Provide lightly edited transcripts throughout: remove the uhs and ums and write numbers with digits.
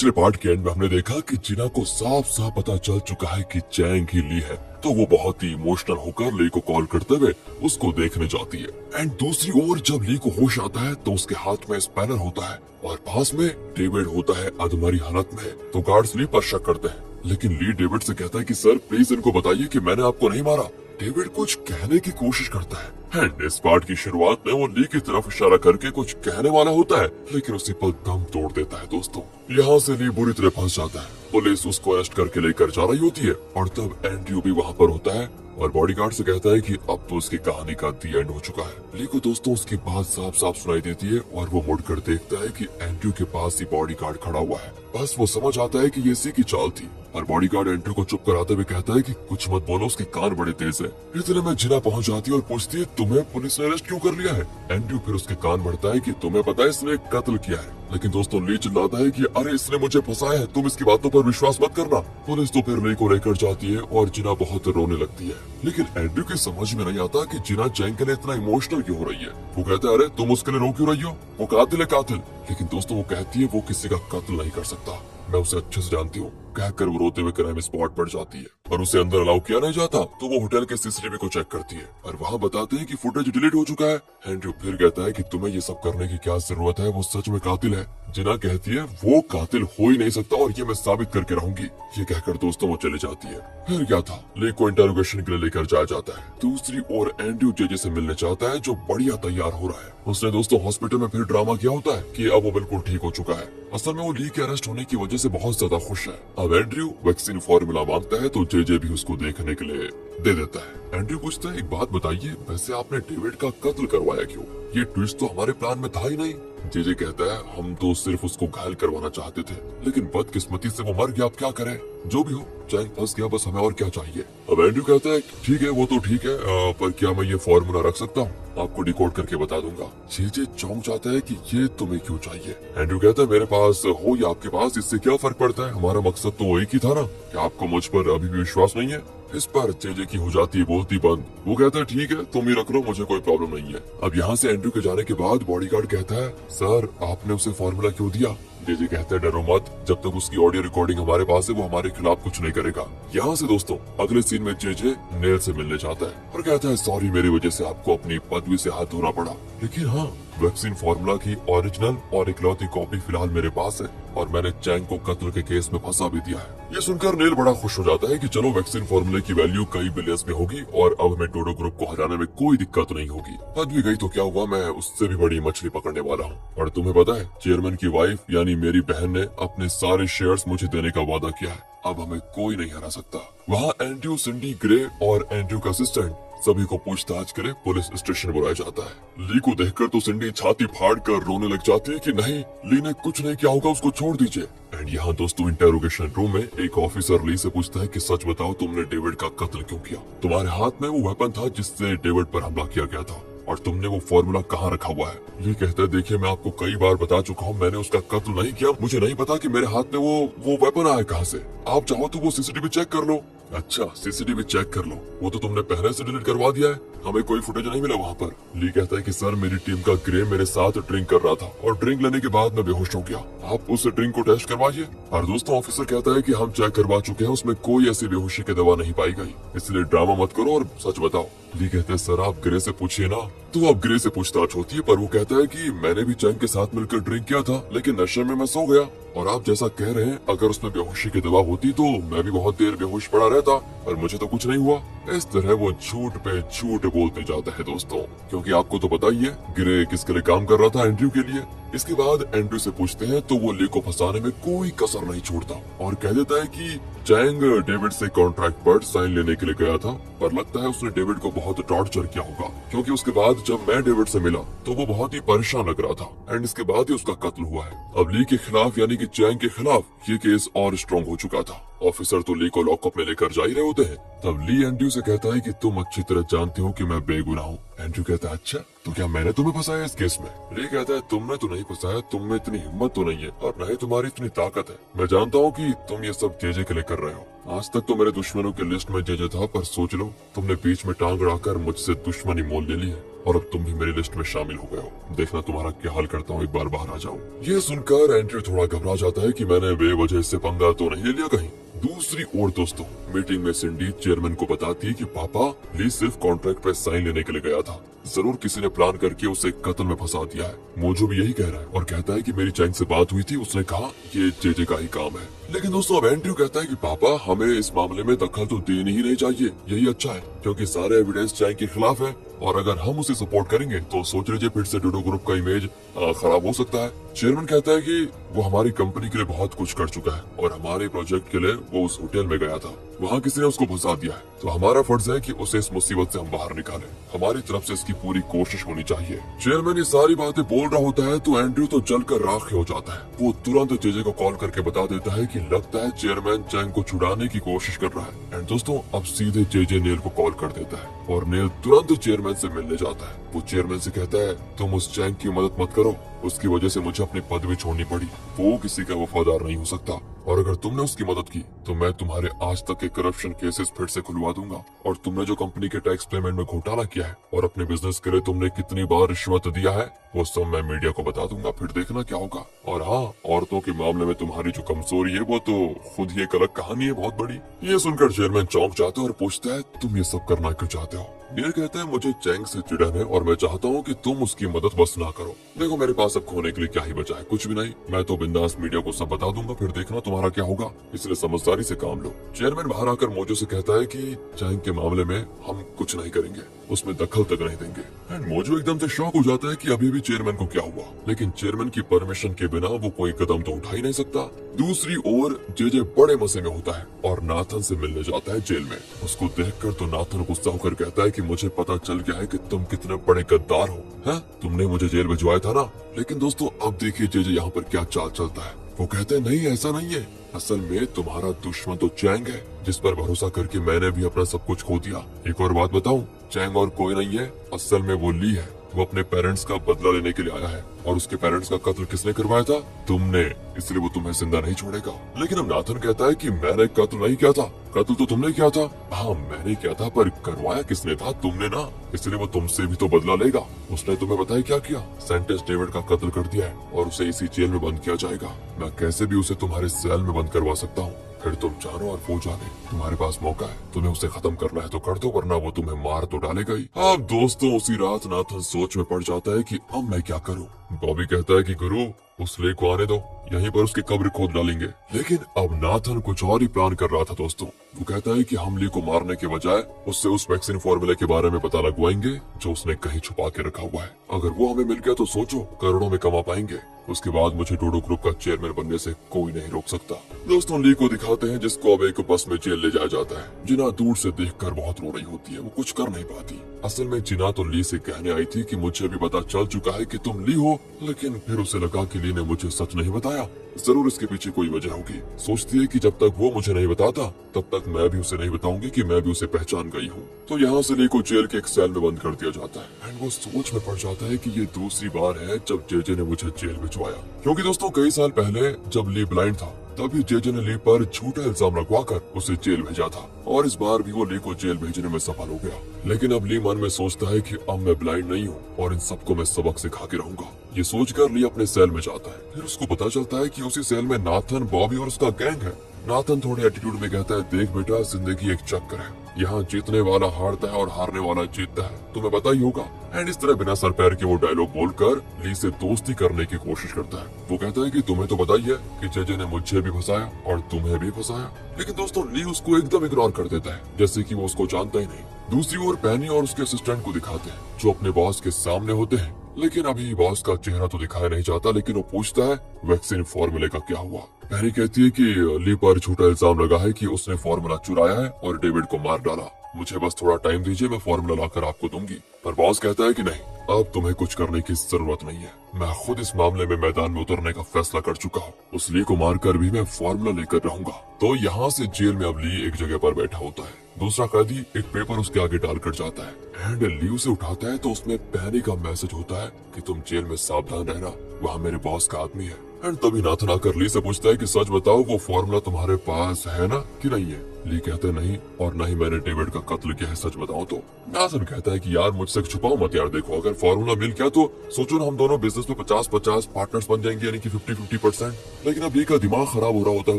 पिछले पार्ट के एंड में हमने देखा कि जिना को साफ साफ पता चल चुका है कि चैंग ही ली है, तो वो बहुत ही इमोशनल होकर ली को कॉल करते हुए उसको देखने जाती है। एंड दूसरी ओर जब ली को होश आता है तो उसके हाथ में स्पैनर होता है और पास में डेविड होता है अधमरी हालत में। तो गार्ड्स ली पर शक करते हैं, लेकिन ली डेविड से कहता है कि सर प्लीज इनको बताइए कि मैंने आपको नहीं मारा। डेविड कुछ कहने की कोशिश करता है एंड इस पार्ट की शुरुआत में वो ली की तरफ इशारा करके कुछ कहने वाला होता है, लेकिन उसी पर दम तोड़ देता है। दोस्तों यहाँ से ली बुरी तरह फंस जाता है। पुलिस उसको अरेस्ट करके लेकर जा रही होती है और तब एंड्रयू भी वहाँ पर होता है और बॉडीगार्ड से कहता है कि अब तो उसकी कहानी का दी एंड हो चुका है। ली को दोस्तों उसकी बात साफ साफ सुनाई देती है और वो मुड़कर देखता है कि एंड्रयू के पास ही बॉडीगार्ड खड़ा हुआ है। बस वो समझ आता है कि ये इसी की चाल थी और बॉडीगार्ड एंड्रयू को चुप कराते हुए कहता है कि कुछ मत बोलो, उसके कान बड़े तेज है। इतने में जिना पहुंच जाती है और पूछती है तुम्हें पुलिस ने अरेस्ट क्यों कर लिया है। एंड्रयू फिर उसके कान बढ़ता है कि तुम्हें पता है इसने कत्ल किया है, लेकिन दोस्तों ली चिल्लाता है कि अरे इसने मुझे फंसाया है, तुम इसकी बातों पर विश्वास मत करना। पुलिस तो फिर ली को लेकर जाती है और जिना बहुत रोने लगती है, लेकिन एंड्रयू की समझ में नहीं आता कि जिना चैंग के लिए इतना इमोशनल क्यों हो रही है। वो कहता है अरे तुम उसके लिए रो क्यों रही हो, वो कातिल है कातिल। लेकिन दोस्तों वो कहती है वो किसी का कत्ल नहीं कर सकता, मैं उसे अच्छे से जानती हूँ। कहकर वो रोते हुए क्राइम स्पॉट पर जाती है और उसे अंदर अलाउ किया नहीं जाता, तो वो होटल के सीसीटीवी को चेक करती है और वहाँ बताते हैं कि फुटेज डिलीट हो चुका है। एंड्रयू फिर कहता है कि तुम्हें ये सब करने की क्या जरूरत है, वो सच में कातिल है। जिना कहती है वो कातिल हो ही नहीं सकता और ये मैं साबित करके रहूंगी। ये कहकर दोस्तों वो चले जाती है। फिर क्या था, ली को इंटरोगेशन के लिए लेकर जाया जाता है। दूसरी ओर एंड्रयू जेजे से मिलने चाहता है जो बढ़िया तैयार हो रहा है। उसने दोस्तों हॉस्पिटल में फिर ड्रामा किया होता है कि अब वो बिल्कुल ठीक हो चुका है। असल में वो ली के अरेस्ट होने की वजह से बहुत ज्यादा खुश है। अब एंड्रयू वैक्सीन फॉर्मूला मांगता है तो जेजे भी उसको देखने के लिए दे देता है। एंड्रयू पूछता है एक बात बताइए, वैसे आपने डेविड का कत्ल करवाया क्यों? ये ट्विस्ट तो हमारे प्लान में था ही नहीं। जेजे कहता है हम तो सिर्फ उसको घायल करवाना चाहते थे, लेकिन बदकिस्मती से वो मर गया, अब क्या करें। जो भी हो चैंग फंस गया, बस हमें और क्या चाहिए। अब एंड्रयू कहता है ठीक है वो तो ठीक है, पर क्या मैं ये फॉर्मूला रख सकता हूँ? आपको डिकोड करके बता दूंगा। जेजे चौंक जाता है कि ये तुम्हें क्यों चाहिए। एंड्रयू कहता है मेरे पास हो या आपके पास, इससे क्या फर्क पड़ता है, हमारा मकसद तो एक ही था ना। क्या आपको मुझ पर अभी भी विश्वास नहीं है? इस पर जेजे की हो जाती है बोलती बंद। वो कहता है ठीक है तुम ही रख लो, मुझे कोई प्रॉब्लम नहीं है। अब यहाँ से एंड्रयू के जाने के बाद बॉडीगार्ड कहता है सर आपने उसे फॉर्मूला क्यों दिया? जेजे कहता है डरो मत, जब तक उसकी ऑडियो रिकॉर्डिंग हमारे पास है वो हमारे खिलाफ कुछ नहीं करेगा। यहाँ से दोस्तों अगले सीन में जेजे नेल से मिलने जाता है और कहता है सॉरी मेरी वजह से आपको अपनी पदवी से हाथ धोना पड़ा, लेकिन हाँ वैक्सीन फॉर्मूला की ओरिजिनल और इकलौती कॉपी फिलहाल मेरे पास है और मैंने चैंग को कत्ल के केस में फंसा भी दिया है। ये सुनकर नेल बड़ा खुश हो जाता है कि चलो वैक्सीन फॉर्मूले की वैल्यू कई बिलियंस में होगी और अब हमें डोडो ग्रुप को हराने में कोई दिक्कत नहीं होगी। पदवी गई तो क्या हुआ, मैं उससे भी बड़ी मछली पकड़ने वाला हूँ। और तुम्हें पता है चेयरमैन की वाइफ यानी मेरी बहन ने अपने सारे शेयर्स मुझे देने का वादा किया है, अब हमें कोई नहीं हरा सकता। वहाँ एंड्रयू, सिंडी, ग्रे और एंड्रयू का असिस्टेंट सभी को पूछताछ के लिए पुलिस स्टेशन बुलाया जाता है। ली को देखकर तो सिंडी छाती फाड़ कर रोने लग जाती है कि नहीं ली ने कुछ नहीं किया होगा, उसको छोड़ दीजिए। एंड यहाँ दोस्तों इंटेरोगेशन रूम में एक ऑफिसर ली से पूछता है कि सच बताओ तुमने डेविड का कत्ल क्यों किया? तुम्हारे हाथ में वो वेपन था जिससे डेविड पर हमला किया गया था और तुमने वो फॉर्मूला कहाँ रखा हुआ है? ये कहता है देखिए मैं आपको कई बार बता चुका हूँ मैंने उसका कत्ल नहीं किया, मुझे नहीं पता कि मेरे हाथ में वो वेपन आया कहाँ से। आप चाहो तो वो सीसीटीवी चेक कर लो। अच्छा सीसीटीवी चेक कर लो, वो तो तुमने पहले से डिलीट करवा दिया है, हमें कोई फुटेज नहीं मिला वहाँ पर। ली कहता है कि सर मेरी टीम का ग्रे मेरे साथ ड्रिंक कर रहा था और ड्रिंक लेने के बाद मैं बेहोश हो गया, आप उस ड्रिंक को टेस्ट करवाइए। और दोस्तों ऑफिसर कहता है कि हम चेक करवा चुके हैं, उसमें कोई ऐसी बेहोशी की दवा नहीं पाई गई, इसलिए ड्रामा मत करो और सच बताओ। ली कहते हैं सर आप ग्रे से पूछिए ना। तो अब ग्रे से पूछताछ होती है पर वो कहता है कि मैंने भी चैंग के साथ मिलकर ड्रिंक किया था, लेकिन नशे में मैं सो गया और आप जैसा कह रहे हैं अगर उसमें बेहोशी की दवा होती तो मैं भी बहुत देर बेहोश पड़ा रहता और मुझे तो कुछ नहीं हुआ। इस तरह वो झूठ पे झूठ बोलते जाता है दोस्तों, क्योंकि आपको तो पता ही है ग्रे किसके लिए काम कर रहा था, एंड्रयू के लिए। इसके बाद एंड्रयू से पूछते हैं तो वो ली को फंसाने में कोई कसर नहीं छोड़ता और कह देता है कि चैंग डेविड से कॉन्ट्रैक्ट पर साइन लेने के लिए गया था, पर लगता है उसने डेविड को बहुत टॉर्चर किया होगा, क्योंकि उसके बाद जब मैं डेविड से मिला तो वो बहुत ही परेशान लग रहा था एंड इसके बाद ही उसका कत्ल हुआ है। अब ली के खिलाफ यानी कि चैंग के खिलाफ ये केस और स्ट्रॉन्ग हो चुका था। ऑफिसर तो ली को लॉकअप में लेकर जा ही रहे होते हैं। तब ली एंड्रयू से कहता है कि तुम अच्छी तरह जानते हो कि मैं बेगुनाह हूँ। एंड्रयू कहता है अच्छा तो क्या मैंने तुम्हें फंसाया इस केस में? ली कहता है तुमने तो नहीं फंसाया, तुम में इतनी हिम्मत तो नहीं है और न ही तुम्हारी इतनी ताकत है। मैं जानता हूँ कि तुम ये सब जेजे के लिए कर रहे हो। आज तक तो मेरे दुश्मनों की लिस्ट में जेजे था, पर सोच लो तुमने बीच में टांग अड़ाकर मुझसे दुश्मनी मोल ले ली है। और अब तुम भी मेरी लिस्ट में शामिल हो गए हो। देखना तुम्हारा क्या हाल करता हूँ एक बार बाहर आ जाऊं। ये सुनकर एंड्रयू थोड़ा घबरा जाता है कि मैंने बेवजह इससे पंगा तो नहीं ले लिया कहीं। दूसरी ओर दोस्तों, मीटिंग में सिंडी चेयरमैन को बताती है कि पापा, ली सिर्फ कॉन्ट्रैक्ट पे साइन लेने के लिए गया था, जरूर किसी ने प्लान करके उसे कत्ल में फंसा दिया है। मोजो भी यही कह रहा है और कहता है कि मेरी चैंग से बात हुई थी, उसने कहा ये जेजे का ही काम है। लेकिन दोस्तों अब एंड्रयू कहता है कि पापा, हमें इस मामले में दखल तो देनी ही नहीं चाहिए, यही अच्छा है, क्योंकि सारे एविडेंस चैंग के खिलाफ है और अगर हम उसे सपोर्ट करेंगे तो सोच लीजिए फिर से डूडो ग्रुप का इमेज खराब हो सकता है। चेयरमैन कहता है कि वो हमारी कंपनी के लिए बहुत कुछ कर चुका है और हमारे प्रोजेक्ट के लिए वो उस होटल में गया था, वहाँ किसी ने उसको फंसा दिया है, तो हमारा फर्ज है कि उसे इस मुसीबत से हम बाहर निकालें। हमारी तरफ से इसकी पूरी कोशिश होनी चाहिए। चेयरमैन ये सारी बातें बोल रहा होता है तो एंड्रयू तो जलकर राख हो जाता है। वो तुरंत जेजे को कॉल करके बता देता है कि लगता है चेयरमैन चैंग को छुड़ाने की कोशिश कर रहा है। एंड दोस्तों अब सीधे जेजे नेल को कॉल कर देता है और नेल तुरंत चेयरमैन से मिलने जाता है। वो चेयरमैन से कहता है तुम उस चैंग की मदद मत करो, उसकी वजह से मुझे अपनी पदवी छोड़नी पड़ी, वो किसी का वफादार नहीं हो सकता और अगर तुमने उसकी मदद की तो मैं तुम्हारे आज तक के करप्शन केसेस फिर से खुलवा दूंगा और तुमने जो कंपनी के टैक्स पेमेंट में घोटाला किया है और अपने बिजनेस के लिए तुमने कितनी बार रिश्वत दिया है वो सब मैं मीडिया को बता दूंगा, फिर देखना क्या होगा। और हाँ, औरतों के मामले में तुम्हारी जो कमजोरी है वो तो खुद ही एक अलग कहानी है बहुत बड़ी। ये सुनकर चेयरमैन चौंक जाता है और पूछता है तुम ये सब करना क्यों चाहते हो। नेल कहता है मुझे चैंग से चिढ़न है और मैं चाहता हूँ कि तुम उसकी मदद बस ना करो। देखो मेरे पास अब खोने के लिए क्या ही बचा है, कुछ भी नहीं, मैं तो बिंदास मीडिया को सब बता दूंगा, फिर देखना तुम्हारा क्या होगा, इसलिए समझदारी से काम लो। चेयरमैन बाहर आकर मोजो से कहता है कि चैंग के मामले में हम कुछ नहीं करेंगे, उसमें दखल तक नहीं देंगे। एंड मोजो एकदम से शॉक हो जाता है कि अभी भी चेयरमैन को क्या हुआ, लेकिन चेयरमैन की परमिशन के बिना वो कोई कदम तो उठा ही नहीं सकता। दूसरी ओर जेजे बड़े मजे में होता है और नाथन से मिलने जाता है जेल में। उसको देखकर तो नाथन गुस्सा होकर कहता है कि मुझे पता चल गया है कि तुम कितने बड़े गद्दार हो, हैं? तुमने मुझे जेल भिजवाया था ना। लेकिन दोस्तों अब देखिए जेजे यहाँ पर क्या चाल चलता है। वो कहते हैं नहीं ऐसा नहीं है, असल में तुम्हारा दुश्मन तो चैंग है, जिस पर भरोसा करके मैंने भी अपना सब कुछ खो दिया। एक और बात बताऊं, चैंग और कोई नहीं है, असल में वो ली है। वो अपने पेरेंट्स का बदला लेने के लिए आया है और उसके पेरेंट्स का कत्ल किसने करवाया था? तुमने, इसलिए वो तुम्हें जिंदा नहीं छोड़ेगा। लेकिन अब नाथन कहता है कि मैंने कत्ल नहीं किया था, कत्ल तो तुमने किया था। हाँ मैंने किया था, पर करवाया किसने था? तुमने ना, इसलिए वो तुमसे भी तो बदला लेगा। उसने तुम्हें बताया क्या किया? सेंटेंस डेविड का कत्ल कर दिया है और उसे इसी जेल में बंद किया जाएगा। मैं कैसे भी उसे तुम्हारे सेल में बंद करवा सकता हूँ, फिर तुम जानो और वो जाने। तुम्हारे पास मौका है, तुम्हें उसे खत्म करना है तो कर दो, वरना वो तुम्हें मार तो डालेगा ही। अब दोस्तों उसी रात नाथन सोच में पड़ जाता है कि अब मैं क्या करूं। बॉबी कहता है कि गुरु उस ले को आने दो, यहीं पर उसकी कब्र खोद डालेंगे। लेकिन अब नाथन कुछ और ही प्लान कर रहा था दोस्तों। वो कहता है कि हम ली को मारने के बजाय उससे उस वैक्सीन फॉर्मूले के बारे में पता लगवाएंगे जो उसने कहीं छुपा के रखा हुआ है। अगर वो हमें मिल गया तो सोचो करोड़ों में कमा पाएंगे। उसके बाद मुझे डोडो ग्रुप का चेयरमैन बनने से कोई नहीं रोक सकता। दोस्तों ली को दिखाते हैं जिसको अब एक बस में जेल ले जाया जाता है। जिना दूर से देखकर बहुत रो रही होती है, वो कुछ कर नहीं पाती। असल में जिना तो ली से कहने आई थी कि मुझे भी पता चल चुका है कि तुम ली हो, लेकिन फिर उसे लगा कि ली ने मुझे सच नहीं बताया, जरूर इसके पीछे कोई वजह होगी। सोचती है कि जब तक वो मुझे नहीं बताता तब तक मैं भी उसे नहीं बताऊंगी कि मैं भी उसे पहचान गई हूँ। तो यहाँ से ली को जेल के एक सेल में बंद कर दिया जाता है। एंड वो सोच में पड़ जाता है कि ये दूसरी बार है जब जेजे ने मुझे जेल भिजवाया, क्योंकि दोस्तों कई साल पहले जब ली ब्लाइंड था तभी जेजे ने ली पर झूठा इल्जाम लगवाकर उसे जेल भेजा था और इस बार भी वो ली को जेल भेजने में सफल हो गया। लेकिन अब ली मन में सोचता है कि अब मैं ब्लाइंड नहीं हूँ और इन सबको मैं सबक सिखा के रहूंगा। ये सोचकर ली अपने सेल में जाता है। फिर उसको पता चलता है कि उसी सेल में नाथन, बॉबी और उसका गैंग है। नाथन थोड़े एटीट्यूड में कहता है देख बेटा, जिंदगी एक चक्कर है, यहाँ जीतने वाला हारता है और हारने वाला जीतता है, तुम्हें पता ही होगा। एंड इस तरह बिना सर पैर के वो डायलॉग बोलकर ली से दोस्ती करने की कोशिश करता है। वो कहता है कि तुम्हें तो पता ही है कि जेजे ने मुझे भी फंसाया और तुम्हें भी फंसाया। लेकिन दोस्तों ली उसको एकदम इग्नोर कर देता है, जैसे कि वो उसको जानता ही नहीं। दूसरी ओर पैनी और उसके असिस्टेंट को दिखाते हैं जो अपने बॉस के सामने होते हैं। लेकिन अभी बॉस का चेहरा तो दिखाया नहीं जाता, लेकिन वो पूछता है वैक्सीन फॉर्मूले का क्या हुआ। पैनी कहती है कि ली पर झूठा इल्जाम लगा है कि उसने फॉर्मूला चुराया है और डेविड को मार डाला। मुझे बस थोड़ा टाइम दीजिए, मैं फॉर्मूला लाकर आपको दूंगी। पर बॉस कहता है कि नहीं, अब तुम्हें कुछ करने की जरूरत नहीं है, मैं खुद इस मामले में मैदान में उतरने का फैसला कर चुका हूँ। उस ली को मारकर भी मैं फॉर्मूला लेकर रहूंगा। तो यहाँ से जेल में अब ली एक जगह पर बैठा होता है। दूसरा कैदी एक पेपर उसके आगे डालकर जाता है एंड ली उसे उठाता है तो उसमें पैनी का मैसेज होता है कि तुम जेल में सावधान रहना, वहाँ मेरे बॉस का आदमी है। एंड तभी नाथन आकर ली से पूछता है कि सच बताओ वो फॉर्मूला तुम्हारे पास है ना कि नहीं है। ली कहते नहीं, और न ही मैंने डेविड का कत्ल किया है, सच बताऊं तो। नाथन कहता है कि यार मुझसे छुपाओ मत यार, देखो अगर फॉर्मूला मिल गया तो सोचो ना हम दोनों बिजनेस में 50-50 पार्टनर्स बन जाएंगे, यानी कि 50-50%। लेकिन अब ली का दिमाग खराब हो रहा होता है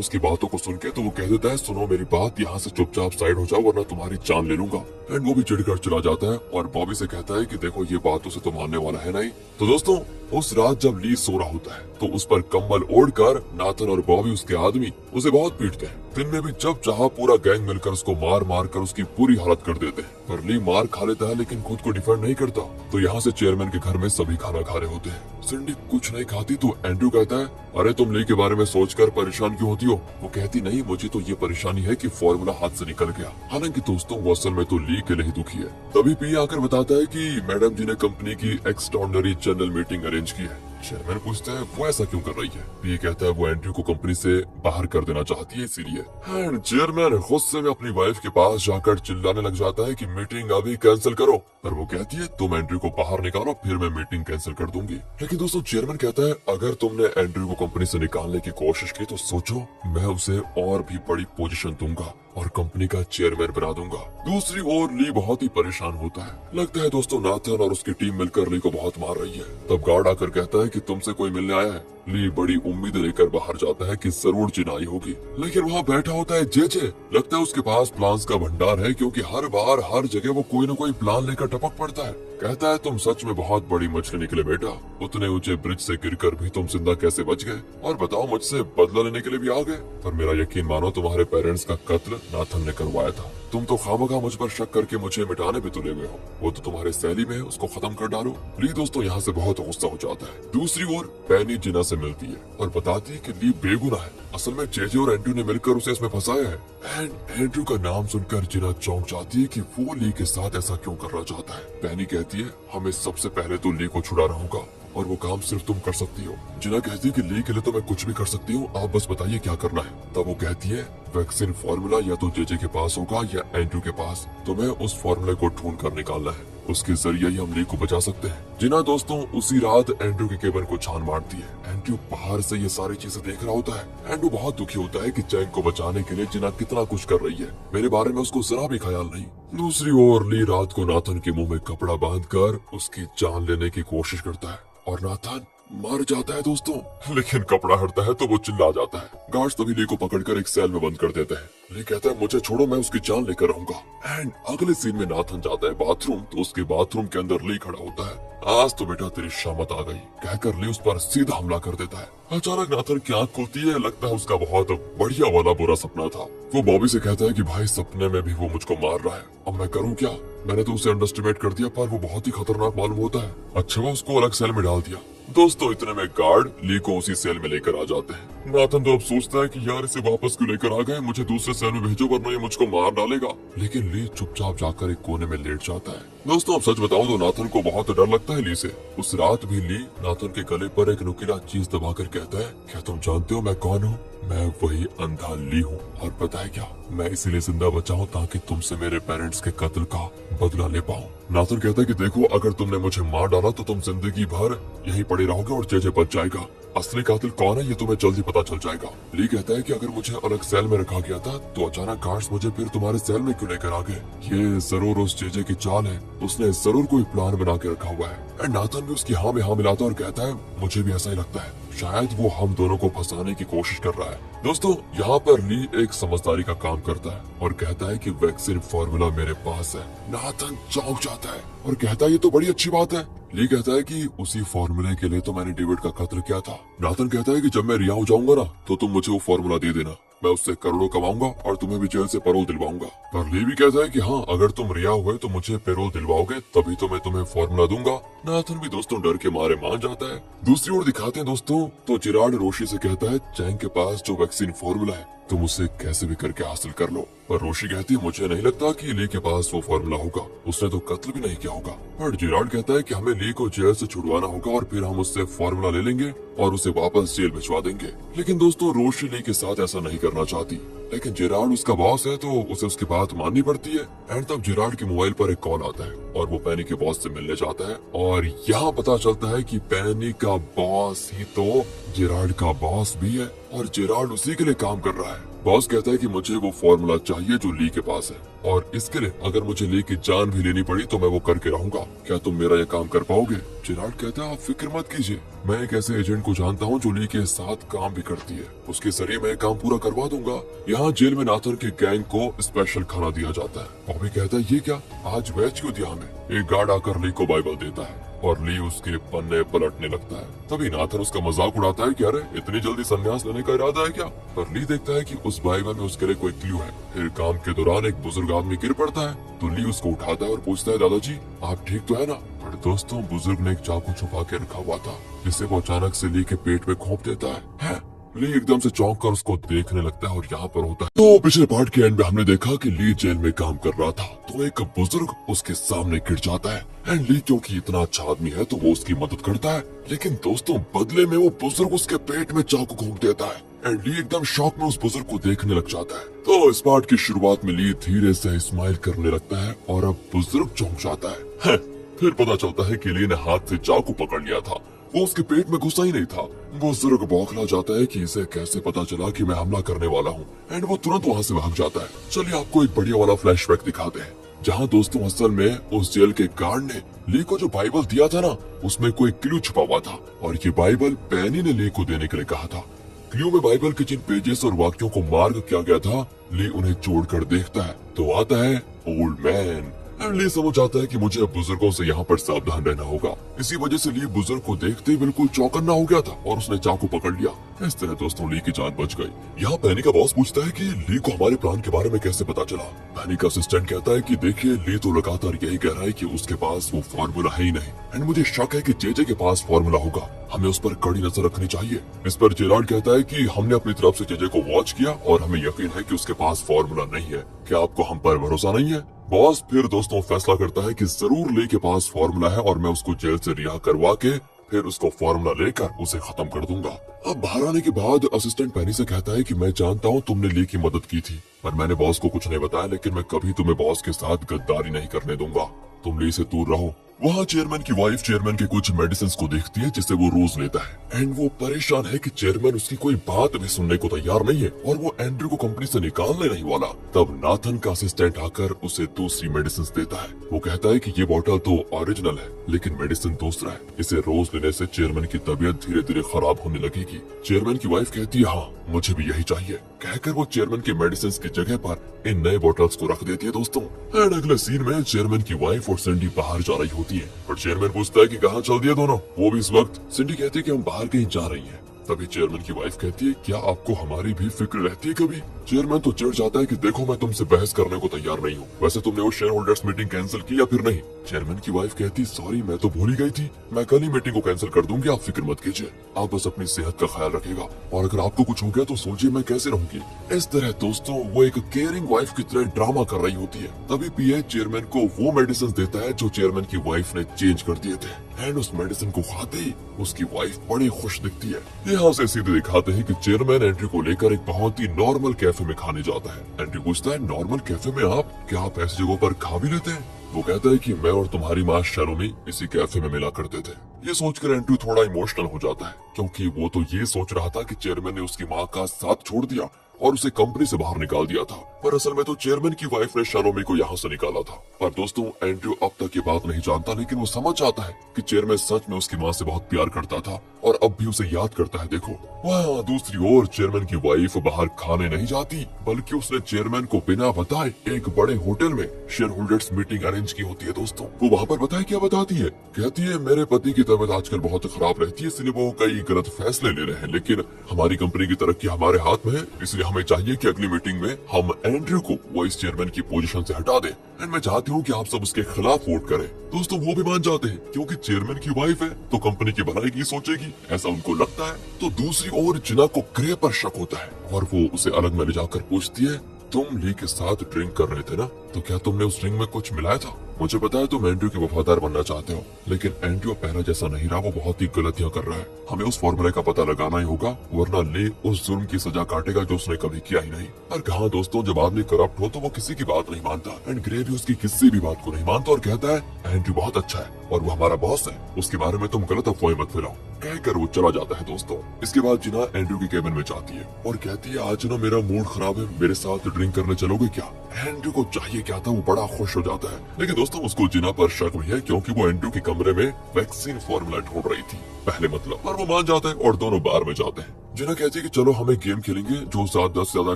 उसकी बातों को सुन के, तो वो कह देता है सुनो मेरी बात, यहाँ से चुपचाप साइड हो जाओ वरना तुम्हारी जान ले लूंगा। एंड वो भी चिढ़कर चला जाता है और बॉबी से कहता है कि देखो ये बातों से तो मानने वाला है नहीं। तो दोस्तों उस रात जब ली सो रहा होता है तो उस पर कंबल ओढ़कर नाथन और बॉबी उसके आदमी उसे बहुत पीटते हैं। दिन में भी जब चाहा पूरा गैंग मिलकर उसको मार मार कर उसकी पूरी हालत कर देते हैं। पर ली मार खा लेता है लेकिन खुद को डिफेंड नहीं करता। तो यहाँ से चेयरमैन के घर में सभी खाना खा रहे होते हैं। सिंडी कुछ नहीं खाती तो एंड्रू कहता है अरे तुम ली के बारे में सोचकर परेशान क्यों होती हो? वो कहती नहीं मुझे तो ये परेशानी है कि फॉर्मूला हाथ से निकल गया। हालांकि दोस्तों वो असल में तो ली के लिए दुखी है। तभी पी आकर बताता है कि मैडम जी ने कंपनी की एक्स्ट्राऑर्डिनरी जनरल मीटिंग अरेंज की है। चेयरमैन पूछता है वो ऐसा क्यों कर रही है? पी कहता है वो एंड्रू को कंपनी से बाहर कर देना चाहती है इसीलिए। एंड चेयरमैन गुस्से में अपनी वाइफ के पास जाकर चिल्लाने लग जाता है कि मीटिंग अभी कैंसिल करो। पर वो कहती है तुम एंड्रू को बाहर निकालो फिर मैं मीटिंग कैंसिल कर दूंगी। लेकिन दोस्तों चेयरमैन कहता है अगर तुमने एंड्रू को कंपनी से निकालने की कोशिश की तो सोचो मैं उसे और भी बड़ी पोजीशन दूंगा और कंपनी का चेयरमैन बना दूंगा। दूसरी ओर ली बहुत ही परेशान होता है। लगता है दोस्तों नाथन और उसकी टीम मिलकर ली को बहुत मार रही है। तब गार्ड आकर कहता है कि तुमसे कोई मिलने आया है। ली बड़ी उम्मीद लेकर बाहर जाता है कि जरूर चिनाई होगी, लेकिन वहाँ बैठा होता है जेजे। लगता है उसके पास प्लान्स का भंडार है क्योंकि हर बार हर जगह वो कोई न कोई प्लान लेकर टपक पड़ता है। कहता है तुम सच में बहुत बड़ी मछली निकले बेटा, उतने ऊंचे ब्रिज से गिरकर भी तुम जिंदा कैसे बच गए? और बताओ मुझसे बदला लेने के लिए भी आ गए? पर मेरा यकीन मानो तुम्हारे पेरेंट्स का कत्ल नाथन ने करवाया था। तुम तो खामखा मुझ पर शक करके मुझे मिटाने पे तुले हुए हो। वो तो तुम्हारे सैली में है, उसको खत्म कर डालो। ली दोस्तों यहाँ से बहुत गुस्सा हो जाता है। दूसरी ओर पैनी जिना से मिलती है और बताती है कि ली बेगुनाह है। असल में जेजे और एंड्रू ने मिलकर उसे इसमें फंसाया है। एंड एंड्रू का नाम सुनकर जिना चौंक जाती है कि वो ली के साथ ऐसा क्यों करना चाहता है। पैनी कहती है हमें सबसे पहले तो ली को छुड़ाना होगा और वो काम सिर्फ तुम कर सकती हो। जिना कहती है कि ली के लिए तो मैं कुछ भी कर सकती हूँ, आप बस बताइए क्या करना है। तब वो कहती है वैक्सीन फॉर्मूला या तो जेजे के पास होगा या एंड्रू के पास, तो मैं उस फॉर्मूले को ढूंढ कर निकालना है, उसके जरिए ही हम ली को बचा सकते हैं। जिना दोस्तों उसी रात एंड्रू के केबिन को छान मारती है। एंड्रू बाहर से ये सारी चीजें देख रहा होता है। एंड्रू बहुत दुखी होता है कि चैंग को बचाने के लिए जिना कितना कुछ कर रही है, मेरे बारे में उसको जरा भी ख्याल नहीं। दूसरी ओर ली रात को नाथन के मुंह में कपड़ा बांधकर उसकी जान लेने की कोशिश करता है और नाथन मर जाता है दोस्तों। लेकिन कपड़ा हटता है तो वो चिल्ला जाता है। गार्ड्स तभी ली को पकड़कर एक सेल में बंद कर देते हैं। ली कहता है मुझे छोड़ो, मैं उसकी जान लेकर रहूंगा। एंड अगले सीन में नाथन जाता है बाथरूम, तो उसके बाथरूम के अंदर ली खड़ा होता है। आज तो बेटा तेरी शामत आ गई कहकर ली उस पर सीधा हमला कर देता है। अचानक नाथन की आंख खुलती है। लगता है उसका बहुत बढ़िया वाला बुरा सपना था। वो बॉबी से कहता है कि भाई सपने में भी वो मुझको मार रहा है, अब मैं करूँ क्या? मैंने तो उसे अंडरस्टिमेट कर दिया पर वो बहुत ही खतरनाक मालूम होता है। अच्छा हुआ उसको अलग सेल में डाल दिया। दोस्तों इतने में गार्ड ली को उसी सेल में लेकर आ जाते हैं। नाथन तो अब सोचता है कि यार इसे वापस क्यों लेकर आ गए, मुझे दूसरे सेल में भेजो वरना ये मुझको मार डालेगा। लेकिन ली चुपचाप जाकर एक कोने में लेट जाता है। दोस्तों अब सच बताऊं तो नाथन को बहुत डर लगता है ली से। उस रात भी ली नाथन के गले पर एक नुकीला चीज दबाकर कहता है क्या तुम जानते हो मैं कौन हूँ? मैं वही अंधा ली हूँ। और पता है क्या, मैं इसीलिए जिंदा बचा हूँ ताकि तुमसे मेरे पेरेंट्स के कत्ल का बदला ले पाऊँ। नाथन कहता है कि देखो अगर तुमने मुझे मार डाला तो तुम जिंदगी भर यहीं पड़े रहोगे और जेजे बच जाएगा। असली कातिल कौन है ये तुम्हें जल्दी पता चल जाएगा। ली कहता है कि अगर मुझे अलग सेल में रखा गया था तो अचानक गार्ड्स मुझे फिर तुम्हारे सेल में क्यों लेकर आ गए? ये जरूर उस जेजे की चाल है, उसने जरूर कोई प्लान बना के रखा हुआ है। एंड नाथन भी उसकी हाँ में हाँ मिलाता और कहता है मुझे भी ऐसा ही लगता है, शायद वो हम दोनों को फंसाने की कोशिश कर रहा है। दोस्तों यहाँ पर ली एक समझदारी का काम करता है और कहता है कि वैक्सीन फॉर्मूला मेरे पास है। नाथन चौंक जाता है और कहता है ये तो बड़ी अच्छी बात है। ली कहता है कि उसी फॉर्मूले के लिए तो मैंने डेविड का कत्ल किया था। नाथन कहता है कि जब मैं रिहा हो जाऊंगा ना तो तुम मुझे वो फॉर्मूला दे देना, मैं उससे करोड़ों कमाऊंगा और तुम्हें भी जेल से पैरोल दिलवाऊंगा। पर ली भी कहता है कि हाँ अगर तुम रिहा हुए तो मुझे पैरोल दिलवाओगे तभी तो मैं तुम्हें फॉर्मूला दूंगा। नाथन भी दोस्तों डर के मारे मान जाता है। दूसरी ओर दिखाते हैं दोस्तों तो जिराड रोशी से कहता है चैंग के पास जो वैक्सीन फॉर्मूला है तुम उसे कैसे भी करके हासिल कर लो। पर रोशी कहती है मुझे नहीं लगता कि ली के पास वो फॉर्मूला होगा, उसने तो कत्ल भी नहीं किया होगा। पर जिराड कहता है कि हमें ली को जेल से छुड़वाना होगा और फिर हम उससे फॉर्मूला ले लेंगे और उसे वापस जेल भिजवा देंगे। लेकिन दोस्तों रोशी ली के साथ ऐसा नहीं करना चाहती, लेकिन जिराड उसका बॉस है तो उसे उसकी बात माननी पड़ती है। एंड तब जिराड के मोबाइल पर एक कॉल आता है और वो पैनी के बॉस से मिलने जाता है और यहाँ पता चलता है कि पैनी का बॉस ही तो जिराड का बॉस भी है और जिराड उसी के लिए काम कर रहा है। बॉस कहता है कि मुझे वो फॉर्मूला चाहिए जो ली के पास है, और इसके लिए अगर मुझे ली की जान भी लेनी पड़ी तो मैं वो करके रहूंगा। क्या तुम मेरा ये काम कर पाओगे? जेराल्ड कहता है आप फिक्र मत कीजिए, मैं एक ऐसे एजेंट को जानता हूँ जो ली के साथ काम भी करती है, उसके जरिए मैं काम पूरा करवा दूंगा। यहाँ जेल में नाथन के गैंग को स्पेशल खाना दिया जाता है। बॉबी कहता है ये क्या, आज वेज क्यों दिया हमें? एक गार्ड आकर ली को बाइबल देता है और ली उसके पन्ने पलटने लगता है। तभी नाथन उसका मजाक उड़ाता है कि अरे इतनी जल्दी संन्यास लेने का इरादा है क्या? पर ली देखता है कि उस बाइबल में उसके लिए कोई क्लू है। फिर काम के दौरान एक बुजुर्ग आदमी गिर पड़ता है तो ली उसको उठाता है और पूछता है दादाजी आप ठीक तो है ना? पर दोस्तों बुजुर्ग ने एक चाकू छुपा के रखा हुआ था जिसे वो अचानक से ली के पेट में घोंप देता है? ली एकदम से चौंक कर उसको देखने लगता है और यहाँ पर होता है तो पिछले पार्ट के एंड में हमने देखा कि ली जेल में काम कर रहा था तो एक बुजुर्ग उसके सामने गिर जाता है एंड ली क्योंकि इतना अच्छा आदमी है तो वो उसकी मदद करता है, लेकिन दोस्तों बदले में वो बुजुर्ग उसके पेट में चाकू घोंप देता है एंड ली एकदम शॉक में उस बुजुर्ग को देखने लग जाता है। तो इस पार्ट की शुरुआत में ली धीरे से स्माइल करने लगता है और अब बुजुर्ग चौंक जाता है। फिर पता चलता है कि ली ने हाथ से चाकू पकड़ लिया था, वो उसके पेट में घुसा ही नहीं था। बुजुर्ग बौखला जाता है कि इसे कैसे पता चला कि मैं हमला करने वाला हूँ एंड वो तुरंत वहाँ से भाग जाता है। चलिए आपको एक बढ़िया वाला फ्लैशबैक दिखाते हैं जहाँ दोस्तों असल में उस जेल के गार्ड ने ली को जो बाइबल दिया था ना उसमें कोई क्लू छुपा हुआ था और ये बाइबल पेनी ने ली को देने के लिए कहा था। क्लू में बाइबल के जिन पेजेस और वाक्यों को मार्क किया गया था ली उन्हें जोड़कर देखता है तो आता है ओल्ड मैन। ली समझ आता है कि मुझे अब बुजुर्गों से यहाँ पर सावधान रहना होगा। इसी वजह से ली बुजुर्ग को देखते ही बिल्कुल चौकन्ना हो गया था और उसने चाकू पकड़ लिया। इस तरह दोस्तों ली की जान बच गई। यहाँ पैनी का बॉस पूछता है कि ली को हमारे प्लान के बारे में कैसे पता चला। पैनी का असिस्टेंट कहता है कि देखिए ली तो लगातार यही कह रहा है कि उसके पास वो फार्मूला है ही नहीं एंड मुझे शक है कि जेजे के पास फार्मूला होगा, हमें उस पर कड़ी नजर रखनी चाहिए। इस पर जेराल्ड कहता है कि हमने अपनी तरफ से जेजे को वॉच किया और हमें यकीन है कि उसके पास फार्मूला नहीं है। क्या आपको हम पर भरोसा नहीं है? बॉस फिर दोस्तों फैसला करता है कि जरूर ली के पास फार्मूला है और मैं उसको जेल से रिहा करवा के फिर उसको फार्मूला लेकर उसे खत्म कर दूंगा। अब बाहर आने के बाद असिस्टेंट पैनी से कहता है कि मैं जानता हूँ तुमने ली की मदद की थी पर मैंने बॉस को कुछ नहीं बताया, लेकिन मैं कभी तुम्हें बॉस के साथ गद्दारी नहीं करने दूंगा, तुम ली से दूर रहो। वहाँ चेयरमैन की वाइफ चेयरमैन के कुछ मेडिसिन को देखती है जिसे वो रोज लेता है एंड वो परेशान है कि चेयरमैन उसकी कोई बात भी सुनने को तैयार नहीं है और वो एंड्रू को कंपनी से निकालने नहीं वाला। तब नाथन का असिस्टेंट आकर उसे दूसरी मेडिसिन देता है। वो कहता है कि ये बोतल तो ओरिजिनल है लेकिन मेडिसिन दूसरा है, इसे रोज लेने से चेयरमैन की तबीयत धीरे धीरे खराब होने लगेगी। चेयरमैन की वाइफ कहती है हाँ मुझे भी यही चाहिए, कहकर वो चेयरमैन की मेडिसिन की जगह पर इन नए बोतल्स को रख देती है दोस्तों। एंड अगले सीन में चेयरमैन की वाइफ और सिंडी बाहर जा रही होती है और चेयरमैन पूछता है कि कहाँ चल दिए दोनों, वो भी इस वक्त। सिंडी कहती है कि हम बाहर कहीं जा रही हैं। तभी चेयरमैन की वाइफ कहती है क्या आपको हमारी भी फिक्र रहती है कभी? चेयरमैन तो चिढ़ जाता है कि देखो मैं तुमसे बहस करने को तैयार नहीं हूँ, वैसे तुमने वो शेयर होल्डर्स मीटिंग कैंसिल की या फिर नहीं? चेयरमैन की वाइफ कहती सॉरी मैं तो भूल ही गई थी, मैं कल ही मीटिंग को कैंसिल कर दूंगी, आप फिक्र मत कीजिए, आप बस अपनी सेहत का ख्याल रखिएगा और अगर आपको कुछ हो गया तो सोचिए मैं कैसे रहूंगी। इस तरह दोस्तों वो एक केयरिंग वाइफ की तरह ड्रामा कर रही होती है। तभी पीए चेयरमैन को वो मेडिसिन देता है जो चेयरमैन की वाइफ ने चेंज कर दिए थे एंड उस मेडिसिन को खाते ही उसकी वाइफ बड़ी खुश दिखती है। यहाँ से सीधे दिखाते हैं कि चेयरमैन एंड्रू को लेकर एक बहुत ही नॉर्मल कैफे में खाने जाता है। एंड्रू पूछता है नॉर्मल कैफे में आप क्या आप ऐसी जगहों पर खा भी लेते हैं? वो कहता है कि मैं और तुम्हारी माँ शैलोमी इसी कैफे में मिला करते थे। ये सोचकर एंड्रू थोड़ा इमोशनल हो जाता है क्योंकि वो तो ये सोच रहा था कि चेयरमैन ने उसकी माँ का साथ छोड़ दिया और उसे कंपनी से बाहर निकाल दिया था, पर असल में तो चेयरमैन की वाइफ ने शैलोमी को यहाँ से निकाला था। पर दोस्तों एंड्रू अब तक ये बात नहीं जानता, लेकिन वो समझ जाता है कि चेयरमैन सच में उसकी माँ से बहुत प्यार करता था और अब भी उसे याद करता है। देखो वहाँ दूसरी ओर चेयरमैन की वाइफ बाहर खाने नहीं जाती बल्कि उसने चेयरमैन को बिना बताए एक बड़े होटल में शेयर होल्डर्स मीटिंग अरेंज की होती है। दोस्तों वो वहाँ पर बताए क्या बताती है, कहती है मेरे पति की तबीयत आजकल बहुत खराब रहती है इसलिए वो कई गलत फैसले ले रहे हैं, लेकिन हमारी कंपनी की तरक्की हमारे हाथ में है, इसलिए हमें चाहिए कि अगली मीटिंग में हम एंड्रू को वाइस चेयरमैन की पोजीशन से हटा दें एंड मैं चाहती हूँ कि आप सब उसके खिलाफ वोट करें। दोस्तों वो भी मान जाते हैं क्योंकि चेयरमैन की वाइफ है तो कंपनी की भलाई की सोचेगी, ऐसा उनको लगता है। तो दूसरी ओर जिना को ग्रे पर शक होता है और वो उसे अलग में ले जाकर पूछती है तुम ली के साथ ड्रिंक कर रहे थे ना, तो क्या तुमने उस ड्रिंक में कुछ मिलाया था? मुझे पता है तुम एंड्रयू के वफादार बनना चाहते हो, लेकिन एंड्रयू पहला जैसा नहीं रहा, वो बहुत ही गलतियां कर रहा है। हमें उस फॉर्मूले का पता लगाना ही होगा, वरना ले उस जुर्म की सजा काटेगा जो उसने कभी किया ही नहीं। और कहा दोस्तों, जब आदमी करप्ट हो तो वो किसी की बात नहीं मानता। एंड ग्रे भी उसकी किसी भी बात को नहीं मानता और कहता है एंड्रयू बहुत अच्छा है और वो हमारा बॉस है, उसके बारे में तुम गलत अफवाहें मत फैलाओ, कहकर वो चला जाता है दोस्तों। इसके बाद जिना एंड्रयू के केबिन में जाती है और कहती है आज ना मेरा मूड खराब है, मेरे साथ ड्रिंक करने चलोगे क्या? एंड्रयू को चाहिए क्या था, वो बड़ा खुश हो जाता है। लेकिन दोस्तों उसको जिना पर शक भी है, क्योंकि वो एंड्रयू के कमरे में वैक्सीन फॉर्मूला ढूंढ रही थी पहले मतलब, और वो मान जाता है और दोनों बार में जाते हैं। जिना कहती है कि चलो हमें गेम खेलेंगे, जो ज्यादा से ज्यादा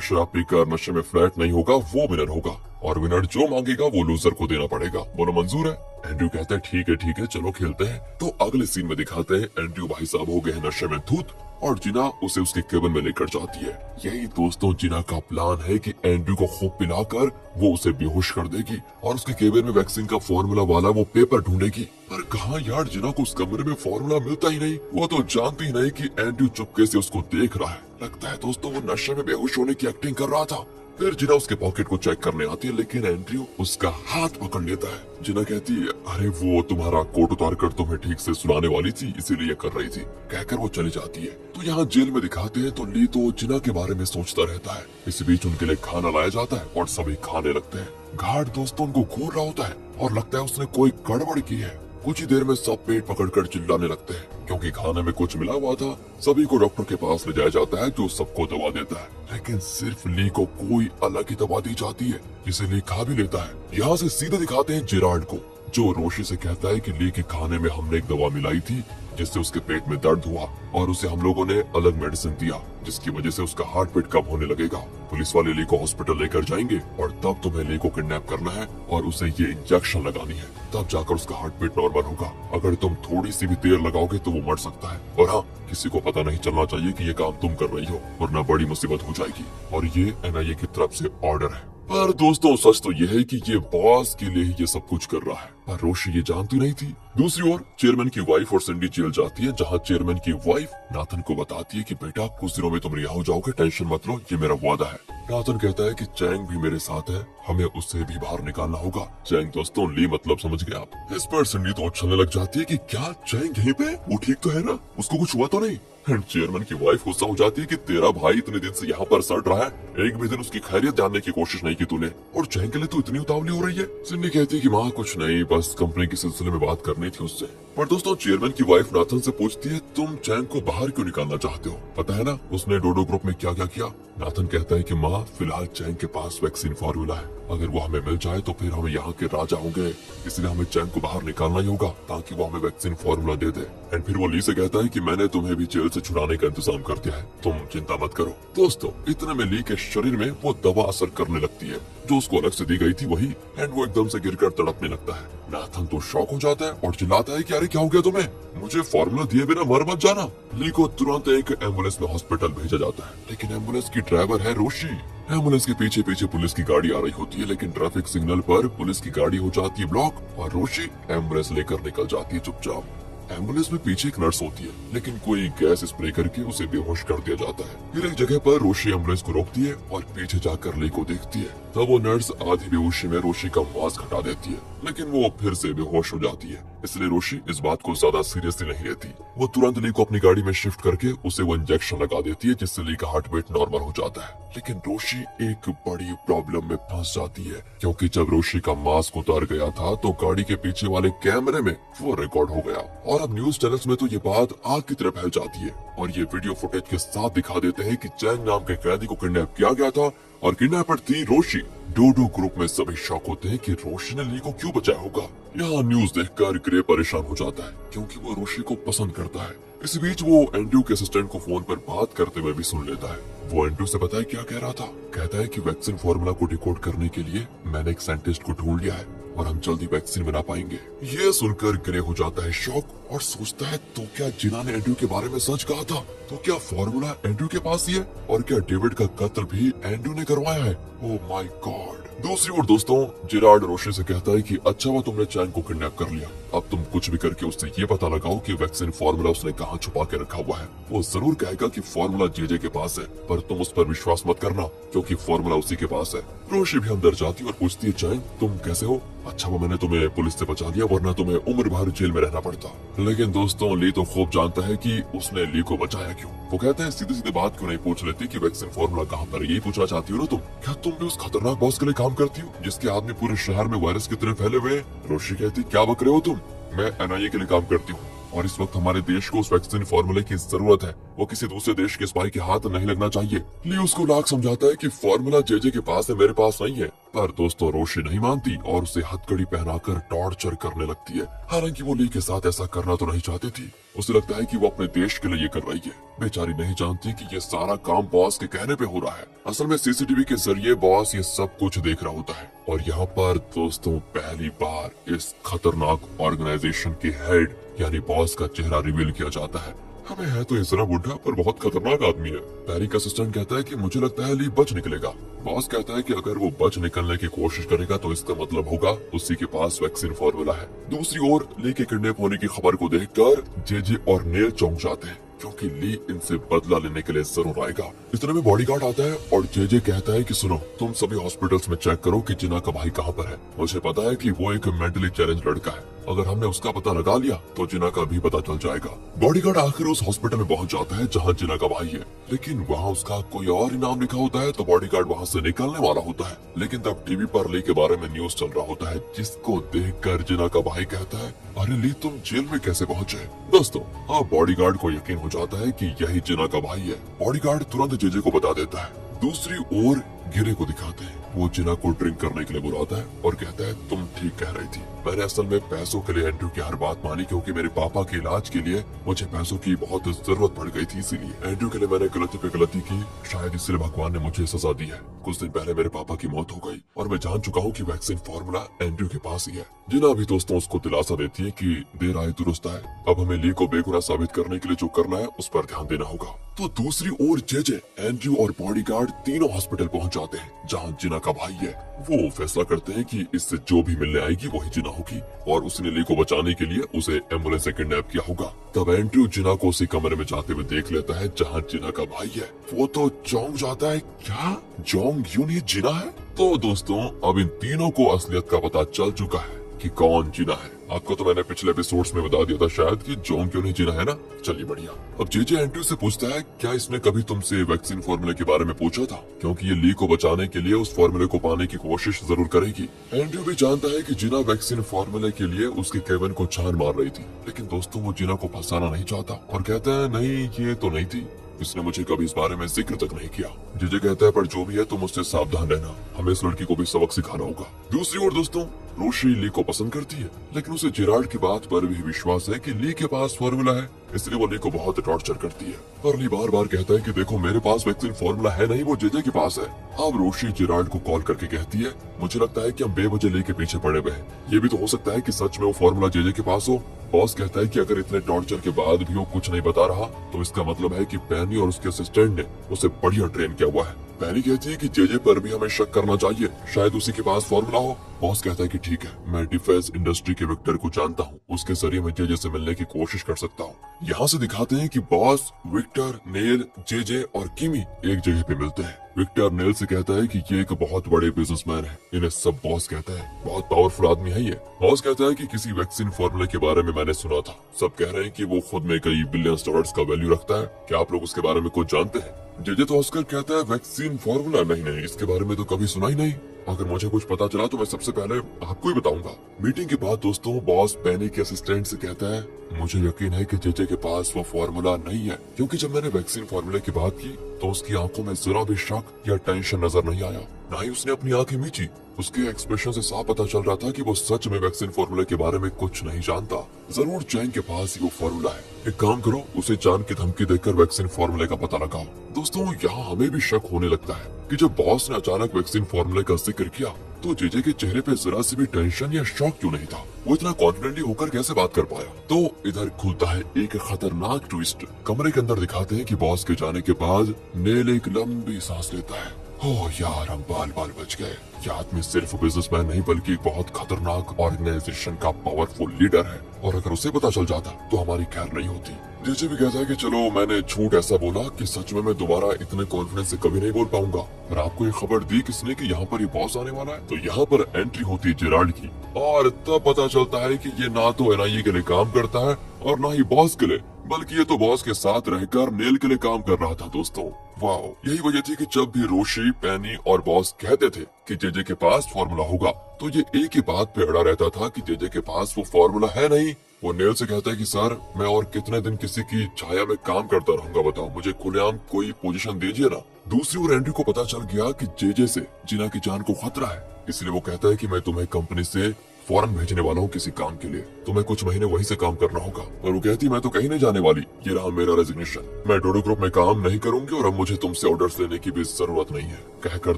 शराब पीकर नशे में फ्लैट नहीं होगा वो विनर होगा, और विनर जो मांगेगा वो लूजर को देना पड़ेगा। बोलो मंजूर है? एंड्रयू कहता है ठीक है चलो खेलते हैं। तो अगले सीन में दिखाते हैं एंड्रयू भाई साहब हो गए हैं नशे में धुत, और जिना उसे उसके केबिन में लेकर जाती है। यही दोस्तों जिना का प्लान है कि एंड्रयू को खूब पिलाकर वो उसे बेहोश कर देगी और उसके केबिन में वैक्सीन का फॉर्मूला वाला वो पेपर ढूंढेगी। पर कहाँ यार, जिना को उस कमरे में फॉर्मूला मिलता ही नहीं। वो तो जानती ही नहीं कि एंड्रयू चुपके से उसको देख रहा है। लगता है दोस्तों वो नशे में बेहोश होने की एक्टिंग कर रहा था। फिर जिना उसके पॉकेट को चेक करने आती है, लेकिन एंड्रयू उसका हाथ पकड़ लेता है। जिना कहती है अरे वो तुम्हारा कोट उतार कर तुम्हें ठीक से सुनाने वाली थी, इसीलिए कर रही थी, कहकर वो चली जाती है। तो यहाँ जेल में दिखाते हैं तो ली तो जिना के बारे में सोचता रहता है। इस बीच उनके लिए खाना लाया जाता है और सभी खाने लगते हैं। गार्ड दोस्तों उनको घूर रहा होता है और लगता है उसने कोई गड़बड़ की है। कुछ ही देर में सब पेट पकड़कर चिल्लाने लगते हैं, क्योंकि खाने में कुछ मिला हुआ था। सभी को डॉक्टर के पास ले जाया जाता है जो सबको दवा देता है, लेकिन सिर्फ ली को कोई अलग ही दवा दी जाती है जिसे ली खा भी लेता है। यहाँ से सीधे दिखाते हैं जेराल्ड को, जो रोशी से कहता है कि ली के खाने में हमने एक दवा मिलाई थी जिससे उसके पेट में दर्द हुआ और उसे हम लोगों ने अलग मेडिसिन दिया जिसकी वजह से उसका हार्ट बीट कम होने लगेगा। पुलिस वाले ली को हॉस्पिटल लेकर जाएंगे और तब तुम्हें ली को किडनैप करना है और उसे ये इंजेक्शन लगानी है, तब जाकर उसका हार्ट बीट नॉर्मल होगा। अगर तुम थोड़ी सी भी देर लगाओगे तो वो मर सकता है, और हाँ किसी को पता नहीं चलना चाहिए कि ये काम तुम कर रही हो, वरना बड़ी मुसीबत हो जाएगी। और ये NIA की तरफ से ऑर्डर है। पर दोस्तों सच तो ये है कि ये बॉस के लिए ही ये सब कुछ कर रहा है, पर रोशी ये जानती नहीं थी। दूसरी ओर चेयरमैन की वाइफ और सिंडी जेल जाती है, जहाँ चेयरमैन की वाइफ नाथन को बताती है कि बेटा कुछ दिनों में तुम रिहा हो जाओगे, टेंशन मत लो, ये मेरा वादा है। नाथन कहता है कि चैंग भी मेरे साथ है, हमें उससे भी बाहर निकालना होगा। चैंग दोस्तों ली मतलब समझ गए आप। इस पर सिंडी तो उछलने लग जाती है कि क्या चैंग यहीं पे, वो ठीक तो है ना, उसको कुछ हुआ तो नहीं? चेयरमैन की वाइफ गुस्सा हो जाती है कि तेरा भाई इतने दिन से यहाँ पर सड़ रहा है, एक भी दिन उसकी खैरियत जानने की कोशिश नहीं की तूने, और चैंग के लिए तू इतनी उतावली हो रही है। सिंडी कहती है कि माँ कुछ नहीं, बस कंपनी के सिलसिले में बात करनी थी उससे। पर दोस्तों चेयरमैन की वाइफ नाथन से पूछती है तुम चैंग को बाहर क्यों निकालना चाहते हो, पता है ना उसने डोडो ग्रुप में क्या क्या किया? नाथन कहता है कि माँ फिलहाल चैंग के पास वैक्सीन फॉर्मूला है, अगर वो हमें मिल जाए तो फिर हम यहाँ के राजा होंगे, इसलिए हमें चैंग को बाहर निकालना ही होगा ताकि वो हमें vaccine formula they they. And फिर वो ली से कहता है कि मैंने तुम्हें भी जेल से छुड़ाने का इंतजाम कर दिया है, तुम चिंता मत करो। दोस्तों इतने में ली के शरीर में वो दवा असर करने लगती है जो उसको अलग से दी गई थी वही, एंड वो एकदम से गिरकर तड़पने लगता है। नाथन तो शॉक हो जाता है और चिल्लाता है कि अरे क्या हो गया तुम्हें, मुझे फॉर्मूला दिए बिना मर मत जाना। ली को तुरंत एक एम्बुलेंस में हॉस्पिटल भेजा जाता है, लेकिन एम्बुलेंस की ड्राइवर है रोशी। एम्बुलेंस के पीछे पीछे पुलिस की गाड़ी आ रही होती है, लेकिन ट्रैफिक सिग्नल पर पुलिस की गाड़ी हो जाती है ब्लॉक और रोशी एम्बुलेंस लेकर निकल जाती है चुपचाप। एम्बुलेंस में पीछे एक नर्स होती है, लेकिन कोई गैस स्प्रे करके उसे बेहोश कर दिया जाता है। फिर एक जगह पर रोशी एम्बुलेंस को रोकती है और पीछे जाकर ली को देखती है, तब वो नर्स आधी बेहोशी में रोशी का मास्क हटा देती है, लेकिन वो फिर से बेहोश हो जाती है। इसलिए रोशी इस बात को ज्यादा सीरियसली नहीं लेती, वो तुरंत ली को अपनी गाड़ी में शिफ्ट करके उसे वो इंजेक्शन लगा देती है जिससे ली का हार्ट बीट नॉर्मल हो जाता है। लेकिन रोशी एक बड़ी प्रॉब्लम में फंस जाती है, क्योंकि जब रोशी का मास्क उतार गया था तो गाड़ी के पीछे वाले कैमरे में वो रिकॉर्ड हो गया, और अब न्यूज चैनल्स में तो ये बात आग की तरह फैल जाती है और ये वीडियो फुटेज के साथ दिखा देते हैं कि चैंग नाम के कैदी को किडनैप किया गया था और किडनैपर थी रोशी। डोडो ग्रुप में सभी शॉक होते हैं कि रोशी ने ली को क्यों बचाया होगा। यहाँ न्यूज देखकर ग्रे परेशान हो जाता है, क्योंकि वो रोशी को पसंद करता है। इस बीच वो एंड्रयू के असिस्टेंट को फोन पर बात करते हुए भी सुन लेता है। वो एंड्रयू से पता है क्या कह रहा था, कहता है कि वैक्सीन फॉर्मूला को डिकोड करने के लिए मैंने एक साइंटिस्ट को ढूंढ लिया है और हम जल्दी वैक्सीन बना पाएंगे। ये सुनकर ग्रे हो जाता है शॉक और सोचता है तो क्या जिना ने एंड्रयू के बारे में सच कहा था, तो क्या फॉर्मूला एंड्रयू के पास ही है, और क्या डेविड का कत्ल भी एंड्रयू ने करवाया है? Oh my God. दूसरी ओर दोस्तों जेरार्ड रोशनी से कहता है कि अच्छा हुआ तुमने चैंग को किडनैप कर लिया, अब तुम कुछ भी करके उससे ये पता लगाओ कि वैक्सीन फार्मूला उसने कहाँ छुपा के रखा हुआ है। वो जरूर कहेगा कि फार्मूला जेजे के पास है, पर तुम उस पर विश्वास मत करना क्योंकि फार्मूला उसी के पास है। रोशनी भी अंदर जाती और पूछती है चैंग तुम कैसे हो? अच्छा वो मैंने तुम्हें पुलिस से बचा लिया, वरना तुम्हें उम्र भर जेल में रहना पड़ता। लेकिन दोस्तों ली तो खूब जानता है कि उसने ली को बचाया क्यों। वो कहते हैं सीधी सीधी बात क्यों नहीं पूछ लेती कि वैक्सीन फार्मूला कहाँ पर है? यही पूछना चाहती हो ना तुम? क्या तुम भी उस खतरनाक बॉस के लिए काम करती हो जिसके आदमी पूरे शहर में वायरस की तरह फैले हुए हैं? रोशनी कहती क्या बक रहे हो तुम? मैं एनआईए के लिए काम करती हूँ और इस वक्त हमारे देश को उस वैक्सीन फार्मूले की जरूरत है। वो किसी दूसरे देश के स्पाई के हाथ नहीं लगना चाहिए। ली उसको लाख समझाता है कि फार्मूला जेजे के पास है, मेरे पास नहीं है। पर दोस्तों रोशनी नहीं मानती और उसे हथकड़ी पहनाकर टॉर्चर करने लगती है। हालांकि वो ली के साथ ऐसा करना तो नहीं चाहती थी। उसे लगता है कि वो अपने देश के लिए ये कर रही है। बेचारी नहीं जानती कि ये सारा काम बॉस के कहने पे हो रहा है। असल में सीसीटीवी के जरिए बॉस ये सब कुछ देख रहा होता है। और यहाँ पर दोस्तों पहली बार इस खतरनाक ऑर्गेनाइजेशन के हेड यानी बॉस का चेहरा रिवील किया जाता है। हमें है तो इतना बुढ़ा पर बहुत खतरनाक आदमी है। पैरी का असिस्टेंट कहता है कि मुझे लगता है ली बच निकलेगा। बॉस कहता है कि अगर वो बच निकलने की कोशिश करेगा तो इसका मतलब होगा उसी के पास वैक्सीन फार्मूला है। दूसरी ओर ली के किडनैप होने की खबर को देखकर जेजे और नेल चौंक जाते हैं क्योंकि ली इनसे बदला लेने के लिए जरूर आएगा। इतने में बॉडीगार्ड आता है और जेजे कहता है कि सुनो तुम सभी हॉस्पिटल्स में चेक करो कि जिना का भाई कहाँ पर है। मुझे पता है कि वो एक मेंटली चैलेंज लड़का है, अगर हमने उसका पता लगा लिया तो जिना का भी पता चल जाएगा। बॉडीगार्ड आखिर उस हॉस्पिटल में पहुंच जाता है जहां जिना का भाई है, लेकिन वहां उसका कोई और ही नाम लिखा होता है। तो बॉडीगार्ड वहां से निकलने वाला होता है, लेकिन तब टीवी पर ली के बारे में न्यूज चल रहा होता है जिसको देखकर जिना का भाई कहता है अरे ली तुम जेल में कैसे पहुंचे? दोस्तों हाँ बॉडीगार्ड को यकीन हो जाता है कि यही जिना का भाई है। बॉडीगार्ड तुरंत जेजे को बता देता है। दूसरी ओर गिरे को दिखाते हैं। वो जिना को ड्रिंक करने के लिए बुलाता है और कहता है तुम ठीक कह रही थी, मैंने असल में पैसों के लिए एंड्रू की हर बात मानी क्योंकि मेरे पापा के इलाज के लिए मुझे पैसों की बहुत जरूरत पड़ गई थी। इसीलिए एंड्रू के लिए मैंने गलती पे गलती की, शायद इसलिए भगवान ने मुझे सजा दी है। कुछ दिन पहले मेरे पापा की मौत हो गई और मैं जान चुका हूँ कि वैक्सीन फार्मूला एंड्रू के पास ही है। जिना भी दोस्तों उसको दिलासा देती है कि देर आए दुरुस्त आए, अब हमें ली को बेगुनाह साबित करने के लिए जो करना है उस पर ध्यान देना होगा। तो दूसरी ओर जेजे, एंड्रू और बॉडीगार्ड तीनों हॉस्पिटल पहुंच जाते हैं जहां जिना का भाई है। वो फैसला करते हैं कि इससे जो भी मिलने आएगी वही जिना होगी और उसने ली को बचाने के लिए उसे एम्बुलेंस से किडनैप किया होगा। तब एंड्रू जिना को उसी कमरे में जाते हुए देख लेता है जहां जिना का भाई है। वो तो चौंक जाता है, क्या जोंग यून ही जिना है? तो दोस्तों अब इन तीनों को असलियत का पता चल चुका है कि कौन जिना है। आपको तो मैंने पिछले एपिसोड्स में बता दिया था शायद कि जोंग क्यों नहीं जिना है ना। चलिए बढ़िया। अब जेजे एंड्रू से पूछता है क्या इसने कभी तुमसे वैक्सीन फार्मूले के बारे में पूछा था, क्योंकि ये ली को बचाने के लिए उस फार्मूले को पाने की कोशिश जरूर करेगी। एंड्रू भी जानता है कि जिना वैक्सीन फार्मूले के लिए उसके केविन को छान मार रही थी, लेकिन दोस्तों वो जिना को फंसाना नहीं चाहता और कहता है नहीं ये तो नहीं थी, इसने मुझे कभी इस बारे में जिक्र तक नहीं किया। जेजे कहता है पर जो भी है तुम उससे सावधान रहना, हमें इस लड़की को भी सबक सिखाना होगा। दूसरी ओर दोस्तों रोशनी ली को पसंद करती है, लेकिन उसे जेरार्ड की बात पर भी विश्वास है कि ली के पास फार्मूला है, इसलिए वो ली को बहुत टॉर्चर करती है। पर ली बार बार कहता है कि देखो मेरे पास वैक्सीन फार्मूला है नहीं, वो जेजे के पास है। अब रोशनी जेरार्ड को कॉल करके कहती है मुझे लगता है कि हम बेवजह ली के पीछे पड़े हुए हैं, ये भी तो हो सकता है कि सच में वो फार्मूला जेजे के पास हो। बॉस कहता है कि अगर इतने टॉर्चर के बाद भी वो कुछ नहीं बता रहा तो इसका मतलब है कि पैनी और उसके असिस्टेंट ने उसे बढ़िया ट्रेन किया हुआ है। पैनी कहती है कि जेजे पर भी हमें शक करना चाहिए, शायद उसी के पास फार्मूला हो। बॉस कहता है कि ठीक है, मैं डिफेंस इंडस्ट्री के विक्टर को जानता हूँ, उसके जरिए मैं जेजे से मिलने की कोशिश कर सकता हूँ। यहाँ से दिखाते हैं कि बॉस, विक्टर, नेल, जेजे और किमी एक जगह पे मिलते हैं। विक्टर नेल से कहता है कि ये एक बहुत बड़े बिजनेसमैन है, इन्हें सब बॉस कहता है, बहुत पावरफुल आदमी है ये। बॉस कहता है कि किसी वैक्सीन फार्मूले के बारे में मैंने सुना था, सब कह रहे हैं कि वो खुद में कई बिलियंस डॉलर्स का वैल्यू रखता है, क्या आप लोग उसके बारे में कुछ जानते हैं? जेजे तो हंसकर कहता है वैक्सीन फार्मूला नहीं, इसके बारे में तो कभी सुना ही नहीं, अगर मुझे कुछ पता चला तो मैं सबसे पहले आपको ही बताऊंगा। मीटिंग के बाद दोस्तों बॉस पैनी के असिस्टेंट से कहता है मुझे यकीन है कि जेजे के पास वो फार्मूला नहीं है, क्योंकि जब मैंने वैक्सीन फार्मूले की बात की तो उसकी आंखों में जरा भी शक या टेंशन नजर नहीं आया, ना ही उसने अपनी आंखें मीची। उसके एक्सप्रेशन से साफ पता चल रहा था कि वो सच में वैक्सीन फार्मूले के बारे में कुछ नहीं जानता। जरूर चैंग के पास ही वो फार्मूला है। एक काम करो, उसे जान की धमकी देकर वैक्सीन फार्मूले का पता लगाओ। दोस्तों यहाँ हमें भी शक होने लगता है कि जब बॉस ने अचानक वैक्सीन फार्मूले का जिक्र किया तो जेजे के चेहरे पे जरा सी भी टेंशन या शॉक क्यों नहीं था, वो इतना कॉन्फिडेंटली होकर कैसे बात कर पाया। तो इधर खुलता है एक खतरनाक ट्विस्ट। कमरे के अंदर दिखाते हैं कि बॉस के जाने के बाद नेल एक लंबी सांस लेता है ओह यार, हम बाल बाल बच गए। ये आदमी सिर्फ बिजनेसमैन नहीं बल्कि एक बहुत खतरनाक ऑर्गेनाइजेशन का पावरफुल लीडर है, और अगर उसे पता चल जाता तो हमारी खैर नहीं होती। जेजे भी कहता है कि चलो मैंने झूठ ऐसा बोला कि सच में मैं दोबारा इतने कॉन्फिडेंस से कभी नहीं बोल पाऊंगा। पर आपको ये खबर दी किसने कि यहाँ पर ये बॉस आने वाला है? तो यहाँ पर एंट्री होती है जेराल्ड की, और तब पता चलता है कि ये ना तो एनआईए के लिए काम करता है और ना ही बॉस के लिए, बल्कि ये तो बॉस के साथ रहकर नेल के लिए काम कर रहा था। दोस्तों वाओ, यही वजह थी कि जब भी रोशी, पेनी और बॉस कहते थे कि जेजे के पास फॉर्मूला होगा, तो ये एक ही बात पे अड़ा रहता था कि जेजे के पास वो फॉर्मूला है नहीं। वो नेल से कहता है कि सर, मैं और कितने दिन किसी की छाया में काम करता रहूंगा, बताओ, मुझे खुलेआम कोई पोजीशन दीजिए ना। दूसरी ओर एंड्रयू को पता चल गया कि जेजे से जिना की जान को खतरा है, इसलिए वो कहता है कि मैं तुम्हें कंपनी से फौरन भेजने वाला हूँ किसी काम के लिए, तुम्हें कुछ महीने वहीं से काम करना होगा। और वो कहती, मैं तो कहीं नहीं जाने वाली, ये रहा मेरा रेजिग्नेशन, मैं डोडो ग्रुप में काम नहीं करूंगी और अब मुझे तुमसे ऑर्डर्स लेने की भी जरूरत नहीं है। कहकर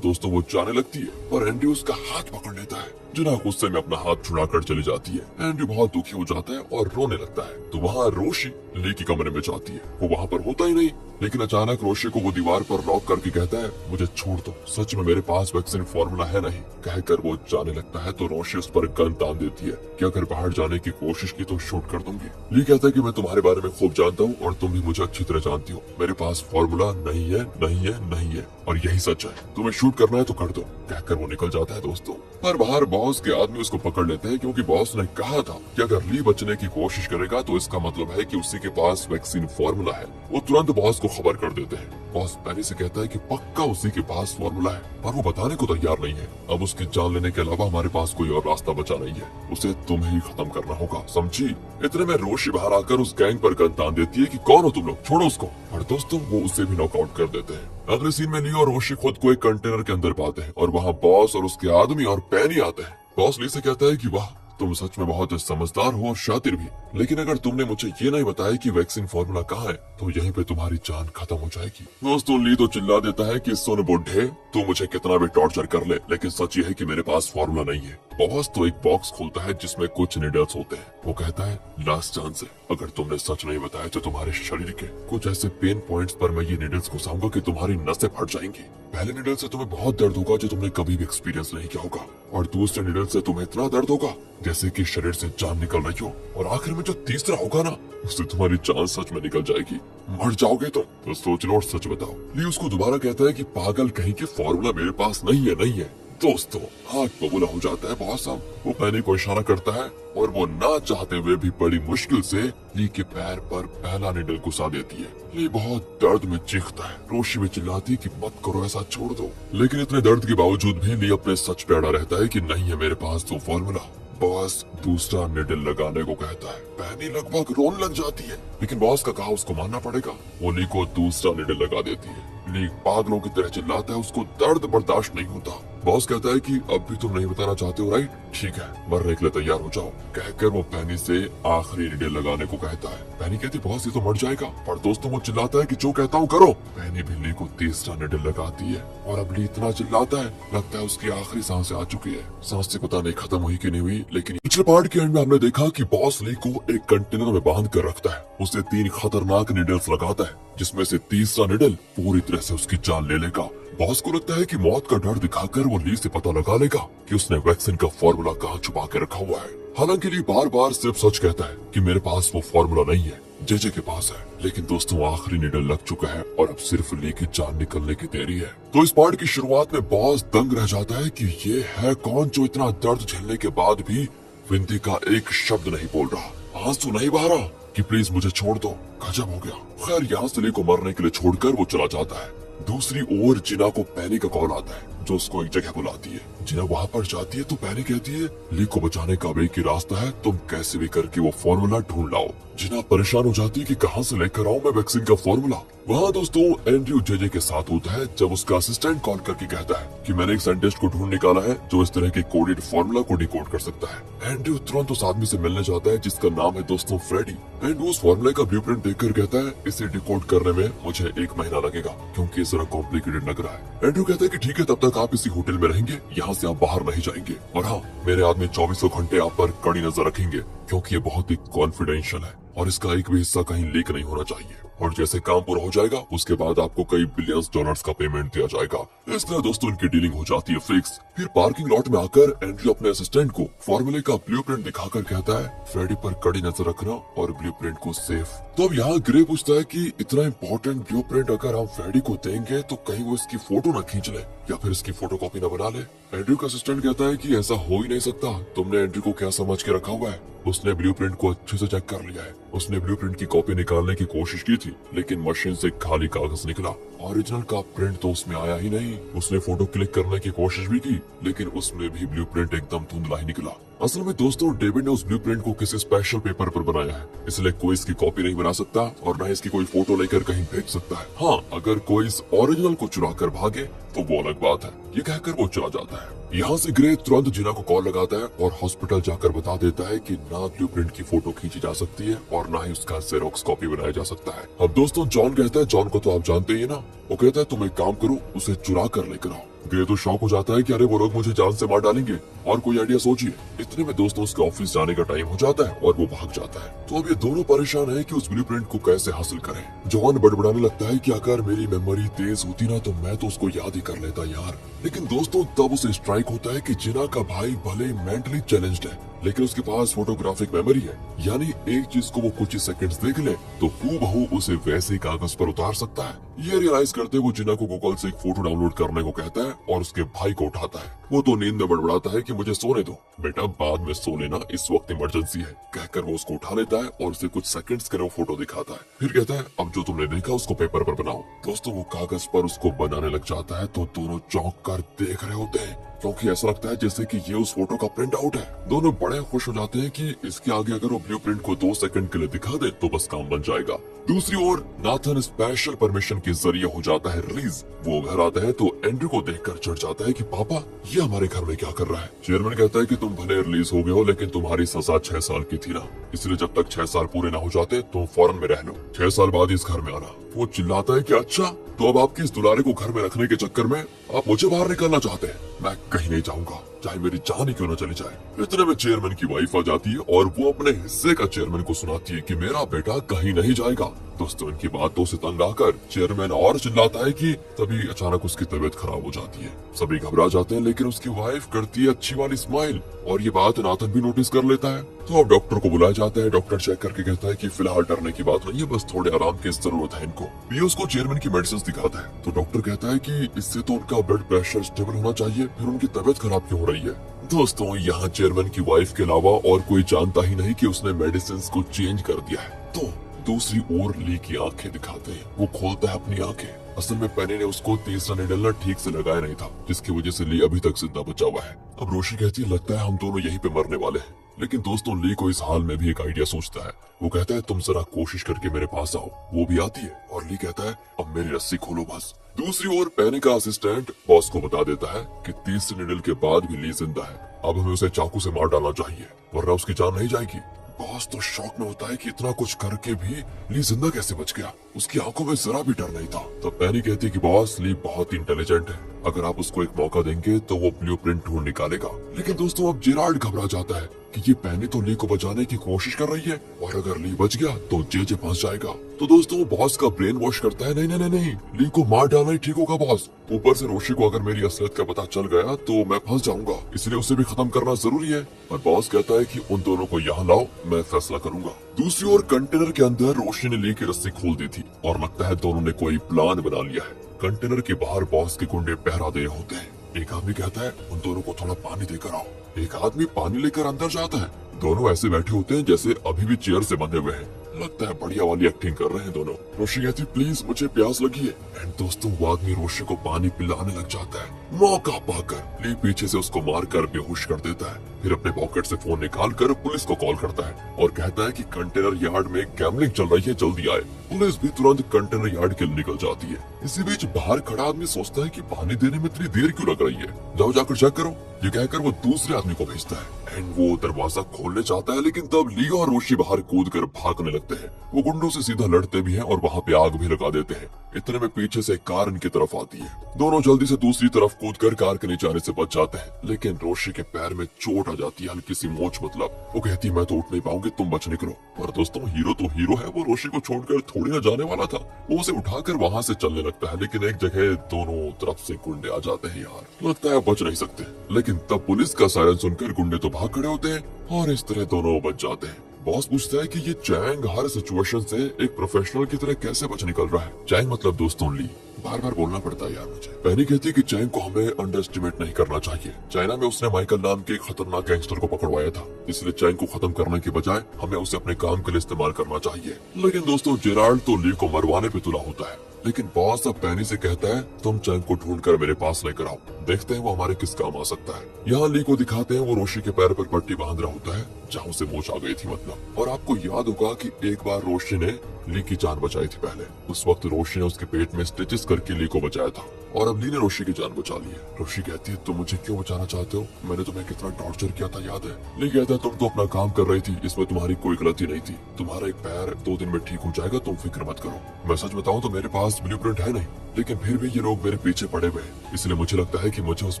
दोस्तों वो जाने लगती है और एंड्रयू उसका हाथ पकड़ लेता है। जिना गुस्से में अपना हाथ छुड़ाकर चली जाती है। एंड्रयू बहुत दुखी हो जाता है और रोने लगता है। तो वहाँ रोशी ली के कमरे में जाती है, वो वहाँ पर होता ही नहीं, लेकिन अचानक रोशी को वो दीवार पर लॉक करके कहता है, मुझे छोड़ दो, सच में मेरे पास वैक्सीन फॉर्मूला है नहीं। कहकर वो जाने लगता है तो रोशी उस पर गन तान देती है कि अगर बाहर जाने की कोशिश की तो शूट कर दूंगी। ली कहता है कि मैं तुम्हारे बारे में खूब जानता हूँ और तुम भी मुझे अच्छी तरह जानती हो, मेरे पास फॉर्मूला नहीं है, नहीं है, नहीं है, और यही सच है, तुम्हें शूट करना है तो कर दो। कहकर वो निकल जाता है। दोस्तों पर बाहर बॉस के आदमी उसको पकड़ लेते हैं, क्योंकि बॉस ने कहा था कि अगर ली बचने की कोशिश करेगा तो इसका मतलब है कि उसी के पास वैक्सीन फॉर्मूला है। वो तुरंत बॉस को खबर कर देते हैं। बॉस पहले से कहता है कि पक्का उसी के पास फॉर्मूला है, पर वो बताने को तैयार नहीं है। अब उसकी जान लेने के अलावा हमारे पास कोई और रास्ता बचा नहीं है, उसे तुम्हें ही खत्म करना होगा, समझी? इतने में रोशी बाहर आकर उस गैंग पर गन तान देती है कि कौन हो तुम लोग, छोड़ो उसको। और दोस्तों वो उसे भी नॉकआउट कर देते हैं। अगले सीन में ली और रोशी खुद को एक कंटेनर के अंदर पाते हैं और वहाँ बॉस और उसके आदमी और पेनी आते हैं। बॉस ली से कहता है कि वाह, तुम सच में बहुत समझदार हो और शातिर भी, लेकिन अगर तुमने मुझे ये नहीं बताया कि वैक्सीन फॉर्मूला कहाँ है तो यहीं पे तुम्हारी जान खत्म हो जाएगी। दोस्तों ली तो चिल्ला देता है कि सुन बुड्ढे, तू मुझे कितना भी टॉर्चर कर ले, लेकिन सच ये है कि मेरे पास फॉर्मूला नहीं है। बॉस तो एक बॉक्स खोलता है जिसमें कुछ निडल्स होते हैं। वो कहता है, लास्ट चांस है, अगर तुमने सच नहीं बताया तो तुम्हारे शरीर के कुछ ऐसे पेन पॉइंट्स पर मैं ये निडल्स घुसाऊंगा कि तुम्हारी नसें फट जाएंगी। पहले निडल से तुम्हें बहुत दर्द होगा जो तुमने कभी भी एक्सपीरियंस नहीं किया होगा, और दूसरे निडल से तुम्हें इतना दर्द होगा जैसे कि शरीर से जान निकल रही हो, और आखिर में जो तीसरा होगा ना, उससे तुम्हारी जान सच में निकल जाएगी, मर जाओगे तुम। तो सोच लो और सच बताओ। ली उसको दोबारा कहता है कि पागल कहीं के फॉर्मूला मेरे पास नहीं है, नहीं है। दोस्तों हाथ बबूला हो जाता है बहुत साहब। वो पेनी को इशारा करता है और वो ना चाहते हुए भी बड़ी मुश्किल से ली के पैर पर पहला निडल घुसा देती है। ली बहुत दर्द में चीखता है। रोशी भी चिल्लाती कि मत करो, ऐसा छोड़ दो, लेकिन इतने दर्द के बावजूद भी ली अपने सच पे अड़ा रहता है कि नहीं है मेरे पास तो फॉर्मूला। बॉस दूसरा निडल लगाने को कहता है। पेनी लगभग रोने लग जाती है, लेकिन बॉस का कहा उसको मानना पड़ेगा। वो ली को दूसरा निडल लगा देती है। ली पागलों की तरह चिल्लाता है, उसको दर्द बर्दाश्त नहीं होता। बॉस कहता है कि अब भी तुम नहीं बताना चाहते हो, राइट? ठीक है, मरने के लिए तैयार हो जाओ। कहकर वो पेनी से आखिरी निडल लगाने को कहता है। पेनी कहती बॉस ये तो मर जाएगा, पर दोस्तों वो चिल्लाता है कि जो कहता हूँ करो। पेनी भी ली को तीसरा निडल लगाती है और अब ली इतना चिल्लाता है लगता है उसकी आखिरी सांसें आ चुकी है। सांसें पता नहीं खत्म हुई कि नहीं हुई, लेकिन पिछले पार्ट के एंड में हमने देखा कि बॉस ली को एक कंटेनर में बांध कर रखता है। उसे 3 खतरनाक निडल्स लगाता है, जिसमें से तीसरा निडल पूरी तरह से उसकी जान ले लेगा। बॉस को लगता है कि मौत का डर दिखाकर वो ली से पता लगा लेगा कि उसने वैक्सीन का फॉर्मूला कहाँ छुपा के रखा हुआ है। हालांकि ली बार बार सिर्फ सच कहता है कि मेरे पास वो फॉर्मूला नहीं है, जेजे के पास है। लेकिन दोस्तों आखिरी निडल लग चुका है और अब सिर्फ ली की जान निकलने की देरी है। तो इस पार्ट की शुरुआत में बॉस दंग रह जाता है कि ये है कौन जो इतना दर्द झेलने के बाद भी विनती का एक शब्द नहीं बोल रहा, आंसू नहीं बहा रहा कि प्लीज मुझे छोड़ दो। गजब हो गया। खैर यहाँ से ली को मरने के लिए छोड़कर वो चला जाता है। दूसरी ओर जिना को पेनी का कॉल आता है जो उसको एक जगह बुलाती है। जिना वहाँ पर जाती है तो पेनी कहती है ली को बचाने का एक ही रास्ता है, तुम कैसे भी करके वो फॉर्मूला ढूंढ लाओ। जिना परेशान हो जाती है कि कहाँ से लेकर आऊं मैं वैक्सीन का फॉर्मूला। वहाँ दोस्तों एंड्रयू जेजे के साथ होता है जब उसका असिस्टेंट कॉल करके कहता है कि मैंने एक साइंटिस्ट को ढूंढ निकाला है जो इस तरह के कोडेड फॉर्मूला को डिकोड कर सकता है। एंड्रयू तुरंत उस आदमी से मिलने जाता है जिसका नाम है दोस्तों फ्रेडी। एंड्रयू उस फॉर्मूले का ब्लूप्रिंट देखकर कहता है इसे डिकोड करने में मुझे 1 महीना लगेगा क्योंकि ये जरा कॉम्प्लिकेटेड लग रहा है। एंड्रयू कहता है कि ठीक है, तब तक आप इसी होटल में रहेंगे, यहाँ से आप बाहर नहीं जाएंगे, और हाँ मेरे आदमी 24 घंटे आप पर कड़ी नजर रखेंगे क्योंकि ये बहुत ही कॉन्फिडेंशियल है और इसका एक भी हिस्सा कहीं लीक नहीं होना चाहिए। और जैसे काम पूरा हो जाएगा उसके बाद आपको कई बिलियंस डॉलर्स का पेमेंट दिया जाएगा। इस तरह दोस्तों इनकी डीलिंग हो जाती है फिक्स। फिर पार्किंग लॉट में आकर एंड्रयू अपने असिस्टेंट को फॉर्मूले का ब्लूप्रिंट दिखाकर कहता है फ्रेडी पर कड़ी नजर रखना और ब्लूप्रिंट को सेफ। तो अब यहाँ ग्रे पूछता है कि इतना इंपॉर्टेंट ब्लूप्रिंट अगर हम फ्रेडी को देंगे तो कहीं वो इसकी फोटो न खींच ले या फिर इसकी फोटोकॉपी न बना ले। एंड्रयू का असिस्टेंट कहता है कि ऐसा हो ही नहीं सकता, तुमने एंड्रयू को क्या समझ के रखा हुआ है। उसने ब्लूप्रिंट को अच्छे से चेक कर लिया है। उसने ब्लूप्रिंट की कॉपी निकालने की कोशिश की थी लेकिन मशीन से खाली कागज निकला। ओरिजिनल का प्रिंट तो उसमें आया ही नहीं। उसने फोटो क्लिक करने की कोशिश भी की लेकिन उसमें भी ब्लूप्रिंट एकदम धुंधला ही निकला। असल में दोस्तों डेविड ने उस ब्लूप्रिंट को किसी स्पेशल पेपर पर बनाया है, इसलिए कोई इसकी कॉपी नहीं बना सकता और न इसकी कोई फोटो लेकर कहीं भेज सकता है। हाँ, अगर कोई इस ओरिजिनल को चुरा कर भागे तो वो अलग बात है। ये कहकर वो चला जाता है। यहाँ से ग्रे तुरंत जिना को कॉल लगाता है और हॉस्पिटल जाकर बता देता है कि ना ब्लूप्रिंट की फोटो खींची जा सकती है और ना ही उसका जेरोक्स कॉपी बनाया जा सकता है। अब दोस्तों जॉन कहता है, जॉन को तो आप जानते ही है ना, वो कहता है तुम एक काम करो, उसे चुरा कर लेकर आओ। ग्रे तो शॉक हो जाता है कि अरे वो लोग मुझे जान से मार डालेंगे और कोई आइडिया सोचिए। इतने में दोस्तों उसके ऑफिस जाने का टाइम हो जाता है और वो भाग जाता है। तो अब ये दोनों परेशान है कि उस ब्लूप्रिंट को कैसे हासिल करें। जॉन बड़बड़ाने लगता है कि अगर मेरी मेमोरी तेज होती ना तो मैं तो उसको याद ही कर लेता यार। लेकिन दोस्तों तब उसे स्ट्राइक होता है कि जिना का भाई भले मेंटली चैलेंज्ड है लेकिन उसके पास फोटोग्राफिक मेमोरी है, यानी एक चीज को वो कुछ ही सेकंड्स देख ले तो हूबहू उसे वैसे ही कागज पर उतार सकता है। ये रियलाइज करते वो जिना को गूगल से एक फोटो डाउनलोड करने को कहता है और उसके भाई को उठाता है। वो तो नींद में बड़बड़ाता है कि मुझे सोने दो बेटा, बाद में सो लेना, इस वक्त इमरजेंसी है, कहकर वो उसको उठा लेता है और उसे कुछ सेकंड्स के वो फोटो दिखाता है। फिर कहता है अब जो तुमने देखा उसको पेपर पर बनाओ। दोस्तों वो कागज पर उसको बनाने लग जाता है तो दोनों चौंक कर देख रहे होते हैं क्योंकि ऐसा लगता है जैसे कि ये उस फोटो का प्रिंट आउट है। दोनों बड़े खुश हो जाते हैं कि इसके आगे अगर वो ब्लूप्रिंट को 2 सेकंड के लिए दिखा दे तो बस काम बन जाएगा। दूसरी ओर नाथन स्पेशल परमिशन के जरिए हो जाता है रिलीज। वो घर आता है तो एंड्रयू को देखकर चिढ़ जाता है कि पापा ये हमारे घर में क्या कर रहा है। चेयरमैन कहता है कि तुम भले रिलीज हो गए हो लेकिन तुम्हारी सजा 6 साल की थी ना, इसलिए जब तक 6 साल पूरे ना हो जाते तुम फौरन में रह लो, 6 साल बाद इस घर में आना। वो चिल्लाता है कि अच्छा तो अब आपकी इस दुलारे को घर में रखने के चक्कर में आप मुझे बाहर निकालना चाहते हैं। मैं कहीं नहीं जाऊंगा चाहे मेरी जान ही क्यों न चली जाए। इतने में चेयरमैन की वाइफ आ जाती है और वो अपने हिस्से का चेयरमैन को सुनाती है कि मेरा बेटा कहीं नहीं जाएगा। दोस्तों इनकी बातों से तंग आकर चेयरमैन और चिल्लाता है कि तभी अचानक उसकी तबीयत खराब हो जाती है। सभी घबरा जाते हैं लेकिन उसकी वाइफ करती है अच्छी वाली स्माइल और ये बात नाथन भी नोटिस कर लेता है। तो अब डॉक्टर को बुलाया जाता है। डॉक्टर चेक करके कहता है कि फिलहाल डरने की बात नहीं है, बस थोड़े आराम की जरूरत है इनको। पियूष को चेयरमैन की मेडिसिन दिखाता है तो डॉक्टर कहता है कि इससे तो उनका ब्लड प्रेशर स्टेबल होना चाहिए, फिर उनकी तबीयत खराब क्यों हो रही है। दोस्तों यहाँ चेयरमैन की वाइफ के अलावा और कोई जानता ही नहीं कि उसने मेडिसिन को चेंज कर दिया है। तो दूसरी ओर ली की आंखें दिखाते हैं। वो खोलता है अपनी आंखें। असल में पेनी ने उसको तीसरा निडल ठीक से लगाया नहीं था जिसकी वजह से ली अभी तक जिंदा बचा हुआ है। अब रोशी कहती है लगता है हम दोनों यहीं पे मरने वाले हैं। लेकिन दोस्तों ली को इस हाल में भी एक आइडिया सोचता है। वो कहता है तुम जरा कोशिश करके मेरे पास आओ। वो भी आती है और ली कहता है अब मेरी रस्सी खोलो बस। दूसरी ओर पेनी का असिस्टेंट बॉस को बता देता है कि तीसरे निडल के बाद भी ली जिंदा है। अब हमें उसे चाकू से मार डालना चाहिए वरना उसकी जान नहीं जाएगी। बॉस तो शॉक में होता है कि इतना कुछ करके भी ली जिंदा कैसे बच गया। उसकी आंखों में जरा भी डर नहीं था। तब पेनी कहती है कि बॉस ली बहुत इंटेलिजेंट है, अगर आप उसको एक मौका देंगे तो वो ब्लूप्रिंट ढूंढ निकालेगा। लेकिन दोस्तों अब जेराल्ड घबरा जाता है कि ये पेनी तो ली को बचाने की कोशिश कर रही है और अगर ली बच गया तो जे फंस जाएगा। तो दोस्तों वो बॉस का ब्रेन वॉश करता है, नहीं नहीं नहीं नहीं, ली को मार डालना ही ठीक होगा बॉस। ऊपर से रोशी को अगर मेरी असलियत का पता चल गया तो मैं फंस जाऊंगा, इसलिए उसे भी खत्म करना जरूरी है। और बॉस कहता है कि उन दोनों को यहाँ लाओ, मैं फैसला करूंगा। दूसरी ओर कंटेनर के अंदर रोशी ने ली की रस्सी खोल दी थी और लगता है दोनों ने कोई प्लान बना लिया है। कंटेनर के बाहर बॉस के गुंडे पहरा दे रहे होते हैं। एक आदमी कहता है उन दोनों को थोड़ा पानी देकर आओ। एक आदमी पानी लेकर अंदर जाता है। दोनों ऐसे बैठे होते हैं जैसे अभी भी चेयर से बंधे हुए हैं। लगता है बढ़िया वाली एक्टिंग कर रहे हैं दोनों। रोशी कहती प्लीज मुझे प्यास लगी है। एंड दोस्तों वो आदमी रोशी को पानी पिलाने लग जाता है। मौका पाकर ली पीछे से उसको मारकर बेहोश कर देता है। फिर अपने पॉकेट से फोन निकाल कर पुलिस को कॉल करता है और कहता है कि कंटेनर यार्ड में गैम्बलिंग चल रही है, जल्दी आए। पुलिस भी तुरंत कंटेनर यार्ड के लिए निकल जाती है। इसी बीच बाहर खड़ा आदमी सोचता है कि पानी देने में इतनी देर क्यों लग रही है, जाओ जाकर चेक करो। ये कहकर वो दूसरे आदमी को भेजता है एंड वो दरवाजा खोलने चाहता है लेकिन तब लियो और रोशी बाहर कूद कर भागने लगते हैं। वो गुंडों से सीधा लड़ते भी हैं और वहाँ पे आग भी लगा देते हैं। इतने में पीछे से कार इनकी तरफ आती है। दोनों जल्दी से दूसरी तरफ कूदकर कार के नीचे आने से बच जाते हैं लेकिन रोशी के पैर में चोट आ जाती है, हल्की सी मोच मतलब। वो कहती है मैं तो उठ नहीं पाऊंगी, तुम बच निकलो। पर दोस्तों हीरो तो हीरो है, वो रोशी को छोड़कर थोड़ी ना जाने वाला था। वो उसे उठाकर वहाँ से चलने लगता है, लेकिन एक जगह दोनों तरफ से गुंडे आ जाते हैं यार। लगता है बच नहीं सकते, लेकिन तब पुलिस का सायरन सुनकर गुंडे तो भाग खड़े होते हैं और इस तरह दोनों बच जाते हैं। बॉस पूछता है कि ये चैंग हर सिचुएशन से एक प्रोफेशनल की तरह कैसे बच निकल रहा है। चैंग मतलब दोस्तों ली, बार बार बोलना पड़ता है यार मुझे। पैनी कहती है कि चैंग को हमें अंडर एस्टिमेट नहीं करना चाहिए। चाइना में उसने माइकल नाम के एक खतरनाक गैंगस्टर को पकड़वाया था, इसलिए चैंग को खत्म करने के बजाय हमें उसे अपने काम के लिए इस्तेमाल करना चाहिए। लेकिन दोस्तों जेराल्ड तो ली को मरवाने पे तुला होता है। लेकिन बॉस अब पैनी से कहता है तुम चैंग को ढूंढकर मेरे पास लेकर आओ, देखते हैं वो हमारे किस काम आ सकता है। यहाँ ली को दिखाते हैं वो रोशी के पैर पर पट्टी बांध रहा होता है जहाँ उसे मोच आ गई थी मतलब। और आपको याद होगा कि एक बार रोशी ने ली की जान बचाई थी पहले। उस वक्त रोशी ने उसके पेट में स्टिचेस करके ली को बचाया था और अब ली ने रोशी की जान बचा ली है। रोशी कहती है तुम मुझे क्यों बचाना चाहते हो, मैंने तुम्हें कितना टॉर्चर किया था याद है। ली कहता है तुम तो अपना काम कर रही थी, इसमें तुम्हारी कोई गलती नहीं थी। तुम्हारा एक पैर 2 दिन में ठीक हो जाएगा, तुम फिक्र मत करो। मैं सच बताऊं तो मेरे पास ब्लूप्रिंट है नहीं, लेकिन फिर भी ये लोग मेरे पीछे पड़े हुए हैं, इसलिए मुझे लगता है कि मुझे उस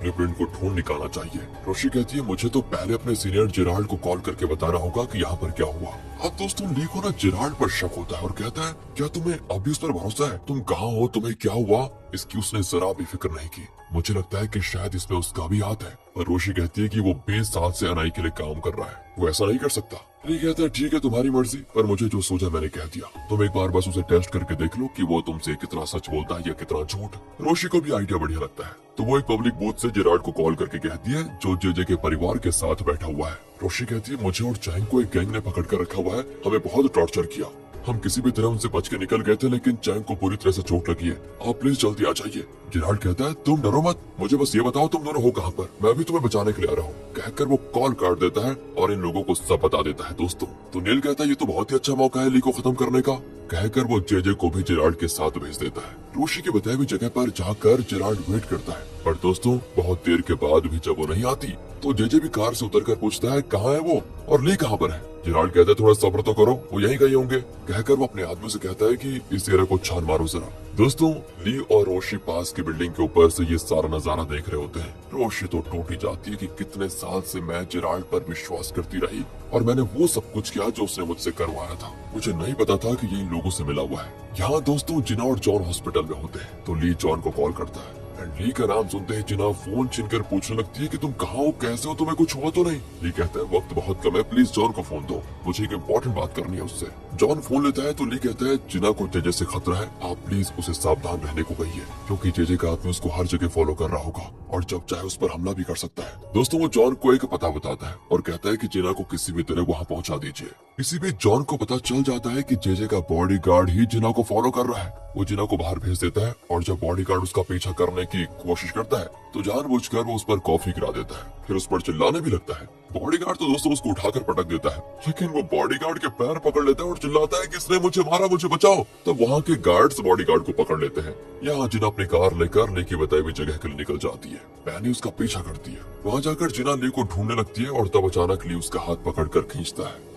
ब्लूप्रिंट को ढूंढ निकालना चाहिए। रोशी कहती है मुझे तो पहले अपने सीनियर जेराल्ड को कॉल करके बताना होगा कि यहाँ पर क्या हुआ। अब दोस्तों ली को ना जेराल्ड पर शक होता है और कहता है क्या तुम्हें अभी उस पर भरोसा है, तुम कहाँ हो, तुम्हें क्या हुआ। इसकी उसने जरा भी फिक्र नहीं की। मुझे लगता है कि शायद इसमें उसका भी हाथ है। पर रोशी कहती है कि वो 20 साल से अनाई के लिए काम कर रहा है, वो ऐसा नहीं कर सकता। ली कहता है ठीक है तुम्हारी मर्जी, पर मुझे जो सोचा मैंने कह दिया। तुम एक बार बस उसे टेस्ट करके देख लो कि वो तुमसे कितना सच बोलता है या कितना झूठ। रोशी को भी आइडिया बढ़िया लगता है, तो वो एक पब्लिक बूथ से जेराल्ड को कॉल करके कहती है जो जेजे के परिवार के साथ बैठा हुआ है। रोशी कहती है मुझे और चैंग को एक गैंग ने पकड़ कर रखा हुआ है, हमें बहुत टॉर्चर किया। हम किसी भी तरह उनसे बच के निकल गए थे, लेकिन चैंग को पूरी तरह से चोट लगी है। आप प्लीज जल्दी आ जाइए। जेराल्ड कहता है तुम डरो मत, मुझे बस ये बताओ तुम दोनों हो कहाँ पर, मैं भी तुम्हें बचाने के लिए आ रहा हूँ। कहकर वो कॉल काट देता है और इन लोगों को सब बता देता है दोस्तों। तो नील कहता है ये तो बहुत ही अच्छा मौका है ली को खत्म करने का। कहकर वो जेजे को भी जेराल्ड के साथ भेज देता है। रोशी की बताई हुई जगह पर जाकर जेराल्ड वेट करता है, पर दोस्तों बहुत देर के बाद भी जब वो नहीं आती तो जेजे भी कार से उतरकर पूछता है कहाँ है वो और ली कहाँ पर है। जेराल्ड कहता है थोड़ा सब्र तो करो, वो यहीं गए होंगे। कहकर वो अपने आदमी से कहता है कि इस एरिया को छान मारो जरा। दोस्तों ली और रोशी पास की बिल्डिंग के ऊपर से ये सारा नजारा देख रहे होते हैं। रोशी तो टूटी जाती है कि कितने साल से मैं जेराल्ड पर विश्वास करती रही और मैंने वो सब कुछ किया जो उसने मुझसे करवाया था। मुझे नहीं पता था कि ये इन लोगों से मिला हुआ है। यहाँ दोस्तों जिना और जॉन हॉस्पिटल में होते हैं, तो ली जॉन को कॉल करता है। ली का नाम सुनते ही जिना फोन छीनकर पूछने लगती है कि तुम कहाँ हो, कैसे हो, तुम्हें कुछ हुआ तो नहीं। ली कहता है वक्त बहुत कम है, प्लीज जॉन को फोन दो, मुझे एक इम्पोर्टेंट बात करनी है उससे। जॉन फोन लेता है तो ली कहता है जिना को जेजे से खतरा है, आप प्लीज उसे सावधान रहने को कहिए, क्योंकि जेजे का आदमी उसको हर जगह फॉलो कर रहा होगा और जब चाहे उस पर हमला भी कर सकता है। दोस्तों वो जॉन को एक पता बताता है और कहता है कि जिना को किसी भी तरह वहाँ पहुँचा दीजिए। इसी बीच जॉन को पता चल जाता है कि जेजे का बॉडीगार्ड ही जिना को फॉलो कर रहा है। वो जिना को बाहर भेज देता है और जब बॉडीगार्ड उसका पीछा करने की कोशिश करता है तो जानबूझकर वो उस पर कॉफी गिरा देता है, फिर उस पर चिल्लाने भी लगता है। बॉडीगार्ड तो दोस्तों उसको उठाकर पटक देता है, लेकिन वो बॉडीगार्ड के पैर पकड़ लेता है और चिल्लाता है कि इसने मुझे मारा, मुझे बचाओ। तब वहाँ के गार्ड्स बॉडीगार्ड को पकड़ लेते हैं। यहाँ जिना अपनी कार लेकर ली की बताई हुई जगह के लिए निकल जाती है। पैनी उसका पीछा करती है। वहाँ जाकर जिना ली को ढूंढने लगती है और तब अचानक ली उसका हाथ पकड़कर खींचता है।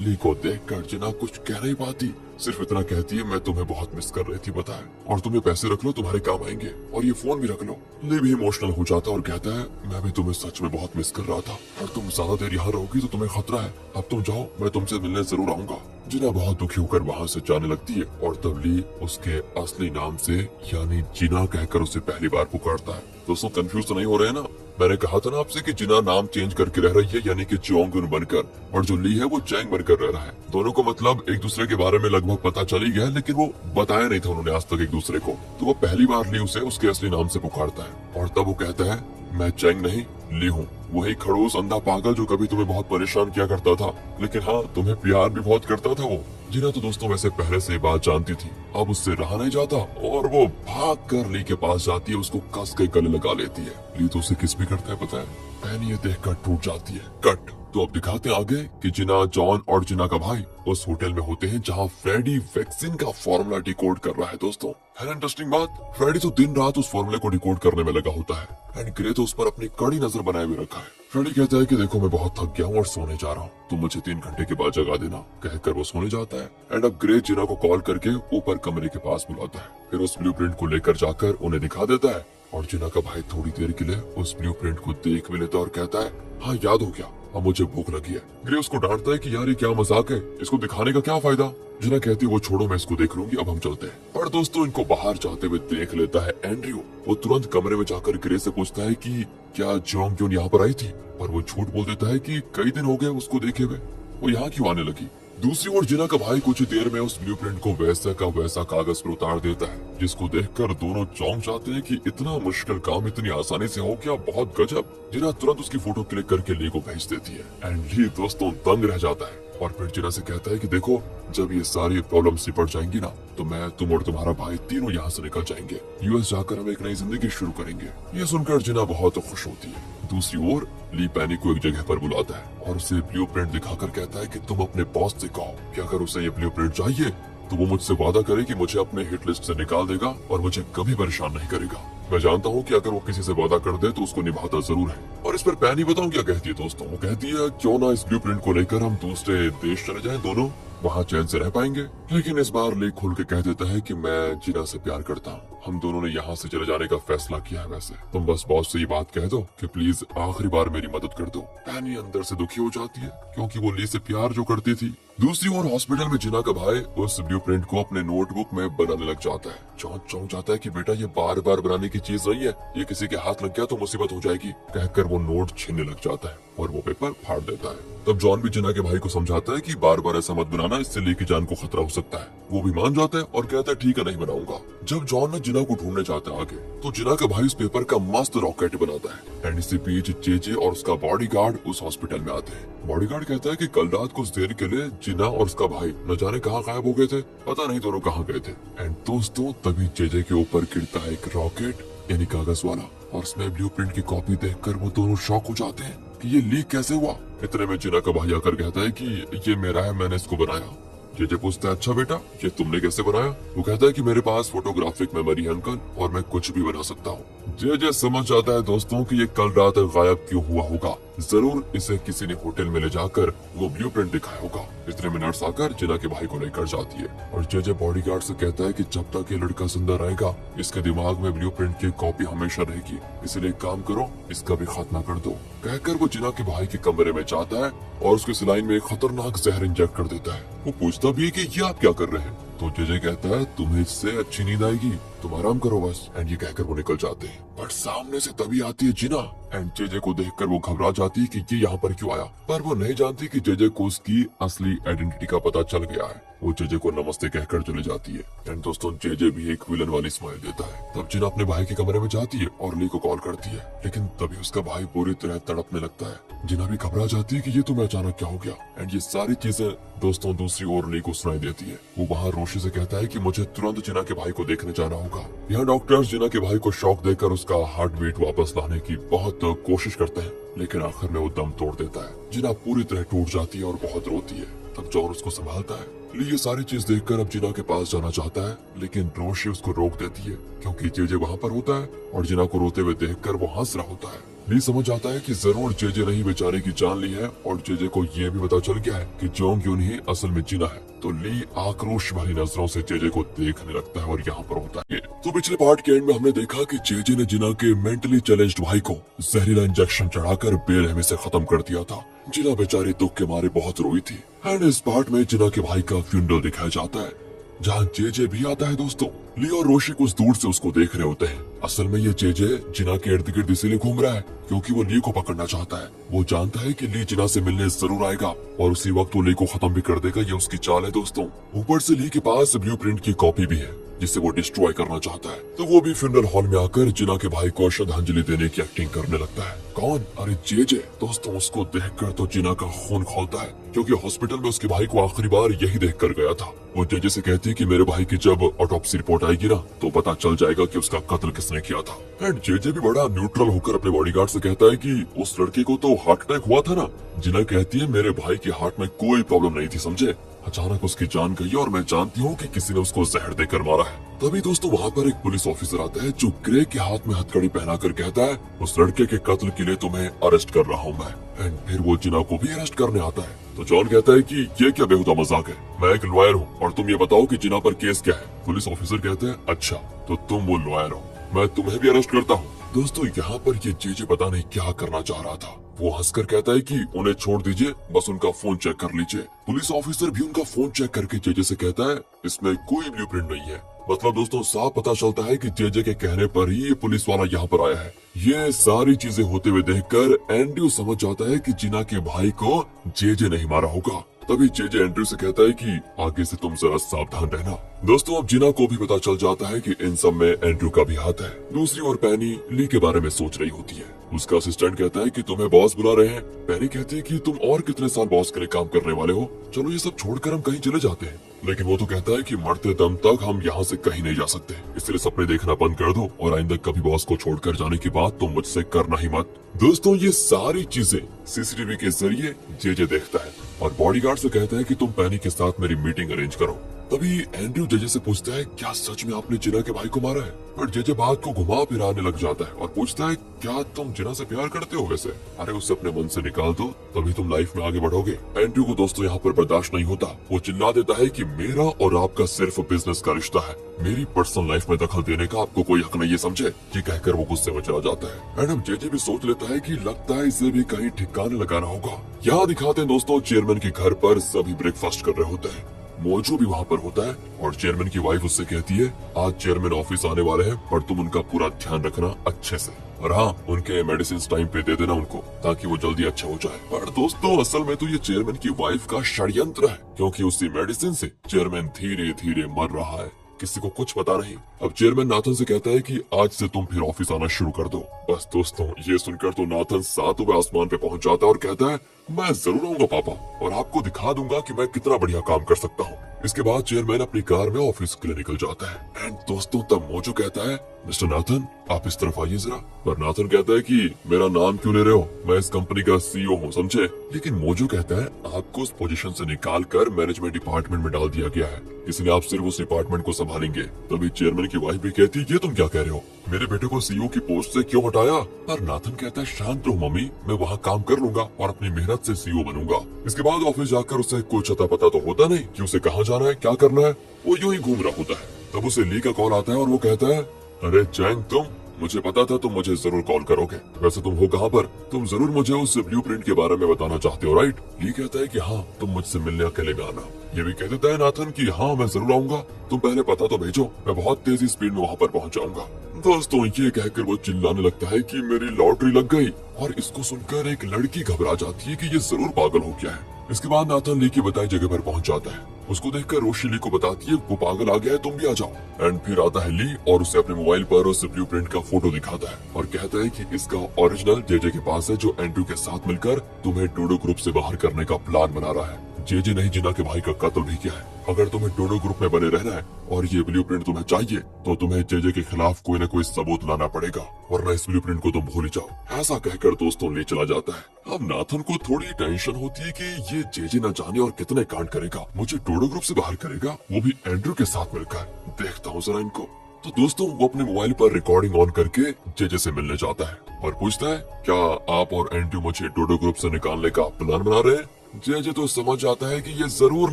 ली को देखकर जिना कुछ कह नहीं पाती, सिर्फ इतना कहती है मैं तुम्हें बहुत मिस कर रही थी पता है, और तुम ये पैसे रख लो, तुम्हारे काम आएंगे, और ये फोन भी रख लो। ली भी इमोशनल हो जाता और कहता है मैं भी तुम्हें सच में बहुत मिस कर रहा था और तुम ज्यादा देर यहाँ रहोगी तो तुम्हें खतरा है, अब तुम जाओ, मैं तुमसे मिलने जरूर आऊंगा। जिना बहुत दुखी होकर वहाँ से जाने लगती है और तब ली उसके असली नाम से यानी जिना कहकर उसे पहली बार पुकारता है। दोस्तों कंफ्यूज तो नहीं हो रहे हैं ना, मैंने कहा था ना आपसे कि जिना नाम चेंज करके रह रही है यानी कि जोंगुन बनकर, और जो ली है वो चैंग बनकर रह रहा है। दोनों को मतलब एक दूसरे के बारे में लगभग पता चल ही गया है, लेकिन वो बताया नहीं था उन्होंने आज तक एक दूसरे को। तो वो पहली बार ली उसे उसके असली नाम से पुकारता है और तब वो कहता है मैं चैंग नहीं ली हूँ, वही खड़ूस अंधा पागल जो कभी तुम्हें बहुत परेशान किया करता था, लेकिन हाँ तुम्हें प्यार भी बहुत करता था वो। जिना तो दोस्तों वैसे पहले से बात जानती थी, अब उससे रहा नहीं जाता और वो भाग कर ली के पास जाती है, उसको कस के गले लगा लेती है। ली तो उसे किस भी करता है पता है, पैनी ये देखकर टूट जाती है। कट तो अब दिखाते हैं आगे कि जिना, जॉन और जिना का भाई उस होटल में होते हैं जहाँ फ्रेडी वैक्सीन का फॉर्मूला डिकोड कर रहा है। दोस्तों है ना इंटरेस्टिंग बात, फ्रेडी तो दिन रात उस फॉर्मूले को डिकोड करने में लगा होता है एंड ग्रे तो उस पर अपनी कड़ी नजर बनाए हुए रखा है। फ्रेडी कहता है कि देखो मैं बहुत थक गया हूँ और सोने जा रहा हूँ, तुम मुझे 3 घंटे के बाद जगा देना। कहकर वो सोने जाता है एंड अब ग्रे जिना को कॉल करके ऊपर कमरे के पास बुलाता है, फिर उस ब्लूप्रिंट को लेकर जाकर उन्हें दिखा देता है और जिना का भाई थोड़ी देर के लिए उस ब्लूप्रिंट को देख भी लेता है और कहता है, हाँ याद हो गया, अब मुझे भूख लगी है। ग्रे उसको डांटता है कि यार ये क्या मजाक है, इसको दिखाने का क्या फायदा। जिना कहती है वो छोड़ो, मैं इसको देख लूंगी, अब हम चलते हैं। पर दोस्तों इनको बाहर जाते हुए देख लेता है एंड्रयू। वो तुरंत कमरे में जाकर ग्रे से पूछता है कि क्या जोंग यून यहाँ पर आई थी, पर वो झूठ बोल देता है कि कई दिन हो गए उसको देखे हुए, वो यहाँ क्यों आने लगी। दूसरी ओर जिना का भाई कुछ देर में उस ब्लूप्रिंट को वैसा का वैसा कागज पर उतार देता है, जिसको देखकर दोनों चौंक जाते हैं कि इतना मुश्किल काम इतनी आसानी से हो गया, बहुत गजब। जिना तुरंत उसकी फोटो क्लिक करके ली को भेज देती है एंड ली दोस्तों दंग रह जाता है और फिर जिना से कहता है कि देखो जब ये सारी प्रॉब्लम्स निपट जाएंगी ना तो मैं, तुम और तुम्हारा भाई तीनों यहाँ से निकल जाएंगे, यूएस जाकर हम एक नई जिंदगी शुरू करेंगे। ये सुनकर जिना बहुत खुश होती है। दूसरी ओर ली पैनी को एक जगह पर बुलाता है और उसे ब्लूप्रिंट दिखाकर कहता है कि तुम अपने बॉस से कहो कि अगर उसे ये ब्लूप्रिंट चाहिए तो वो मुझसे वादा करे कि मुझे अपने हिट लिस्ट से निकाल देगा और मुझे कभी परेशान नहीं करेगा। मैं जानता हूँ कि अगर वो किसी से वादा कर दे तो उसको निभाता जरूर है। और इस पर पैनी बताऊँ क्या कहती है दोस्तों, वो कहती है क्यों ना इस ब्लूप्रिंट को लेकर हम दूसरे देश चले जाएं, दोनों वहाँ चैन से रह पाएंगे। लेकिन इस बार ली खुल के कह देता है कि मैं जिना से प्यार करता हूँ, हम दोनों ने यहाँ से चले जाने का फैसला किया है। वैसे तुम बस बॉस से ये बात कह दो कि प्लीज आखिरी बार मेरी मदद कर दो। पैनी अंदर से दुखी हो जाती है क्योंकि वो ली से प्यार जो करती थी। दूसरी ओर हॉस्पिटल में जिना का भाई उस ब्लूप्रिंट को अपने नोटबुक में बनाने लग जाता है। जॉन चौंक जाता है कि बेटा ये बार बार बनाने की चीज नहीं है, ये किसी के हाथ लग गया तो मुसीबत हो जाएगी, कहकर वो नोट छीनने लग जाता है और वो पेपर फाड़ देता है। तब जॉन भी जिना के भाई को समझाता है कि बार बार ऐसा मत बनाना, इससे ली की जान को खतरा हो सकता है। वो भी मान जाता है और कहता है ठीक है नहीं बनाऊंगा। जब जॉन ने जिना को ढूंढने जाता है आगे तो जिना का भाई उस पेपर का मस्त रॉकेट बनाता है एंड इसी बीच जेजे और उसका बॉडीगार्ड उस हॉस्पिटल में आते हैं। बॉडीगार्ड कहता है कि कल रात कुछ देर के लिए जिना और उसका भाई न जाने कहाँ गायब हो गए थे, पता नहीं दोनों कहाँ गए थे। एंड दोस्तों तभी जेजे के ऊपर गिरता है एक रॉकेट यानी कागज वाला और उसमें ब्लूप्रिंट की कॉपी देखकर वो दोनों शॉक हो जाते हैं कि ये लीक कैसे हुआ। इतने में जिना का भाई आकर कहता है कि ये मेरा है, मैंने इसको बनाया। जेजे पूछता है अच्छा बेटा ये तुमने कैसे बनाया। वो कहता है कि मेरे पास फोटोग्राफिक मेमोरी है अंकल और मैं कुछ भी बना सकता हूँ। जेजे समझ जाता है दोस्तों कि ये कल रात गायब क्यों हुआ होगा, जरूर इसे किसी ने होटल में ले जाकर वो ब्लूप्रिंट दिखाया होगा। इतने में नर्स आकर जिना के भाई को लेकर जाती है और जेजे बॉडीगार्ड से कहता है कि जब तक ये लड़का जिंदा रहेगा इसके दिमाग में ब्लूप्रिंट की कॉपी हमेशा रहेगी, इसलिए काम करो इसका भी खात्मा कर दो। कहकर वो जिना के भाई के कमरे में जाता है और उसके सिलाइन में एक खतरनाक जहर इंजेक्ट कर देता है। वो पूछता भी है कि ये आप क्या कर रहे हैं, तो जेजे कहता है तुम्हें इससे अच्छी नींद आएगी, तुम आराम करो बस। एंड ये कहकर वो निकल जाते हैं। बट सामने से तभी आती है जिना एंड जेजे को देखकर वो घबरा जाती है कि ये यहाँ पर क्यों आया। पर वो नहीं जानती कि जेजे को उसकी असली आइडेंटिटी का पता चल गया है। वो जेजे को नमस्ते कहकर चले जाती है एंड दोस्तों जेजे भी एक विलन वाली स्माइल देता है। तब जिना अपने भाई के कमरे में जाती है और ली को कॉल करती है, लेकिन तभी उसका भाई पूरी तरह तड़पने लगता है। जिना भी घबरा जाती है कि ये तुम्हें अचानक क्या हो गया। एंड ये सारी चीजें दोस्तों दूसरी ओर ली को सुनाई देती है। वो वहाँ रोशी से कहता है कि मुझे तुरंत जिना के भाई को देखने जाना होगा। यहाँ डॉक्टर्स जिना के भाई को शॉक देकर उसका हार्ट बीट वापस लाने की बहुत कोशिश करते हैं, लेकिन आखिर में वो दम तोड़ देता है। जिना पूरी तरह टूट जाती है और बहुत रोती है। तब जॉन उसको संभालता है। ली ये सारी चीज देखकर अब जिना के पास जाना चाहता है, लेकिन रोशी उसको रोक देती है क्योंकि जेजे वहाँ पर होता है और जिना को रोते हुए देखकर वो हंस रहा होता है। ली समझ जाता है कि जरूर जेजे ने ही बेचारे की जान ली है और जेजे को ये भी पता चल गया है कि जोंग यून ही असल में जिना है। तो ली आक्रोश भरी नजरों से जेजे को देखने लगता है और यहाँ पर होता है। तो पिछले पार्ट के एंड में हमने देखा कि जेजे ने जिना के मेंटली चैलेंज्ड भाई को जहरीला इंजेक्शन चढ़ाकर बेरहमी से खत्म कर दिया था। जिना बेचारी दुख के मारे बहुत रोई थी। एंड इस पार्ट में जिना के भाई का फ्यूनरल दिखाया जाता है जहाँ जेजे भी आता है। दोस्तों ली और रोशी कुछ दूर से उसको देख रहे होते हैं। असल में ये जेजे जिना के इर्द गिर्द इसीलिए घूम रहा है क्योंकि वो ली को पकड़ना चाहता है। वो जानता है कि ली जिना से मिलने जरूर आएगा और उसी वक्त वो ली को खत्म भी कर देगा। ये उसकी चाल है दोस्तों। ऊपर से ली के पास ब्लूप्रिंट की कॉपी भी है जिसे वो डिस्ट्रॉय करना चाहता है। तो वो भी फ्यूनरल हॉल में आकर जिना के भाई को श्रद्धांजलि देने की एक्टिंग करने लगता है। कौन? अरे जेजे। दोस्तों उसको देखकर तो जिना का खून खौलता है क्योंकि हॉस्पिटल में उसके भाई को आखिरी बार यही देख कर गया था। वो जेजे से कहती है कि मेरे भाई की जब ऑटोप्सी रिपोर्ट आएगी ना तो पता चल जाएगा कि उसका कत्ल किसने किया था। एंड जेजे भी बड़ा न्यूट्रल होकर अपने बॉडीगार्ड से कहता है कि उस लड़के को तो हार्ट अटैक हुआ था ना। जिना कहती है मेरे भाई के हार्ट में कोई प्रॉब्लम नहीं थी समझे, अचानक उसकी जान गई और मैं जानती हूँ कि किसी ने उसको जहर देकर मारा है। तभी दोस्तों वहाँ पर एक पुलिस ऑफिसर आता है जो ग्रे के हाथ में हथकड़ी पहनाकर कहता है उस लड़के के कत्ल के लिए तुम्हें अरेस्ट कर रहा हूँ मैं। एंड फिर वो जिना को भी अरेस्ट करने आता है। तो जॉन कहता है कि ये क्या बेहुदा मजाक है, मैं एक लॉयर हूँ और तुम ये बताओ कि जिना पर केस क्या है। पुलिस ऑफिसर कहते हैं अच्छा तो तुम वो लॉयर हो। मैं तुम्हें भी अरेस्ट करता हूँ। दोस्तों यहाँ पर ये जेजे पता नहीं क्या करना चाह रहा था। वो हंसकर कहता है कि उन्हें छोड़ दीजिए, बस उनका फोन चेक कर लीजिए। पुलिस ऑफिसर भी उनका फोन चेक करके जेजे से कहता है इसमें कोई ब्लूप्रिंट नहीं है। मतलब दोस्तों साफ पता चलता है कि जेजे के कहने पर ही ये पुलिस वाला यहाँ पर आया है। ये सारी चीजें होते हुए देखकर एंड्रयू समझ जाता है कि जिना के भाई को जेजे नहीं मारा होगा। तभी जेजे एंड्रयू से कहता है कि आगे से तुम जरा सावधान रहना। दोस्तों अब जिना को भी पता चल जाता है कि इन सब में एंड्रयू का भी हाथ है। दूसरी ओर पैनी ली के बारे में सोच रही होती है। उसका असिस्टेंट कहता है कि तुम्हें बॉस बुला रहे हैं। पैनी कहती है कि तुम और कितने साल बॉस के लिए काम करने वाले हो, चलो ये सब छोड़कर हम कहीं चले जाते हैं। लेकिन वो तो कहता है कि मरते दम तक हम यहाँ से कहीं नहीं जा सकते, इसलिए सपने देखना बंद कर दो और आइंदा कभी बॉस को छोड़कर जाने की बात तो मुझसे करना ही मत। दोस्तों ये सारी चीजें सीसीटीवी के जरिए जेजे देखता है और बॉडीगार्ड से कहता है कि तुम पैनी के साथ मेरी मीटिंग अरेंज करो। तभी एंड्रयू जेजे से पूछता है क्या सच में आपने जिना के भाई को मारा है? पर जेजे बात को घुमा फिराने लग जाता है और पूछता है क्या तुम जिना से प्यार करते हो? वैसे अरे उसे अपने मन से निकाल दो, तभी तुम लाइफ में आगे बढ़ोगे। एंड्रयू को दोस्तों यहाँ पर बर्दाश्त नहीं होता। वो चिल्ला देता है कि मेरा और आपका सिर्फ बिजनेस का रिश्ता है, मेरी पर्सनल लाइफ में दखल देने का आपको कोई हक नहीं है, समझे? ये कहकर वो गुस्से में चला जाता है। एंड जेजे भी सोच लेता है कि लगता है इसे भी कहीं ठिकाने लगाना होगा। यहाँ दिखाते हैं दोस्तों चेयरमैन के घर पर सभी ब्रेकफास्ट कर रहे होते हैं। मोजो भी वहाँ पर होता है और चेयरमैन की वाइफ उससे कहती है आज चेयरमैन ऑफिस आने वाले हैं, पर तुम उनका पूरा ध्यान रखना अच्छे से, और हाँ उनके मेडिसिन टाइम पे दे देना उनको, ताकि वो जल्दी अच्छा हो जाए। पर दोस्तों असल में तो ये चेयरमैन की वाइफ का षड्यंत्र है, क्योंकि उसी मेडिसिन से चेयरमैन धीरे धीरे मर रहा है, किसी को कुछ पता नहीं। अब चेयरमैन नाथन से कहता है कि आज से तुम फिर ऑफिस आना शुरू कर दो। बस दोस्तों ये सुनकर तो नाथन सातवें आसमान पे पहुंच जाता है और कहता है मैं जरूर आऊंगा पापा, और आपको दिखा दूंगा कि मैं कितना बढ़िया काम कर सकता हूँ। इसके बाद चेयरमैन अपनी कार में ऑफिस के लिए निकल जाता है। एंड दोस्तों तब मोजो कहता है मिस्टर नाथन आप इस तरफ आइए जरा। पर नाथन कहता है कि मेरा नाम क्यों ले रहे हो, मैं इस कंपनी का सीईओ हूँ, समझे? लेकिन मोजो कहता है आपको उस पोजीशन से निकाल कर मैनेजमेंट डिपार्टमेंट में डाल दिया गया है, इसलिए आप सिर्फ उस डिपार्टमेंट को संभालेंगे। तभी चेयरमैन की वाइफ भी कहती है ये तुम क्या कह रहे हो, मेरे बेटे को सीईओ की पोस्ट से क्यों हटाया? पर नाथन कहता है शांत रहो मम्मी, मैं वहाँ काम कर लूंगा और अपनी मेहनत से सीईओ बनूंगा। इसके बाद ऑफिस जाकर उसे कुछ अता पता तो होता नहीं कि उसे कहाँ जाना है, क्या करना है, वो यूं ही घूम रहा होता है। तब उसे ली का कॉल आता है और वो कहता है अरे चैंग तुम, मुझे पता था तुम मुझे जरूर कॉल करोगे, वैसे तुम हो कहाँ पर? तुम जरूर मुझे उस ब्लूप्रिंट के बारे में बताना चाहते हो, राइट? ली कहता है कि हाँ तुम मुझसे मिलने अकेले में आना। ये भी कह देता है नाथन कि हाँ मैं जरूर आऊंगा, तुम पहले पता तो भेजो, मैं बहुत तेजी स्पीड में वहाँ पर पहुँच जाऊंगा। दोस्तों ये कहकर वो चिल्लाने लगता है कि मेरी लॉटरी लग गई, और इसको सुनकर एक लड़की घबरा जाती है कि ये जरूर पागल हो गया है। इसके बाद नाथन ली की बताई जगह पर पहुंच जाता है। उसको देखकर रोशी ली को बताती है वो पागल आ गया है, तुम भी आ जाओ। एंड फिर आता है ली और उसे अपने मोबाइल पर उस ब्लूप्रिंट का फोटो दिखाता है और कहता है कि इसका ओरिजिनल जेजे के पास है, जो एंड्रयू के साथ मिलकर तुम्हें डोडो ग्रुप से बाहर करने का प्लान बना रहा है। जेजे ने जिना के भाई का कत्ल भी किया है। अगर तुम्हें डोडो ग्रुप में बने रहना है और ये ब्लूप्रिंट तुम्हें चाहिए तो तुम्हें जेजे के खिलाफ कोई न कोई सबूत लाना पड़ेगा, वरना इस ब्लूप्रिंट को तुम भूल ही जाओ। ऐसा कहकर दोस्तों ले चला जाता है। अब नाथन को थोड़ी टेंशन होती है कि ये जेजे न जाने और कितने कांड करेगा, मुझे डोडो ग्रुप से बाहर करेगा, वो भी एंड्रयू के साथ मिलकर। देखता हूँ जरा इनको। तो दोस्तों वो अपने मोबाइल पर रिकॉर्डिंग ऑन करके जेजे से मिलने जाता है और पूछता है क्या आप और एंड्रयू मुझे डोडो ग्रुप से निकालने का प्लान बना रहे हैं? जेजे तो समझ जाता है कि ये जरूर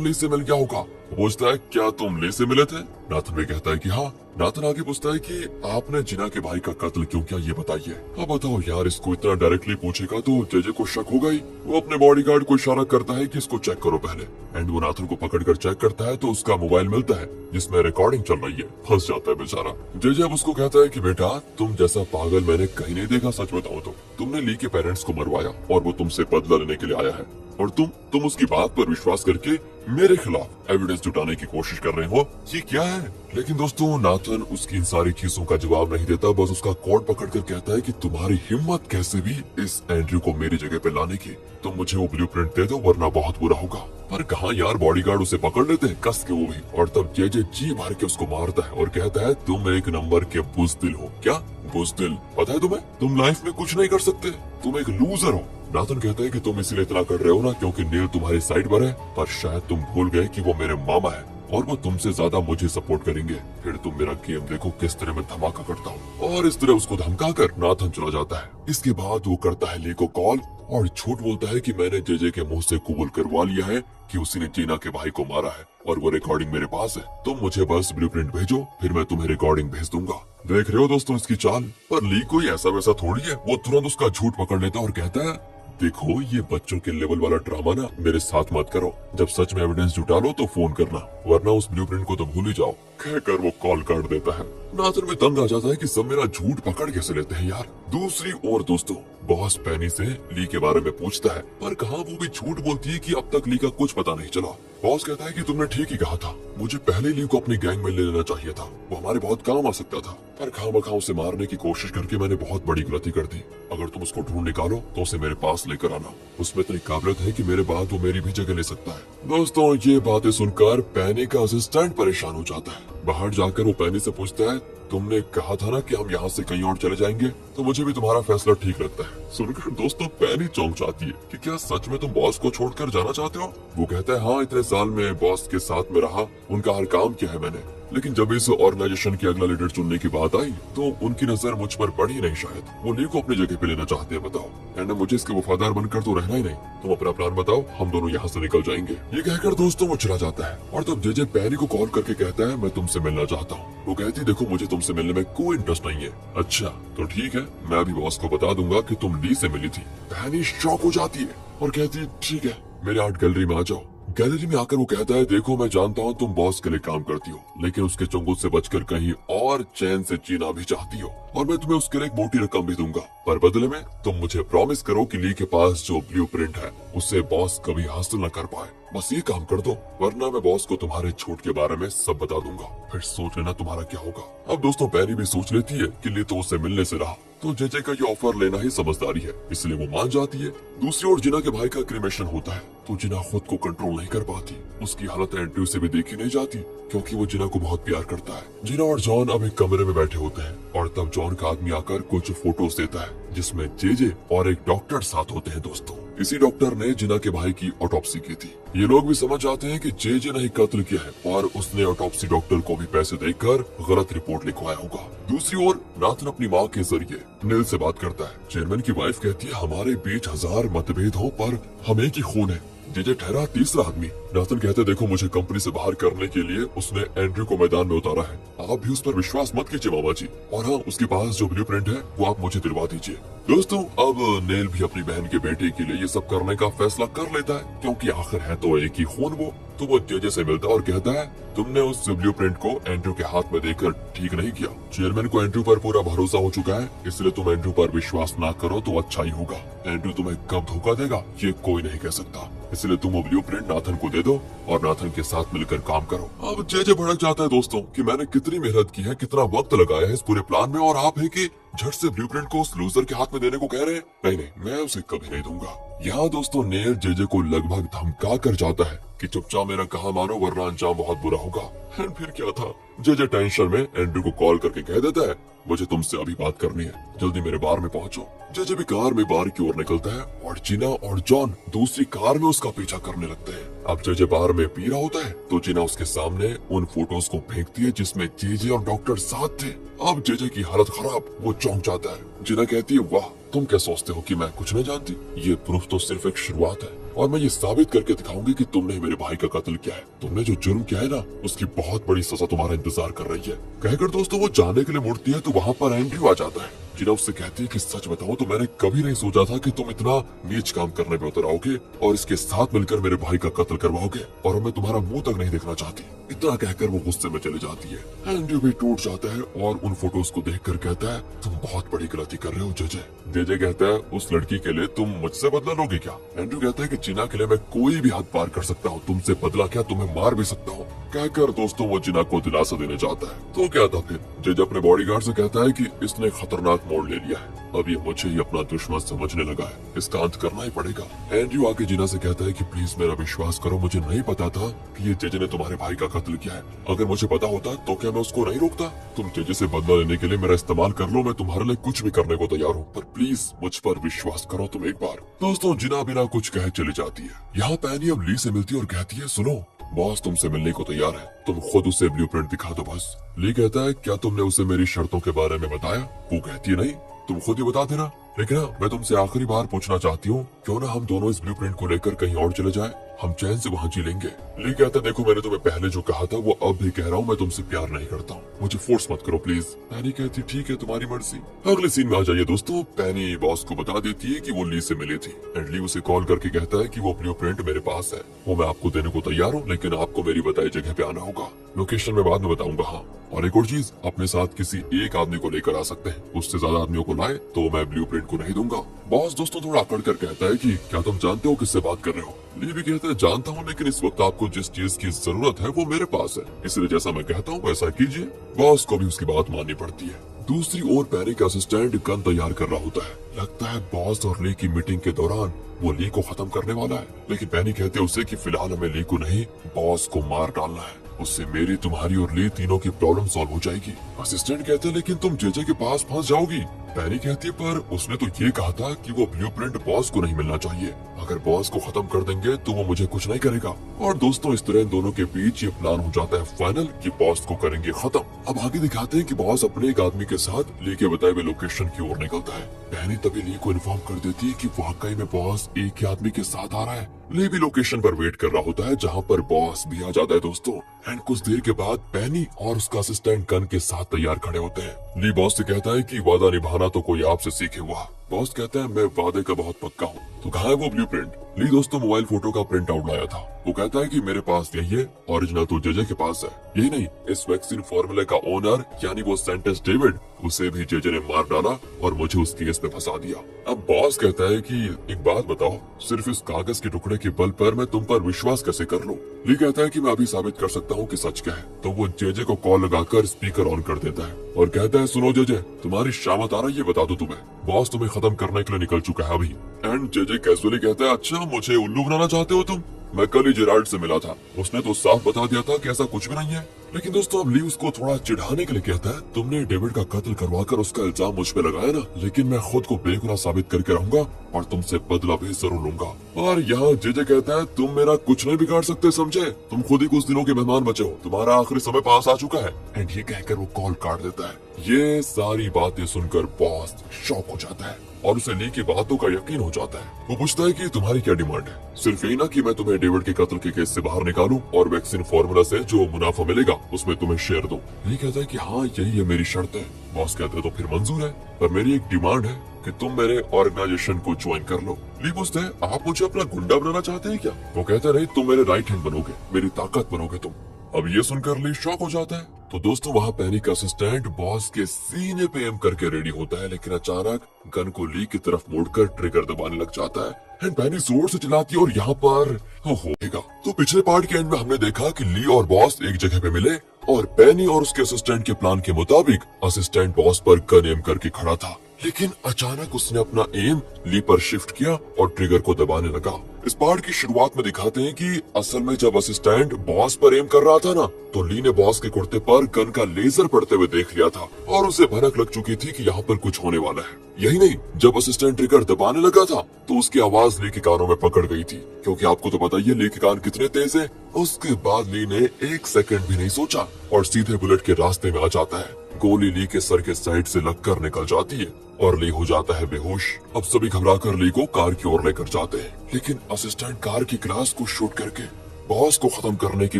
ली से मिल गया होगा। पूछता है क्या तुम ली से मिले थे? नाथन भी कहता है कि हाँ। नाथन आगे पूछता है कि आपने जिना के भाई का कत्ल क्यों किया, ये बताइए। अब बताओ यार, इसको इतना डायरेक्टली पूछेगा तो जेजे को शक होगा ही। वो अपने बॉडीगार्ड को इशारा करता है कि इसको चेक करो पहले। एंड वो नाथन को पकड़कर चेक करता है तो उसका मोबाइल मिलता है जिसमें रिकॉर्डिंग चल रही है। फंस जाता है बेचारा। जेजे अब उसको कहता है कि बेटा तुम जैसा पागल मैंने कहीं नहीं देखा, सच बताओ तो तुमने ली के पेरेंट्स को मरवाया और वो तुमसे बदला लेने के लिए आया है, और तुम उसकी बात पर विश्वास करके मेरे खिलाफ एविडेंस जुटाने की कोशिश कर रहे हो, ये क्या है? लेकिन दोस्तों नाथन उसकी इन सारी चीजों का जवाब नहीं देता, बस उसका कोट पकड़कर कहता है कि तुम्हारी हिम्मत कैसे भी इस एंड्रयू को मेरी जगह पे लाने की, तुम मुझे वो ब्लूप्रिंट दे दो वरना बहुत बुरा होगा। पर कहाँ यार, बॉडीगार्ड उसे पकड़ लेते हैं कस के वो भी, और तब जेजे जी भर के उसको मारता है और कहता है तुम एक नंबर के बुज़दिल हो। क्या बुज़दिल? पता है तुम्हें, तुम लाइफ में कुछ नहीं कर सकते, तुम एक लूजर हो। नाथन कहता है कि तुम इसीलिए इतना कर रहे हो ना क्योंकि नील तुम्हारी साइड पर है, पर शायद तुम भूल गए कि वो मेरे मामा है और वो तुमसे ज्यादा मुझे सपोर्ट करेंगे। फिर तुम मेरा गेम देखो किस तरह मैं धमाका करता हूँ। और इस तरह उसको धमका कर नाथन चला जाता है। इसके बाद वो करता है ली को कॉल और झूठ बोलता है कि मैंने जेजे के मुंह से कबूल करवा लिया है कि उसी ने जीना के भाई को मारा है और वो रिकॉर्डिंग मेरे पास है। तुम मुझे बस ब्लूप्रिंट भेजो, फिर मैं तुम्हें रिकॉर्डिंग भेज दूंगा। देख रहे हो दोस्तों इसकी चाल। पर ली कोई ऐसा वैसा थोड़ी है, वो तुरंत उसका झूठ पकड़ लेता और कहता है देखो ये बच्चों के लेवल वाला ड्रामा ना मेरे साथ मत करो। जब सच में एविडेंस जुटा लो तो फोन करना, वरना उस ब्लूप्रिंट को तो भूल ही जाओ। कहकर वो कॉल काट देता है। नाथन में तंग आ जाता है कि सब मेरा झूठ पकड़ कैसे लेते हैं यार। दूसरी ओर दोस्तों बॉस पेनी से ली के बारे में पूछता है, पर कहाँ वो भी झूठ बोलती है कि अब तक ली का कुछ पता नहीं चला। बॉस कहता है कि तुमने ठीक ही कहा था, मुझे पहले ली को अपनी गैंग में ले लेना चाहिए था, वो हमारे बहुत काम आ सकता था। पर खामखा उसे मारने की कोशिश करके मैंने बहुत बड़ी गलती कर दी। अगर तुम उसको ढूंढ निकालो तो उसे मेरे पास लेकर आना, उसमें इतनी काबिलियत है कि मेरे बाद वो मेरी भी जगह ले सकता है। दोस्तों ये बातें सुनकर पेनी का असिस्टेंट परेशान हो जाता है। बाहर जाकर वो पेनी से पूछता है तुमने कहा था ना कि हम यहाँ से कहीं और चले जाएंगे, तो मुझे भी तुम्हारा फैसला ठीक लगता है। सुनकर दोस्तों पेनी चौंक जाती है कि क्या सच में तुम बॉस को छोड़कर जाना चाहते हो। वो कहता है हाँ, इतने साल में बॉस के साथ में रहा, उनका हर काम किया है मैंने, लेकिन जब इस ऑर्गेनाइजेशन की अगला लीडर चुनने की बात आई तो उनकी नजर मुझ पर पड़ी नहीं। शायद वो ली को अपनी जगह पे लेना चाहते हैं। बताओ एंड मुझे इसके वफादार बनकर तो रहना ही नहीं, तुम अपना प्लान बताओ, हम दोनों यहाँ से निकल जाएंगे। ये कहकर दोस्तों वो चला जाता है और तब जेजे पेनी को कॉल करके कहता है मैं तुमसे मिलना चाहता हूँ। वो कहती देखो मुझे तुमसे मिलने में कोई इंटरेस्ट नहीं है। अच्छा तो ठीक है, मैं अभी बॉस को बता दूंगा कि तुम ली से मिली थी। पेनी शॉक हो जाती है और कहती है ठीक है मेरे आर्ट गैलरी में आ जाओ। गैलरी में आकर वो कहता है देखो मैं जानता हूँ तुम बॉस के लिए काम करती हो, लेकिन उसके चंगुल से बचकर कहीं और चैन से जीना भी चाहती हो, और मैं तुम्हें उसके लिए एक मोटी रकम भी दूंगा, पर बदले में तुम मुझे प्रॉमिस करो कि ली के पास जो ब्लूप्रिंट है उसे बॉस कभी हासिल न कर पाए। बस ये काम कर दो, वरना मैं बॉस को तुम्हारे छूट के बारे में सब बता दूंगा, फिर सोच लेना तुम्हारा क्या होगा। अब दोस्तों पेनी भी सोच लेती है कि ली तो उससे मिलने से रहा, तो जेजे का ये ऑफर लेना ही समझदारी है, इसलिए वो मान जाती है। दूसरी ओर जिना के भाई का क्रिमेशन होता है तो जिना खुद को कंट्रोल नहीं कर पाती। उसकी हालत एंड्रयू से भी देखी नहीं जाती क्योंकि वो जिना को बहुत प्यार करता है। जिना और जॉन अब एक कमरे में बैठे होते हैं और तब जॉन का आदमी आकर कुछ फोटोज देता है जिसमें जेजे और एक डॉक्टर साथ होते हैं। दोस्तों इसी डॉक्टर ने जिना के भाई की ऑटोप्सी की थी। ये लोग भी समझ जाते हैं कि जेजे ने ही कत्ल किया है और उसने ऑटोप्सी डॉक्टर को भी पैसे देकर गलत रिपोर्ट लिखवाया होगा। दूसरी ओर नाथन अपनी माँ के जरिए नील से बात करता है। चेयरमैन की वाइफ कहती है हमारे बीच 1000 मतभेद हो पर हम एक ही खून है। जेजे ठहरा तीसरा आदमी। नाथन कहते देखो मुझे कंपनी से बाहर करने के लिए उसने एंड्रयू को मैदान में उतारा है, आप भी उस पर विश्वास मत कीजिए मामा जी, और हाँ उसके पास जो ब्लूप्रिंट है वो आप मुझे दिलवा दीजिए। दोस्तों अब नेल भी अपनी बहन के बेटे के लिए ये सब करने का फैसला कर लेता है क्योंकि आखिर है तो एक ही खून वो। तो वो जेजे से मिलता है और कहता है तुमने उस ब्लूप्रिंट को एंड्रयू के हाथ में देकर ठीक नहीं किया। चेयरमैन को एंड्रयू पर पूरा भरोसा हो चुका है, इसलिए तुम एंड्रयू पर विश्वास ना करो तो अच्छा ही होगा। एंड्रयू तुम्हें कब धोखा देगा ये कोई नहीं कह सकता, इसलिए तुम वो ब्लूप्रिंट नाथन को दे दो और नाथन के साथ मिलकर काम करो। अब जेजे भड़क जाता है दोस्तों कि मैंने कितनी मेहनत की है, कितना वक्त लगाया है इस पूरे प्लान में, और आप है कि झट से ब्लूप्रिंट को उस लूजर के हाथ में देने को कह रहे हैं। नहीं मैं उसे कभी नहीं दूंगा। यहाँ दोस्तों नेल जेजे को लगभग धमका कर जाता है कि चुपचाप मेरा कहा मानो वरना अंजाम बहुत बुरा होगा। एंड फिर क्या था, जेजे टेंशन में एंड्रयू को कॉल करके कह देता है मुझे तुमसे अभी बात करनी है, जल्दी मेरे बार में पहुंचो। जेजे भी कार में बार की ओर निकलता है और जिना और जॉन दूसरी कार में उसका पीछा करने लगते हैं। अब जेजे बार में पी रहा होता है तो जिना उसके सामने उन फोटोज को फेंकती है जिसमें जेजे और डॉक्टर साथ थे। अब जेजे की हालत खराब, वो चौंक जाता है। जिना कहती है वाह तुम क्या सोचते हो कि मैं कुछ नहीं जानती, ये प्रूफ तो सिर्फ एक शुरुआत है और मैं ये साबित करके दिखाऊंगी कि तुमने मेरे भाई का कत्ल किया है। तुमने जो जुर्म किया है ना उसकी बहुत बड़ी सजा तुम्हारा इंतजार कर रही है। कहकर दोस्तों वो जाने के लिए मुड़ती है तो वहाँ पर एंड्रयू आ जाता है। जिना उससे कहती है कि सच बताओ तो मैंने कभी नहीं सोचा था कि तुम इतना नीच काम करने पे उतर आओगे और इसके साथ मिलकर मेरे भाई का कत्ल करवाओगे, और मैं तुम्हारा मुंह तक नहीं देखना चाहती। इतना कहकर वो गुस्से में चली जाती है। एंड्रयू भी टूट जाता है और उन फोटोज को देखकर कहता है तुम बहुत बड़ी गलती कर रहे हो जेजे। जेजे कहता है उस लड़की के लिए तुम मुझसे बदला लोगे क्या। एंड्रयू कहता है कि जिना के लिए मैं कोई भी हद पार कर सकता हूँ, तुमसे बदला क्या तुम्हें मार भी सकता हूँ। कहकर दोस्तों वो जिना को दिलासा देने जाता है। तो क्या था फिर, जेजे अपने बॉडीगार्ड से कहता है कि इसने खतरनाक मोड़ ले लिया है, अब ये मुझे ही अपना दुश्मन समझने लगा है, इसका अंत करना ही पड़ेगा। एंड्रयू आके जिना से कहता है कि प्लीज मेरा विश्वास करो, मुझे नहीं पता था कि ये जेजे ने तुम्हारे भाई का कत्ल किया है, अगर मुझे पता होता तो क्या मैं उसको नहीं रोकता। तुम जेजे से बदला लेने के लिए मेरा इस्तेमाल कर लो, मैं तुम्हारे लिए कुछ भी करने को तैयार हूँ, पर प्लीज मुझ पर विश्वास करो तुम एक बार। दोस्तों जिना बिना कुछ कहे चली जाती है। यहाँ पैनी अब ली से मिलती है और कहती है सुनो बॉस तुमसे मिलने को तैयार है, तुम खुद उसे ब्लूप्रिंट दिखा दो बस। ली कहता है क्या तुमने उसे मेरी शर्तों के बारे में बताया? वो कहती है नहीं, तुम खुद ही बता देना। लेकिन मैं तुमसे आखिरी बार पूछना चाहती हूँ, क्यों ना हम दोनों इस ब्लूप्रिंट को लेकर कहीं और चले जाएं? हम चैन से वहाँ जी लेंगे। ली कहता है देखो मैंने तुम्हें पहले जो कहा था वो अब भी कह रहा हूँ, मैं तुमसे प्यार नहीं करता हूँ, मुझे फोर्स मत करो प्लीज। पैनी कहती ठीक है तुम्हारी मर्जी। अगले सीन में आ जाइए दोस्तों। पैनी बॉस को बता देती है कि वो ली से मिली थी एंड ली उसे कॉल करके कहता है कि वो ब्लूप्रिंट मेरे पास है, वो मैं आपको देने को तैयार हूँ, लेकिन आपको मेरी बताई जगह पे आना होगा। लोकेशन में बाद में बताऊंगा। हाँ, और एक और चीज, अपने साथ किसी एक आदमी को लेकर आ सकते हैं, उससे ज्यादा आदमियों को लाए तो मैं ब्लूप्रिंट को नहीं दूंगा। बॉस दोस्तों थोड़ा अकड़ कर कहता है कि क्या तुम जानते हो किससे बात कर रहे हो? ली भी कहता है जानता हूँ, लेकिन इस वक्त आपको जिस चीज की जरूरत है वो मेरे पास है, इसलिए जैसा मैं कहता हूँ वैसा कीजिए। बॉस को भी उसकी बात माननी पड़ती है। दूसरी ओर पैनी का असिस्टेंट गन तैयार कर रहा होता है। लगता है बॉस और ली की मीटिंग के दौरान वो ली को खत्म करने वाला है, लेकिन पैनी कहते उसे कि फिलहाल हमें ली को नहीं, बॉस को मार डालना है, उससे मेरी, तुम्हारी और ली तीनों की प्रॉब्लम सॉल्व हो जाएगी। असिस्टेंट कहते लेकिन तुम जेजे के पास फंस जाओगी। पैनी कहती पर उसने तो ये कहा था कि वो ब्लूप्रिंट बॉस को नहीं मिलना चाहिए, अगर बॉस को खत्म कर देंगे तो वो मुझे कुछ नहीं करेगा। और दोस्तों इस तरह इन दोनों के बीच ये प्लान हो जाता है फाइनल कि बॉस को करेंगे खत्म। अब आगे दिखाते हैं कि बॉस अपने एक आदमी के साथ ली के बताए हुए लोकेशन की ओर निकलता है। पैनी तभी ली को इन्फॉर्म कर देती है कि वाकई में बॉस एक ही आदमी के साथ आ रहा है। ली भी लोकेशन पर वेट कर रहा होता है जहाँ पर बॉस भी आ जाता है दोस्तों। एंड कुछ देर के बाद पैनी और उसका असिस्टेंट गन के साथ तैयार खड़े होते हैं। ली बॉस से कहता है कि वादा निभाना तो कोई आपसे सीखे हुआ। बॉस कहता है मैं वादे का बहुत पक्का हूँ। तो कहाँ है वो ब्लूप्रिंट? ली दोस्तों मोबाइल फोटो का प्रिंट आउट लाया था। वो कहता है कि मेरे पास यही है, ओरिजिनल तो जेजे के पास है। यही नहीं, इस वैक्सीन फॉर्मूले का ओनर यानी वो सेंटेंस डेविड, उसे भी जेजे ने मार डाला और मुझे उस केस में फंसा दिया। अब बॉस कहता है कि एक बात बताओ, सिर्फ इस कागज के टुकड़े के बल पर मैं तुम पर विश्वास कैसे कर लूं? ली कहता है कि मैं अभी साबित कर सकता हूँ कि सच क्या है। तो वो जेजे को कॉल लगाकर स्पीकर ऑन कर देता है और कहता है सुनो जेजे, तुम्हारी शामत आ रही है, बता दो तुम्हें, बॉस तुम्हें खत्म करने के लिए निकल चुका है अभी। एंड जेजे कैजुअली कहता है अच्छा मुझे उल्लू बनाना चाहते हो तुम? मैं कल ही जेराल्ड से मिला था, उसने तो साफ बता दिया था कि ऐसा कुछ भी नहीं है। लेकिन दोस्तों अब ली उसको थोड़ा चिढ़ाने के लिए कहता है तुमने डेविड का कत्ल करवाकर उसका इल्जाम मुझ पे लगाया ना, लेकिन मैं खुद को बेगुनाह साबित करके रहूंगा और तुमसे बदला भी जरूर लूंगा। और यहाँ जेजे कहता है तुम मेरा कुछ नहीं बिगाड़ सकते समझे, तुम खुद ही कुछ दिनों के मेहमान बचे हो, तुम्हारा आखिरी समय पास आ चुका है। एंड ये कहकर वो कॉल काट देता है। ये सारी बातें सुनकर बॉस शॉक हो जाता है और उसे ली की बातों का यकीन हो जाता है। वो पूछता है कि तुम्हारी क्या डिमांड है? सिर्फ यही ना कि मैं तुम्हें डेविड के कत्ल के केस से बाहर निकालूं और वैक्सीन फॉर्मूला से जो मुनाफा मिलेगा उसमें तुम्हें शेयर दूं। ली कहता है कि हाँ यही है मेरी शर्त है। बॉस कहते हैं तो फिर मंजूर है, पर मेरी एक डिमांड है कि तुम मेरे ऑर्गेनाइजेशन को ज्वाइन कर लो। ली पूछते हैं आप मुझे अपना गुंडा बनाना चाहते हैं क्या? वो कहते नहीं, तुम मेरे राइट हैंड बनोगे, मेरी ताकत बनोगे तुम। अब ये सुनकर ली शॉक हो जाता है। तो दोस्तों वहाँ पैनी का असिस्टेंट बॉस के सीने पे एम करके रेडी होता है, लेकिन अचानक गन को ली की तरफ मोड़कर ट्रिगर दबाने लग जाता है। एंड पैनी जोर से चिल्लाती है और यहाँ पर होगा। तो पिछले पार्ट के एंड में हमने देखा कि ली और बॉस एक जगह पे मिले और पैनी और उसके असिस्टेंट के प्लान के मुताबिक असिस्टेंट बॉस पर गन एम करके खड़ा था, लेकिन अचानक उसने अपना एम ली पर शिफ्ट किया और ट्रिगर को दबाने लगा। इस पार्ट की शुरुआत में दिखाते हैं कि असल में जब असिस्टेंट बॉस पर एम कर रहा था ना, तो ली ने बॉस के कुर्ते पर गन का लेजर पड़ते हुए देख लिया था और उसे भनक लग चुकी थी कि यहाँ पर कुछ होने वाला है। यही नहीं, जब असिस्टेंट ट्रिगर दबाने लगा था तो उसकी आवाज ली के कानों में पकड़ गई थी, क्योंकि आपको तो पता ही है ली के कान कितने तेज है। उसके बाद ली ने एक सेकंड भी नहीं सोचा और सीधे बुलेट के रास्ते में आ जाता है। गोली ली के सर के साइड से लगकर निकल जाती है और ली हो जाता है बेहोश। अब सभी घबराकर ली को कार की ओर लेकर जाते हैं, लेकिन असिस्टेंट कार की ग्लास को शूट करके बॉस को खत्म करने की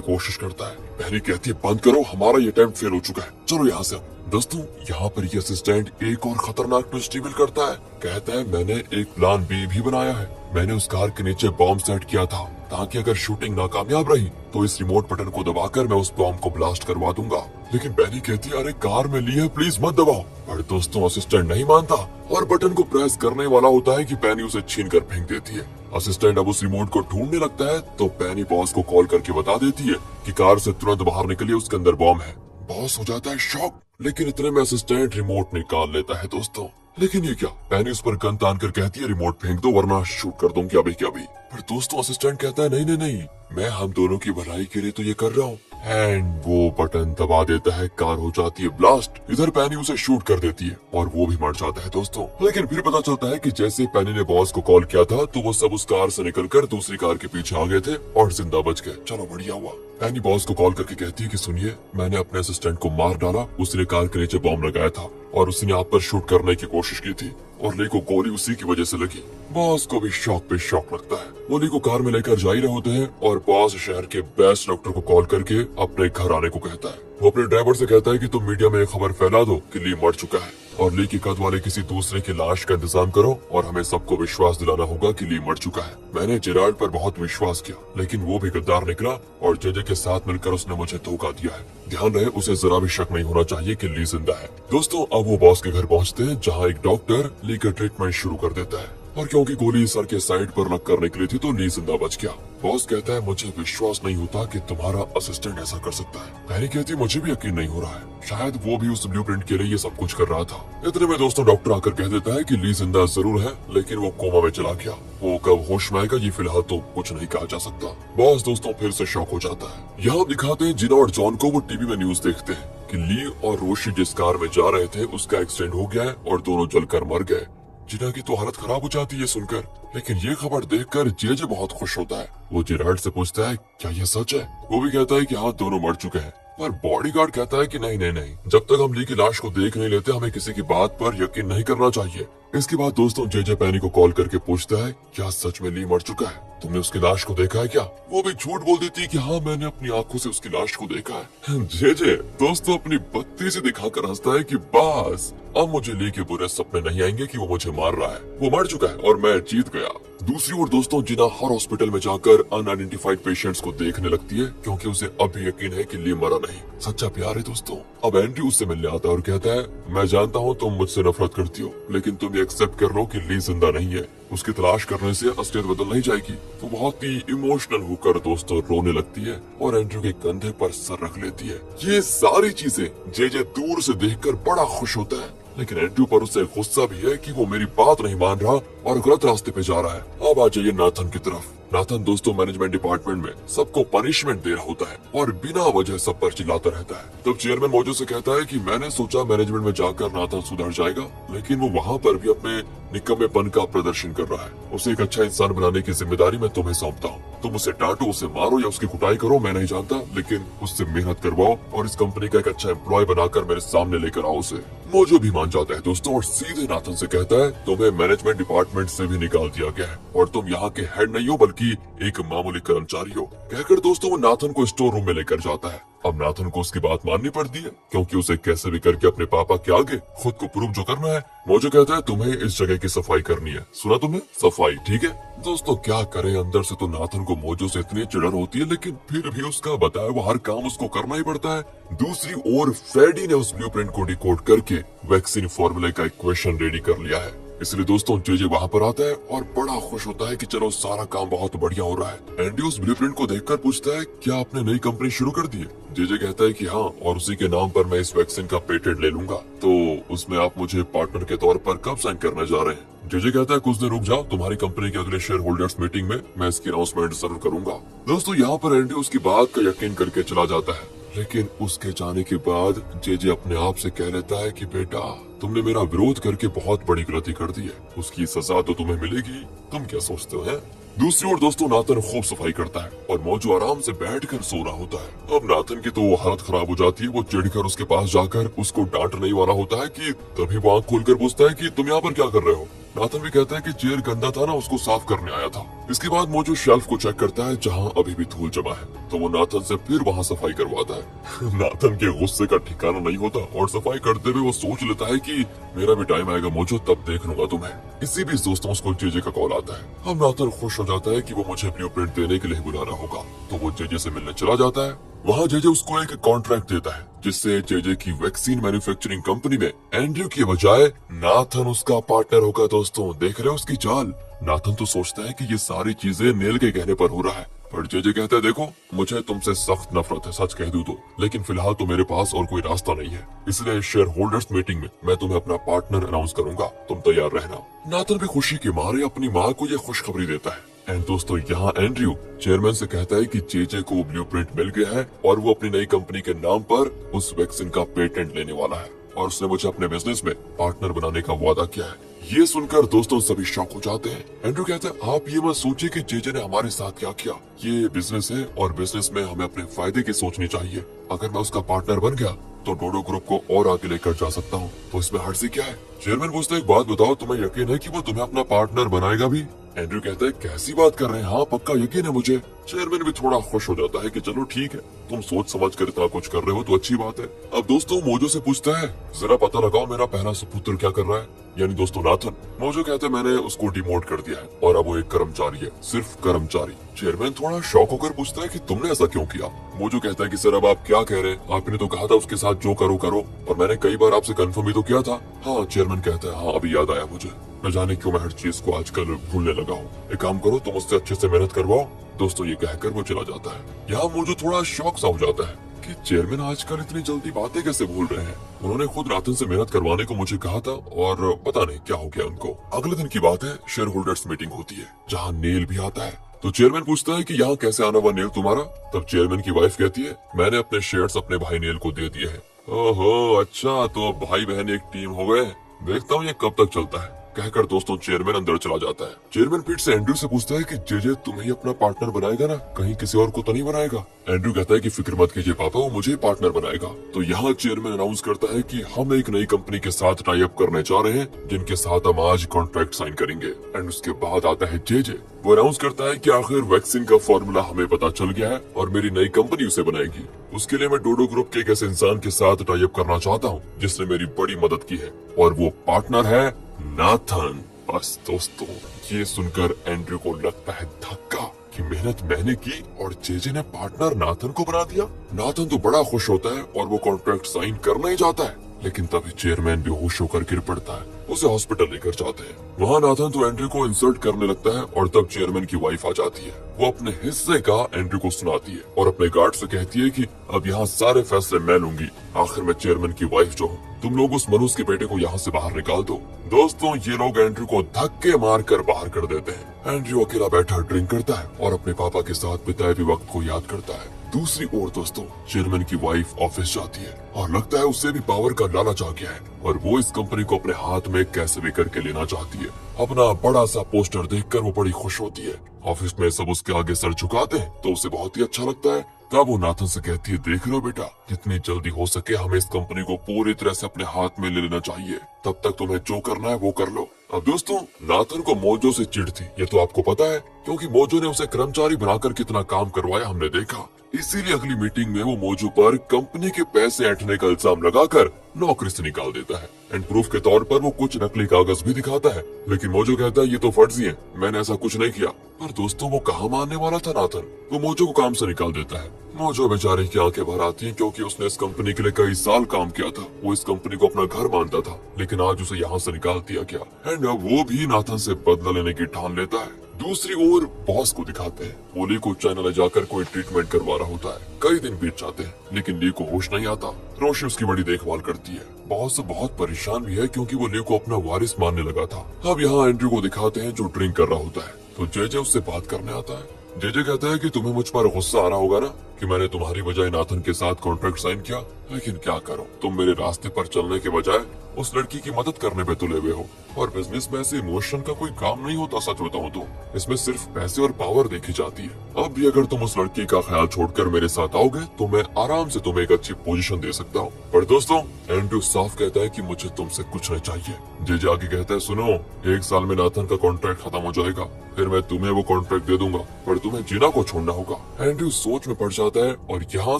कोशिश करता है। पहले कहती है बंद करो, हमारा ये अटेम्प्ट फेल हो चुका है, चलो यहाँ से। दोस्तों यहाँ पर ये असिस्टेंट एक और खतरनाक ट्विस्ट रिवील करता है। कहता है मैंने एक प्लान बी भी बनाया है, मैंने उस कार के नीचे बॉम्ब सेट किया था ताकि अगर शूटिंग नाकामयाब रही तो इस रिमोट बटन को दबाकर मैं उस बॉम्ब को ब्लास्ट करवा दूंगा। लेकिन बैनी कहती है अरे कार में ली है, प्लीज मत दबाओ। पर दोस्तों असिस्टेंट नहीं मानता और बटन को प्रेस करने वाला होता है कि पैनी उसे छीन कर फेंक देती है। असिस्टेंट अब उस रिमोट को ढूंढने लगता है तो पैनी बॉस को कॉल करके बता देती है कि कार से तुरंत बाहर निकलिए, उसके अंदर बॉम्ब है। बॉस हो जाता है शॉक, लेकिन इतने में असिस्टेंट रिमोट निकाल लेता है दोस्तों। लेकिन ये क्या, पैनी उस पर गन तान कर कहती है रिमोट फेंक दो वरना शूट कर दूंगी अभी के अभी। पर दोस्तों असिस्टेंट कहता है नहीं नहीं नहीं, मैं हम दोनों की भलाई के लिए तो ये कर रहा हूँ, एंड वो बटन दबा देता है, कार हो जाती है ब्लास्ट। इधर पैनी उसे शूट कर देती है और वो भी मर जाता है दोस्तों। लेकिन फिर पता चलता है कि जैसे पैनी ने बॉस को कॉल किया था तो वो सब उस कार से निकलकर दूसरी कार के पीछे आ गए थे और जिंदा बच गए। चलो बढ़िया हुआ। पैनी बॉस को कॉल करके कहती है कि सुनिए, मैंने अपने असिस्टेंट को मार डाला, उसने कार के नीचे बॉम्ब लगाया था और उसने आप पर शूट करने की कोशिश की थी और ली को गोली उसी की वजह से लगी। बॉस को भी शॉक पे शॉक लगता है। वो ली को कार में लेकर जा ही रहे होते हैं और बॉस शहर के बेस्ट डॉक्टर को कॉल करके अपने घर आने को कहता है। वो अपने ड्राइवर से कहता है कि तुम मीडिया में एक खबर फैला दो कि ली मर चुका है और ली की कद वाले किसी दूसरे की लाश का इंतजाम करो और हमें सबको विश्वास दिलाना होगा कि ली मर चुका है। मैंने जेराल्ड पर बहुत विश्वास किया लेकिन वो भी गद्दार निकला और जेजे के साथ मिलकर उसने मुझे धोखा दिया है। ध्यान रहे, उसे जरा भी शक नहीं होना चाहिए कि ली जिंदा है। दोस्तों अब वो बॉस के घर पहुंचते हैं जहाँ एक डॉक्टर ली का ट्रीटमेंट शुरू कर देता है और क्योंकि गोली सर के साइड पर लग कर निकली थी तो ली जिंदा बच गया। बॉस कहता है मुझे विश्वास नहीं होता कि तुम्हारा असिस्टेंट ऐसा कर सकता है। पैनी कहती है मुझे भी यकीन नहीं हो रहा है, शायद वो भी उस ब्लूप्रिंट के लिए ये सब कुछ कर रहा था। इतने में दोस्तों डॉक्टर आकर कह देता है कि ली जिंदा जरूर है लेकिन वो कोमा में चला गया। वो कब होश में आएगा ये फिलहाल तो कुछ नहीं कहा जा सकता। बॉस दोस्तों फिर से शॉक हो जाता है। यहाँ दिखाते हैं जिना और जॉन को वो टीवी में न्यूज देखते हैं कि ली और रोशी जिस कार में जा रहे थे उसका एक्सीडेंट हो गया है और दोनों जलकर मर गए। जिना की तो हालत खराब हो जाती है सुनकर, लेकिन ये खबर देखकर जेजे बहुत खुश होता है। वो जेराल्ड से पूछता है क्या ये सच है। वो भी कहता है कि हाँ दोनों मर चुके हैं, पर बॉडीगार्ड कहता है कि नहीं नहीं नहीं, जब तक हम ली की लाश को देख नहीं लेते हमें किसी की बात पर यकीन नहीं करना चाहिए। इसके बाद दोस्तों जेजे पैनी को कॉल करके पूछता है क्या सच में ली मर चुका है, तुमने उसकी लाश को देखा है क्या। वो भी झूठ बोल देती है कि हाँ मैंने अपनी आंखों से उसकी लाश को देखा है। जेजे दोस्तों अपनी बत्ती से दिखाकर हंसता है कि बस अब मुझे ली के बुरे सपने नहीं आएंगे कि वो मुझे मार रहा है, वो मर चुका है और मैं जीत गया। दूसरी ओर दोस्तों जिना हर हॉस्पिटल में जाकर अनआइडेंटिफाइड पेशेंट्स को देखने लगती है क्योंकि उसे अब भी यकीन है कि ली मरा नहीं। सच्चा प्यार है दोस्तों। अब एंड्रयू उससे मिलने आता है और कहता है मैं जानता हूँ तुम मुझसे नफरत करती हो लेकिन तुम ये एक्सेप्ट कर लो कि ली जिंदा नहीं है, उसकी तलाश करने से असलियत बदल नहीं जाएगी। वो बहुत ही इमोशनल होकर दोस्तों रोने लगती है और एंड्रयू के कंधे पर सर रख लेती है। ये सारी चीजें जेजे दूर से देखकर बड़ा खुश होता है लेकिन एंड्रयू पर उससे गुस्सा भी है कि वो मेरी बात नहीं मान रहा और गलत रास्ते पे जा रहा है। अब आ जाइए नाथन की तरफ। नाथन दोस्तों मैनेजमेंट डिपार्टमेंट में सबको पनिशमेंट दे रहा होता है और बिना वजह सब पर चिल्लाता रहता है। तब चेयरमैन मोजो से कहता है कि मैंने सोचा मैनेजमेंट में जाकर नाथन सुधर जाएगा लेकिन वो वहाँ पर भी अपने निकम्मेपन का प्रदर्शन कर रहा है। उसे एक अच्छा इंसान बनाने की जिम्मेदारी मैं तुम्हें सौंपता हूँ। तुम उसे डांटो, उसे मारो या उसकी कुटाई करो मैं नहीं जानता, लेकिन उससे मेहनत करवाओ और इस कंपनी का एक अच्छा एम्प्लॉय बनाकर मेरे सामने लेकर आओ उसे। मोजो भी मान जाता है दोस्तों और सीधे नाथन से कहता है तुम्हें मैनेजमेंट डिपार्टमेंट से भी निकाल दिया गया है और तुम यहाँ के हेड नहीं हो बल्कि एक मामूली कर्मचारी हो। कहकर दोस्तों वो नाथन को स्टोर रूम में लेकर जाता है। अब नाथन को उसकी बात माननी पड़ती है क्योंकि उसे कैसे भी करके अपने पापा के आगे खुद को प्रूव जो करना है। मोजो कहता है तुम्हें इस जगह की सफाई करनी है, सुना तुमने, सफाई ठीक है। दोस्तों क्या करे, अंदर से तो नाथन को मोजो से इतनी चिढ़न होती है लेकिन फिर भी उसका बताया वो हर काम उसको करना ही पड़ता है। दूसरी ओर फ्रेडी ने उस ब्लूप्रिंट को डिकोड करके वैक्सीन फॉर्मूले का इक्वेशन रेडी कर लिया है। इसलिए दोस्तों जेजे वहाँ पर आता है और बड़ा खुश होता है कि चलो सारा काम बहुत बढ़िया हो रहा है। एंडी उस ब्लूप्रिंट को देखकर पूछता है क्या आपने नई कंपनी शुरू कर दी है। जेजे कहता है कि हाँ और उसी के नाम पर मैं इस वैक्सीन का पेटेंट ले लूंगा, तो उसमें आप मुझे पार्टनर के तौर पर कब साइन करने जा रहे हैं। जेजे कहता है कुछ दिन रुक जाओ, तुम्हारी कंपनी के अगले शेयर होल्डर्स मीटिंग में मैं इसकी अनाउंसमेंट जरूर करूंगा। दोस्तों यहाँ पर एंडी उसकी बात का यकीन करके चला जाता है लेकिन उसके जाने के बाद जेजे अपने आप से कह लेता है कि बेटा तुमने मेरा विरोध करके बहुत बड़ी गलती कर दी है, उसकी सजा तो तुम्हें मिलेगी, तुम क्या सोचते हो है? दूसरी ओर दोस्तों नाथन खूब सफाई करता है और मोजो आराम से बैठकर सो रहा होता है। अब नाथन की तो हालत खराब हो जाती है। वो चिढ़कर उसके पास जाकर उसको डांटने ही वाला होता है कि तभी वो आंख खोलकर पूछता है कि तुम यहाँ पर क्या कर रहे हो। नाथन भी कहता है कि चेयर गंदा था ना, उसको साफ करने आया था। इसके बाद मोजो शेल्फ को चेक करता है जहाँ अभी भी धूल जमा है, तो वो नाथन से फिर वहाँ सफाई करवाता है। नाथन के गुस्से का ठिकाना नहीं होता और सफाई करते हुए वो सोच लेता है कि मेरा भी टाइम आएगा मोजो, तब देख लूंगा तुम्हें। इसी बीच दोस्तों उसको जेजे का कॉल आता है। अब नाथन खुश हो जाता है कि वो मुझे ब्लूप्रिंट देने के लिए बुला रहा होगा, तो वो जेजे से मिलने चला जाता है। वहाँ जेजे उसको एक कॉन्ट्रैक्ट देता है जिससे जेजे की वैक्सीन मैन्युफैक्चरिंग कंपनी में एंड्रयू की बजाय नाथन उसका पार्टनर होगा। दोस्तों देख रहे हो उसकी चाल। नाथन तो सोचता है कि ये सारी चीजें नेल के कहने पर हो रहा है, पर जेजे कहता है देखो मुझे तुमसे सख्त नफरत है, सच कह दूं तो, लेकिन फिलहाल तो मेरे पास और कोई रास्ता नहीं है, इसलिए शेयर होल्डर्स मीटिंग में मैं तुम्हें अपना पार्टनर अनाउंस करूंगा, तुम तैयार रहना। नाथन भी खुशी के मारे अपनी माँ को ये खुशखबरी देता है। एंड दोस्तों यहाँ एंड्रयू चेयरमैन से कहता है कि जेजे को ब्लूप्रिंट मिल गया है और वो अपनी नई कंपनी के नाम पर उस वैक्सीन का पेटेंट लेने वाला है और उसने मुझे अपने बिजनेस में पार्टनर बनाने का वादा किया है। ये सुनकर दोस्तों सभी शॉक हो जाते हैं। एंड्रयू कहता है आप ये मत सोचिए कि जेजे ने हमारे साथ क्या किया, ये बिजनेस है और बिजनेस में हमें अपने फायदे की सोचनी चाहिए। अगर मैं उसका पार्टनर बन गया तो डोडो ग्रुप को और आगे लेकर जा सकता हूँ, तो इसमें हर्जी क्या है। चेयरमैन पूछता है एक बात बताओ, तुम्हें यकीन है कि वो तुम्हें अपना पार्टनर बनाएगा भी? एंड्रयू कहता है कैसी बात कर रहे हैं, हाँ पक्का यकीन है मुझे। चेयरमैन भी थोड़ा खुश हो जाता है कि चलो ठीक है, तुम सोच समझ कर इतना कुछ कर रहे हो तो अच्छी बात है। अब दोस्तों मोजो से पूछता है जरा पता लगाओ मेरा पहला सुपुत्र क्या कर रहा है, यानी दोस्तों नाथन। मोजो कहते हैं मैंने उसको डिमोट कर दिया है और अब वो एक कर्मचारी है, सिर्फ कर्मचारी। चेयरमैन थोड़ा शॉक होकर पूछता है कि तुमने ऐसा क्यों किया? मोजो कहता है कि सर अब आप क्या कह रहे हैं, आपने तो कहा था उसके साथ जो करो करो और मैंने कई बार आपसे कंफर्म भी तो किया था। हाँ चेयरमैन कहता है हाँ अभी याद आया मुझे, न जाने क्यों मैं हर चीज को आजकल भूलने लगा हूँ। एक काम करो तुम उससे अच्छे से मेहनत करवाओ। दोस्तों ये कहकर वो चला जाता है। यहाँ मोजो थोड़ा शॉक सा हो जाता है कि चेयरमैन आजकल इतनी जल्दी बातें कैसे भूल रहे हैं। उन्होंने खुद नाथन से मेहनत करवाने को मुझे कहा था और पता नहीं क्या हो गया उनको। अगले दिन की बात है, शेयर होल्डर्स मीटिंग होती है जहाँ नेल भी आता है। तो चेयरमैन पूछता है कि यहाँ कैसे आना हुआ नेल तुम्हारा? तब चेयरमैन की वाइफ कहती है मैंने अपने शेयर्स अपने भाई नेल को दे दिए हैं। ओहो अच्छा, तो अब भाई बहन एक टीम हो गए, देखता हूँ ये कब तक चलता है, कहकर दोस्तों चेयरमैन अंदर चला जाता है। चेयरमैन फिर से एंड्रयू से पूछता है कि जेजे तुम्हें ही अपना पार्टनर बनाएगा ना, कहीं किसी और को तो नहीं बनाएगा? एंड्रयू कहता है कि फिक्र मत कीजिए पापा, वो मुझे पार्टनर बनाएगा। तो यहाँ चेयरमैन अनाउंस करता है कि हम एक नई कंपनी के साथ टाई अप करने जा रहे हैं जिनके साथ हम आज कॉन्ट्रैक्ट साइन करेंगे। एंड उसके बाद आता है जेजे, वो अनाउंस करता है कि आखिर वैक्सीन का फॉर्मूला हमें पता चल गया है और मेरी नई कंपनी उसे बनाएगी। उसके लिए मैं डोडो ग्रुप के एक ऐसे इंसान के साथ टाई अप करना चाहता हूँ जिसने मेरी बड़ी मदद की है और वो पार्टनर है नाथन। बस दोस्तों ये सुनकर एंड्रयू को लगता है धक्का कि मेहनत मैंने की और जेजे ने पार्टनर नाथन को बना दिया। नाथन तो बड़ा खुश होता है और वो कॉन्ट्रैक्ट साइन करना ही चाहता है, लेकिन तभी चेयरमैन बेहोश होकर गिर पड़ता है। उसे हॉस्पिटल लेकर जाते हैं। वहाँ नाथन तो एंड्रयू को इंसल्ट करने लगता है और तब चेयरमैन की वाइफ आ जाती है। वो अपने हिस्से का एंड्रयू को सुनाती है और अपने गार्ड से कहती है कि अब यहाँ सारे फैसले मैं लूंगी, आखिर मैं चेयरमैन की वाइफ जो हूँ, तुम लोग उस मनुष्य के बेटे को यहाँ से बाहर निकाल दो। दोस्तों ये लोग एंड्रयू को धक्के मार कर बाहर कर देते हैं। एंड्रयू अकेला बैठा ड्रिंक करता है और अपने पापा के साथ बिताए हुए वक्त को याद करता है। दूसरी ओर दोस्तों चेयरमैन की वाइफ ऑफिस जाती है और लगता है उससे भी पावर का लालच आ गया है और वो इस कंपनी को अपने हाथ में कैसे भी करके लेना चाहती है। अपना बड़ा सा पोस्टर देखकर वो बड़ी खुश होती है। ऑफिस में सब उसके आगे सर झुकाते हैं तो उसे बहुत ही अच्छा लगता है। तब वो नाथन से कहती है देख लो बेटा, जितनी जल्दी हो सके हमें इस कंपनी को पूरी तरह से अपने हाथ में ले लेना चाहिए, तब तक तुम्हें जो करना है वो कर लो। अब दोस्तों नाथन को मोजो से चिढ़ थी, ये तो आपको पता है, क्योंकि मोजो ने उसे कर्मचारी बनाकर कितना काम करवाया हमने देखा। इसीलिए अगली मीटिंग में वो मोजो पर कंपनी के पैसे ऐंठने का इल्जाम लगाकर नौकरी से निकाल देता है। एंड प्रूफ के तौर पर वो कुछ नकली कागज भी दिखाता है, लेकिन मोजो कहता है ये तो फर्जी है, मैंने ऐसा कुछ नहीं किया। पर दोस्तों वो कहाँ मानने वाला था नाथन, वो मोजो को काम से निकाल देता है। मोजो बेचारे की आंखें भर आती हैं क्योंकि उसने इस कंपनी के लिए कई साल काम किया था, वो इस कंपनी को अपना घर मानता था, लेकिन आज उसे यहाँ से निकाल दिया गया। एंड अब वो भी नाथन से बदला लेने की ठान लेता है। दूसरी ओर बॉस को दिखाते हैं, वो ली को चाइना ले जाकर कोई ट्रीटमेंट करवा रहा होता है। कई दिन बीत जाते हैं लेकिन ली को होश नहीं आता। रोशी उसकी बड़ी देखभाल करती है। बॉस से बहुत परेशान भी है क्योंकि वो ली को अपना वारिस मानने लगा था। अब यहाँ एंड्रयू को दिखाते हैं जो ड्रिंक कर रहा होता है, तो जेजे उससे बात करने आता है। जेजे कहता है कि तुम्हें मुझ पर गुस्सा आ रहा होगा ना कि मैंने तुम्हारी बजाय नाथन के साथ कॉन्ट्रैक्ट साइन किया, लेकिन क्या करो, तुम मेरे रास्ते पर चलने के बजाय उस लड़की की मदद करने पे तुले हुए हो। और बिजनेस में ऐसे इमोशन का कोई काम नहीं होता, सच बताऊं तो इसमें सिर्फ पैसे और पावर देखी जाती है। अब भी अगर तुम उस लड़की का ख्याल छोड़कर मेरे साथ आओगे तो मैं आराम से तुम्हें एक अच्छी पोजीशन दे सकता हूँ। पर दोस्तों एंड्रयू साफ कहता है कि मुझे तुमसे कुछ नहीं चाहिए। जेजे आगे कहता है सुनो, 1 साल में नाथन का कॉन्ट्रैक्ट खत्म हो जाएगा, फिर मैं तुम्हें वो कॉन्ट्रैक्ट दे दूंगा, पर तुम्हें जीना को छोड़ना होगा। एंड्रयू सोच में पड़ जाता है और यहाँ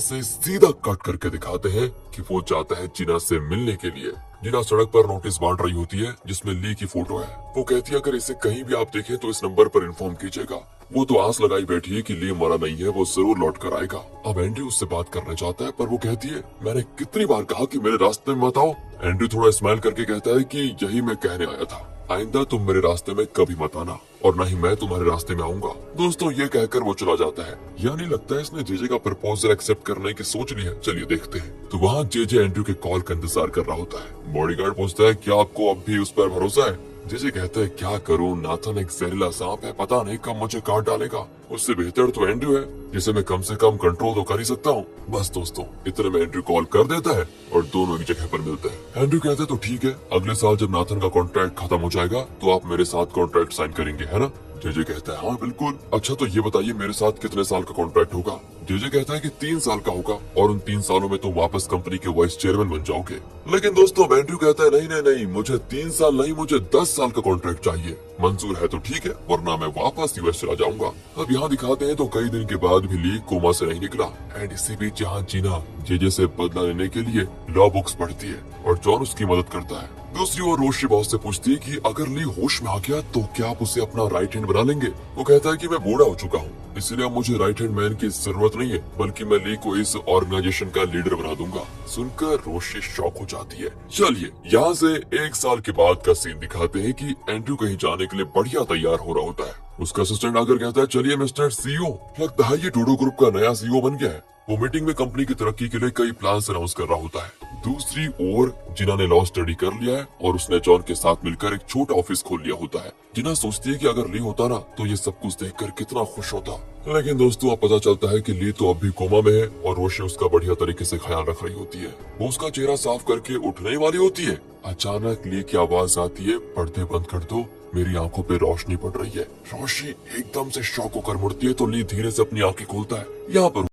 से सीधा कट करके दिखाते हैं कि वो जाता है जीना से मिलने के लिए। जीना सड़क पर नोटिस बांट रही होती है जिसमें ली की फोटो है। वो कहती है अगर इसे कहीं भी आप देखें तो इस नंबर पर इन्फॉर्म कीजिएगा। वो तो आस लगाई बैठी है कि ली मरा नहीं है, वो जरूर लौट कर आएगा। अब एंड्रयू उससे बात करना चाहता है पर वो कहती है मैंने कितनी बार कहा कि मेरे रास्ते में मत आओ। एंड्रयू थोड़ा स्माइल करके कहता है कि यही मैं कहने आया था, आइंदा तुम मेरे रास्ते में कभी मत आना और न ही मैं तुम्हारे रास्ते में आऊंगा। दोस्तों ये कहकर वो चला जाता है। यानी लगता है इसने जेजे का प्रपोजल एक्सेप्ट करने की सोच ली है। चलिए देखते हैं। तो वहाँ जेजे एंड्रयू के कॉल का इंतजार कर रहा होता है। बॉडीगार्ड पूछता है क्या आपको अब भी उस पर भरोसा है? जैसे कहता है क्या करूं, नाथन एक जहरीला सांप है, पता नहीं कब मुझे काट डालेगा। उससे बेहतर तो एंड्रयू है जिसे मैं कम से कम कंट्रोल तो कर ही सकता हूँ। बस दोस्तों इतने में एंड्रयू कॉल कर देता है और दोनों एक जगह पर मिलते हैं। एंड्रयू कहता है तो ठीक है, अगले साल जब नाथन का कॉन्ट्रैक्ट खत्म हो जाएगा तो आप मेरे साथ कॉन्ट्रैक्ट साइन करेंगे, है ना? जेजे कहता है हाँ बिल्कुल। अच्छा तो ये बताइए मेरे साथ कितने साल का कॉन्ट्रैक्ट होगा? जेजे कहता है कि 3 साल का होगा और उन 3 सालों में तुम वापस कंपनी के वाइस चेयरमैन बन जाओगे। लेकिन दोस्तों एंड्रयू कहता है नहीं नहीं नहीं, मुझे 3 साल नहीं, मुझे 10 साल का कॉन्ट्रैक्ट चाहिए। मंजूर है तो ठीक है, वरना मैं वापस यूएस चला जाऊंगा। अब यहाँ दिखाते हैं तो कई दिन के बाद भी ली कोमा से नहीं निकला। एंड इसी बीच यहाँ जीना जेजे से बदला लेने के लिए लॉ बुक्स पढ़ती है और जॉन उसकी मदद करता है। दूसरी ओर रोशी बॉस से पूछती है कि अगर ली होश में आ गया तो क्या आप उसे अपना राइट हैंड बना लेंगे? वो कहता है कि मैं बूढ़ा हो चुका हूँ, इसलिए अब मुझे राइट हैंड मैन की जरूरत नहीं है, बल्कि मैं ली को इस ऑर्गेनाइजेशन का लीडर बना दूंगा। सुनकर रोशी शॉक हो जाती है। चलिए यहाँ से 1 साल के बाद का सीन दिखाते हैं कि एंड्रयू कहीं जाने के लिए बढ़िया तैयार हो रहा होता है। उसका असिस्टेंट आकर कहता है चलिए मिस्टर सीईओ, लगता है ये डूडो ग्रुप का नया सीईओ बन गया है। वो मीटिंग में कंपनी की तरक्की के लिए कई प्लान अनाउंस कर रहा होता है। दूसरी ओर जिना ने लॉ स्टडी कर लिया है और उसने जॉन के साथ मिलकर एक छोटा ऑफिस खोल लिया होता है। जिना सोचती है कि अगर ली होता ना तो ये सब कुछ देखकर कितना खुश होता। लेकिन दोस्तों अब पता चलता है कि ली तो अब भी कोमा में है और रोशी उसका बढ़िया तरीके से ख्याल रख रही होती है। वो उसका चेहरा साफ करके उठने वाली होती है। अचानक ली की आवाज आती है, पर्दे बंद कर दो, मेरी आंखों पे रोशनी पड़ रही है। रोशी एकदम से शॉक होकर मुड़ती है तो ली धीरे से अपनी आंखें खोलता है। यहाँ पर